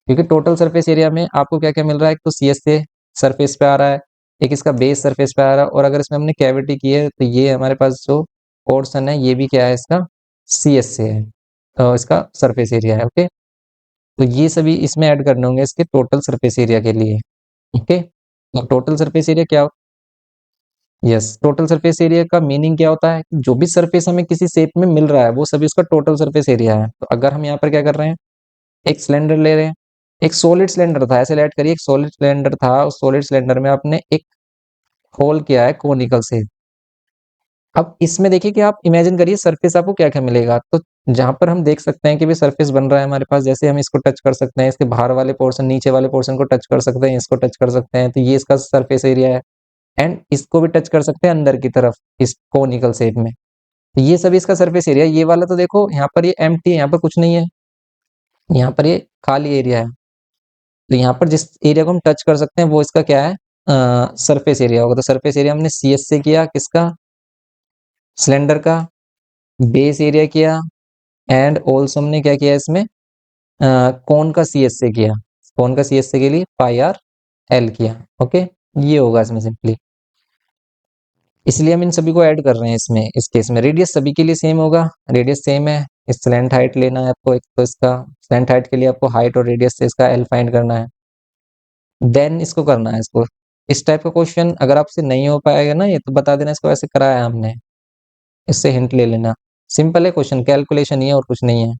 क्योंकि टोटल सरफेस एरिया में आपको क्या क्या मिल रहा है, एक तो सी एस ए सरफेस पे आ रहा है, एक इसका बेस सरफेस पे आ रहा है, और अगर इसमें हमने कैविटी की है तो ये हमारे पास जो पोर्शन है ये भी क्या है, इसका सी एस ए है, तो इसका सरफेस एरिया है। ओके, तो ये सभी इसमें ऐड करने होंगे इसके टोटल सरफेस एरिया के लिए। ओके, तो टोटल सरफेस एरिया क्या, यस, टोटल सरफेस एरिया का मीनिंग क्या होता है, जो भी सरफेस हमें किसी शेप में मिल रहा है वो सभी उसका टोटल सरफेस एरिया है। तो अगर हम यहाँ पर क्या कर रहे हैं, एक सिलेंडर ले रहे हैं, एक सॉलिड सिलेंडर था, ऐसे लेट करिए, एक सॉलिड सिलेंडर था, उस सॉलिड सिलेंडर में आपने एक होल किया है कोनिकल से। अब इसमें देखिए कि आप इमेजिन करिए सरफेस आपको क्या क्या मिलेगा, तो जहां पर हम देख सकते हैं कि भी सरफेस बन रहा है हमारे पास, जैसे हम इसको टच कर सकते हैं, इसके बाहर वाले पोर्शन, नीचे वाले पोर्शन को टच कर सकते हैं, इसको टच कर सकते हैं, तो ये इसका सरफेस एरिया है, एंड इसको भी टच कर सकते हैं अंदर की तरफ इस कोनिकल शेप में, तो ये सभी इसका सरफेस एरिया। ये वाला तो देखो यहाँ पर ये एम्प्टी है, यहाँ पर कुछ नहीं है, यहाँ पर ये खाली एरिया है, तो यहाँ पर जिस एरिया को हम टच कर सकते हैं वो इसका क्या है, सरफेस एरिया होगा। तो सरफेस एरिया हमने सी एस से किया, किसका, सिलेंडर का, बेस एरिया किया, एंड ऑल्सो हमने क्या किया इसमें, कौन का सी एस से किया, कौन का सी एस से के लिए पाई आर L किया। ओके, ये होगा इसमें सिंपली, इसलिए हम इन सभी को ऐड कर रहे हैं इसमें। इस केस में रेडियस सभी के लिए सेम होगा, रेडियस सेम है। इस स्लैंट हाइट लेना है आपको, एक तो इसका स्लैंट हाइट के लिए आपको हाइट और रेडियस से इसका L फाइंड करना है, देन इसको करना है इसको। इस टाइप का क्वेश्चन अगर आपसे नहीं हो पाएगा ना ये, तो बता देना इसको ऐसे कराया हमने, इससे हिंट ले लेना। सिंपल है क्वेश्चन, कैलकुलेशन ही है और कुछ नहीं है।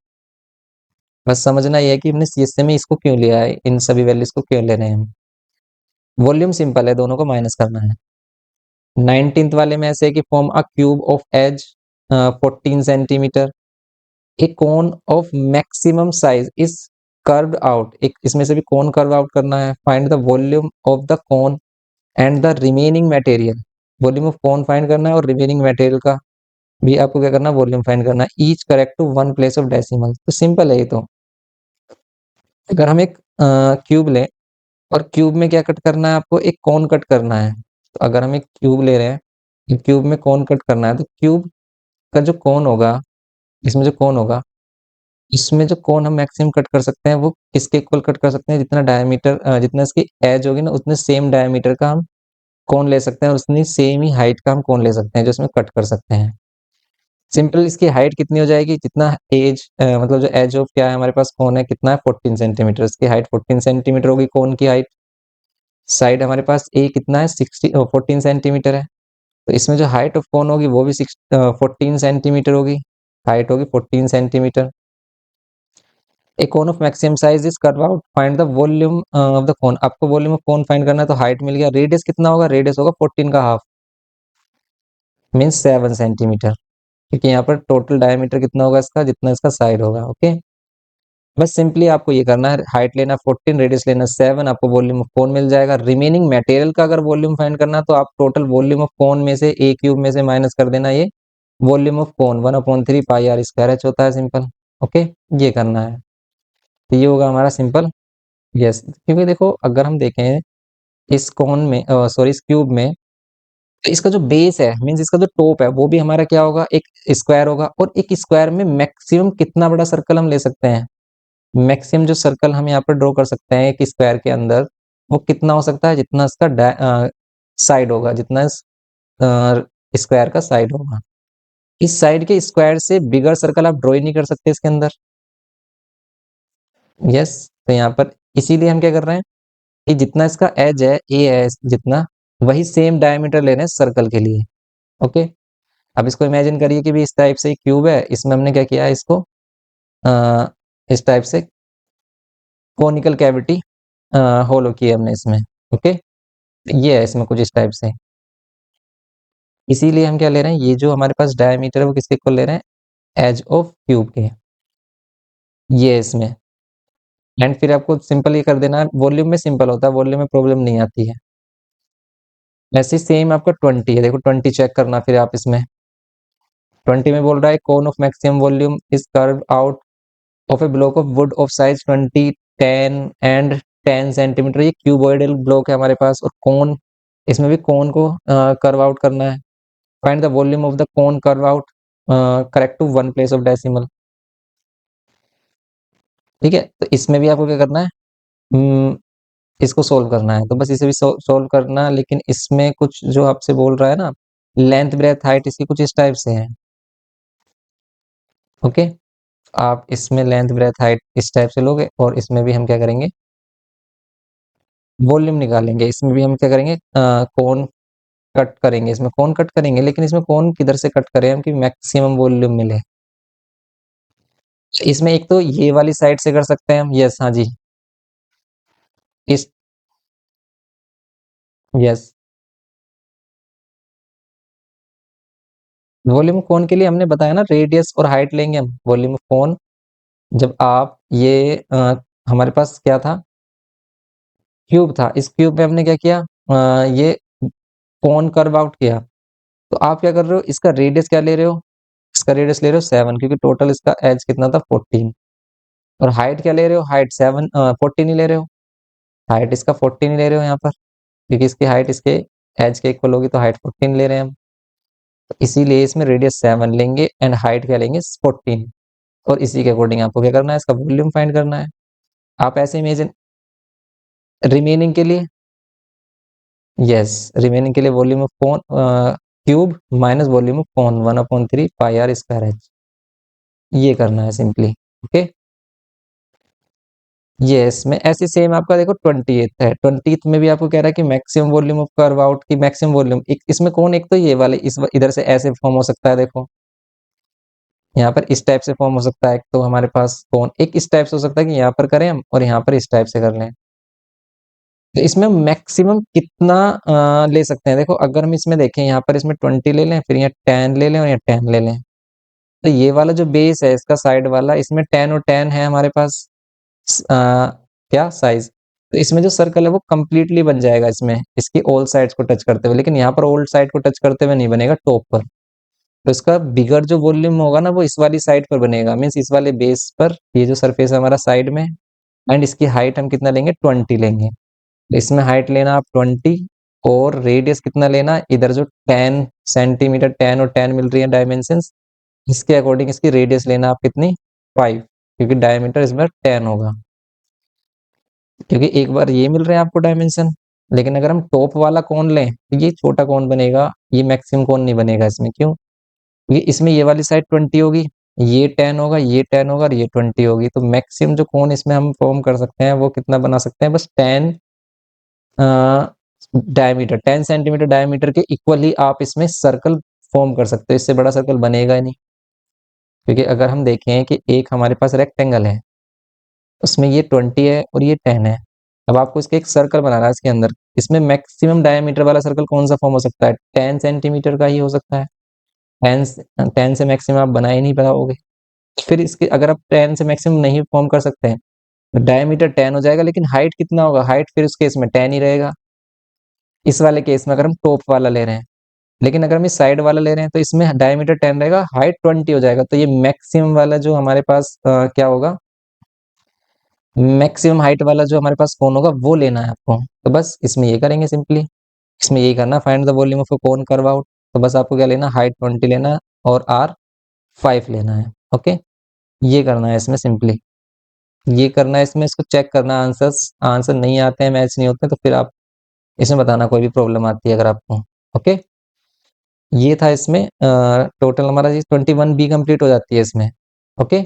बस समझना ये है कि हमने सीएसए में इसको क्यों लिया है, इन सभी वैल्यूज को क्यों ले रहे हैं हम। वॉल्यूम सिंपल है, दोनों को माइनस करना है। 19th वाले में ऐसे है कि form a cube of edge 14 centimetre, a cone of maximum size is curved out, एक इसमें से भी कोन कर्व आउट करना है। Find the volume of the cone and the remaining material, volume of cone find करना है और remaining material का भी आपको क्या करना है, वॉल्यूम फाइंड करना है। Each correct to one place of decimal, तो सिंपल है ये तो। अगर हम एक क्यूब लें और क्यूब में क्या कट करना है आपको, एक कोन कट करना है। तो अगर हम एक क्यूब ले रहे हैं, क्यूब में कोन कट करना है, तो क्यूब का जो कोन होगा, इसमें जो कोन होगा, इसमें जो कोन हम मैक्सिमम कट कर सकते हैं वो किसके इक्वल कट कर सकते हैं, जितना डायमीटर, जितना इसकी एज होगी ना, उतने सेम डायमीटर का हम कोन ले सकते हैं, और उतनी सेम ही हाइट का हम कोन ले सकते हैं जो इसमें कट कर सकते हैं। सिंपल, इसकी हाइट कितनी हो जाएगी, जितना मतलब जो एज ऑफ क्या है हमारे पास कोन है कितना है, 14 सेंटीमीटर, इसकी हाइट 14 सेंटीमीटर होगी कोन की हाइट। साइड हमारे पास ए कितना है, 14 सेंटीमीटर है, तो इसमें जो हाइट ऑफ कोन होगी वो भी 14 सेंटीमीटर होगी, हाइट होगी 14 centimetre. A cone of maximum size is curve out, find the volume of the कोन, आपको वॉल्यूम ऑफ कोन फाइंड करना है, तो हाइट मिल गया। रेडियस कितना होगा, रेडियस होगा 14 का हाफ, मीन्स 7 सेंटीमीटर, क्योंकि यहाँ पर टोटल डायमीटर कितना होगा इसका, जितना इसका साइड होगा। ओके, बस सिंपली आपको ये करना है, हाइट लेना 14, रेडियस लेना 7, आपको वॉल्यूम ऑफ कोन मिल जाएगा। रिमेनिंग मटेरियल का अगर वॉल्यूम फाइंड करना है, तो आप टोटल वॉल्यूम ऑफ कोन में से ए क्यूब में से माइनस कर देना ये volume of cone, 1/3 pi R square H होता है सिंपल। ओके, ये करना है, तो ये होगा हमारा सिंपल। यस, क्योंकि देखो अगर हम देखें इस कोन में, सॉरी इस क्यूब में, तो इसका जो बेस है, मींस इसका जो टॉप है, वो भी हमारा क्या होगा, एक स्क्वायर होगा। और एक स्क्वायर में मैक्सिमम कितना बड़ा सर्कल हम ले सकते हैं, मैक्सिमम जो सर्कल हम यहाँ पर ड्रॉ कर सकते हैं एक स्क्वायर के अंदर, वो कितना हो सकता है, जितना इसका साइड होगा, जितना इस स्क्वायर का साइड होगा। इस साइड के स्क्वायर से बिगर सर्कल आप ड्रॉ ही नहीं कर सकते इसके अंदर। यस, तो यहाँ पर इसीलिए हम क्या कर रहे हैं कि जितना इसका एज है, ए है जितना, वही सेम डायमीटर ले रहे हैं सर्कल के लिए। ओके, अब इसको इमेजिन करिए कि भी इस टाइप से क्यूब है, इसमें हमने क्या किया है, इसको इस टाइप से कोनिकल कैविटी होलो की है हमने इसमें। ओके, ये है इसमें कुछ इस टाइप से, इसीलिए हम क्या ले रहे हैं, ये जो हमारे पास डायमीटर है वो किसके इक्वल ले रहे हैं, एज ऑफ क्यूब के, ये है इसमें। एंड फिर आपको सिंपल ये कर देना, वॉल्यूम में सिंपल होता है, वॉल्यूम में प्रॉब्लम नहीं आती है। ऐसे सेम आपका 20 है, देखो 20 चेक करना फिर आप इसमें। 20 में बोल रहा है कोन of maximum volume is curve out of A block of would of size 20, 10 and 10 centimetre. ये क्यूबॉइडल ब्लॉक है हमारे पास, और कोन, इसमें भी कोन को कर्व आउट करना है। Find the volume of the cone curve out correct to one place of decimal. ठीक है, तो इसमें भी आपको क्या करना है, इसको सोल्व करना है, तो बस इसे भी सोल्व करना है, लेकिन इसमें कुछ जो आपसे बोल रहा है ना, लेंथ ब्रेथ हाइट इसकी कुछ इस टाइप से है। ओके, आप इसमें लेंथ ब्रेथ हाइट इस टाइप से लोगे, और इसमें भी हम क्या करेंगे, वॉल्यूम निकालेंगे। इसमें भी हम क्या करेंगे, कोन कट करेंगे, इसमें कोन कट करेंगे, लेकिन इसमें कोन किधर से कट करें हम कि मैक्सिमम वॉल्यूम मिले। इसमें एक तो ये वाली साइड से कर सकते हैं हम, यस, हाँ जी, इस, यस, वॉल्यूम ऑफ कोन के लिए हमने बताया ना, रेडियस और हाइट लेंगे हम वॉल्यूम ऑफ कोन। जब आप ये हमारे पास क्या था, क्यूब था, इस क्यूब में हमने क्या किया, ये कोन कर्व आउट किया, तो आप क्या कर रहे हो, इसका रेडियस क्या ले रहे हो, इसका रेडियस ले रहे हो 7, क्योंकि टोटल इसका एज कितना था 14। और हाइट क्या ले रहे हो, हाइट 14 ही ले रहे हो, हाइट इसका 14 ही ले रहे हो यहाँ पर, क्योंकि इसकी हाइट इसके एज के इक्वल होगी, तो हाइट 14 ले रहे हैं हम। तो इसीलिए इसमें रेडियस 7 लेंगे एंड हाइट क्या लेंगे 14, और इसी के अकॉर्डिंग आपको क्या करना है, इसका वॉल्यूम फाइंड करना है। आप ऐसे इमेजिन, रिमेनिंग के लिए यस, रिमेनिंग के लिए volume of cone cube minus volume of cone 1/3 pi R square H, ये करना है सिंपली। ओके, यस में ऐसे सेम आपका देखो 20th है, 20th में भी आपको कह रहा है कि maximum volume of curve out की मैक्सिमम वॉल्यूम, एक इसमें कौन, एक तो ये वाले इधर से ऐसे फॉर्म हो सकता है, देखो यहाँ पर इस टाइप से फॉर्म हो सकता है, एक तो हमारे पास कौन एक इस टाइप से हो सकता है कि यहाँ पर करें हम और यहाँ पर इस टाइप से कर लें। तो इसमें मैक्सिमम कितना ले सकते हैं, देखो अगर हम इसमें देखें, यहाँ पर इसमें 20 ले लें, फिर यहाँ 10 ले लें और यहाँ 10 ले लें, तो ये वाला जो बेस है इसका साइड वाला, इसमें 10 और 10 है हमारे पास क्या साइज, तो इसमें जो सर्कल है वो कंप्लीटली बन जाएगा इसमें, इसकी ऑल साइड्स को टच करते हुए, लेकिन यहाँ पर ऑल साइड को टच करते हुए नहीं बनेगा टॉप पर। तो इसका बिगर जो वॉल्यूम होगा ना वो इस वाली साइड पर बनेगा, मीन्स इस वाले बेस पर, ये जो सरफेस है हमारा साइड में, एंड इसकी हाइट हम कितना लेंगे, 20 लेंगे। तो इसमें हाइट लेना आप 20 और रेडियस कितना लेना, इधर जो 10 सेंटीमीटर 10 और 10 मिल रही है डायमेंशन, इसके अकॉर्डिंग इसकी रेडियस लेना आप कितनी, 5, क्योंकि डायमीटर इसमें 10 होगा, क्योंकि एक बार ये मिल रहे हैं आपको डायमेंशन। लेकिन अगर हम टॉप वाला कोन लें तो ये छोटा कोन बनेगा, ये मैक्सिमम कोन नहीं बनेगा इसमें, क्यों, क्योंकि इसमें ये वाली साइड 20 होगी, ये 10 होगा, ये 10 होगा और ये 20 होगी, तो मैक्सिमम जो कोन इसमें हम फॉर्म कर सकते हैं वो कितना बना सकते हैं, बस 10 डायमीटर, 10 सेंटीमीटर डायमीटर के इक्वल ही आप इसमें सर्कल फॉर्म कर सकते हो, इससे बड़ा सर्कल बनेगा ही नहीं। क्योंकि अगर हम देखें कि एक हमारे पास रेक्टेंगल है, उसमें ये 20 है और ये 10 है, अब आपको इसके एक सर्कल बनाना है इसके अंदर, इसमें मैक्सिमम डायमीटर वाला सर्कल कौन सा फॉर्म हो सकता है, 10 सेंटीमीटर का ही हो सकता है, 10 से मैक्सिमम आप बना ही नहीं पाओगे। फिर इसके अगर आप 10 से मैक्सिमम नहीं फॉर्म कर सकते हैं, तो डायमीटर 10 हो जाएगा, लेकिन हाइट कितना होगा, हाइट फिर उस केस में 10 ही रहेगा, इस वाले केस में अगर हम टॉप वाला ले रहे हैं। लेकिन अगर हम इस साइड वाला ले रहे हैं तो इसमें डायमीटर 10 रहेगा, हाइट 20 हो जाएगा, तो ये मैक्सिमम वाला जो हमारे पास क्या होगा, मैक्सिमम हाइट वाला जो हमारे पास कोन होगा वो लेना है आपको। तो बस इसमें ये करेंगे सिंपली, इसमें यही करना, find the volume of a cone curve out. तो बस आपको क्या लेना, हाइट 20 लेना है और आर 5 लेना है। ओके, ये करना है इसमें सिंपली, ये करना है इसमें, इसको चेक करना, आंसर्स आंसर नहीं आते हैं, मैच नहीं होते, तो फिर आप इसमें बताना कोई भी प्रॉब्लम आती है अगर आपको। ओके, ये था इसमें टोटल हमारा 21 बी कंप्लीट हो जाती है इसमें। ओके।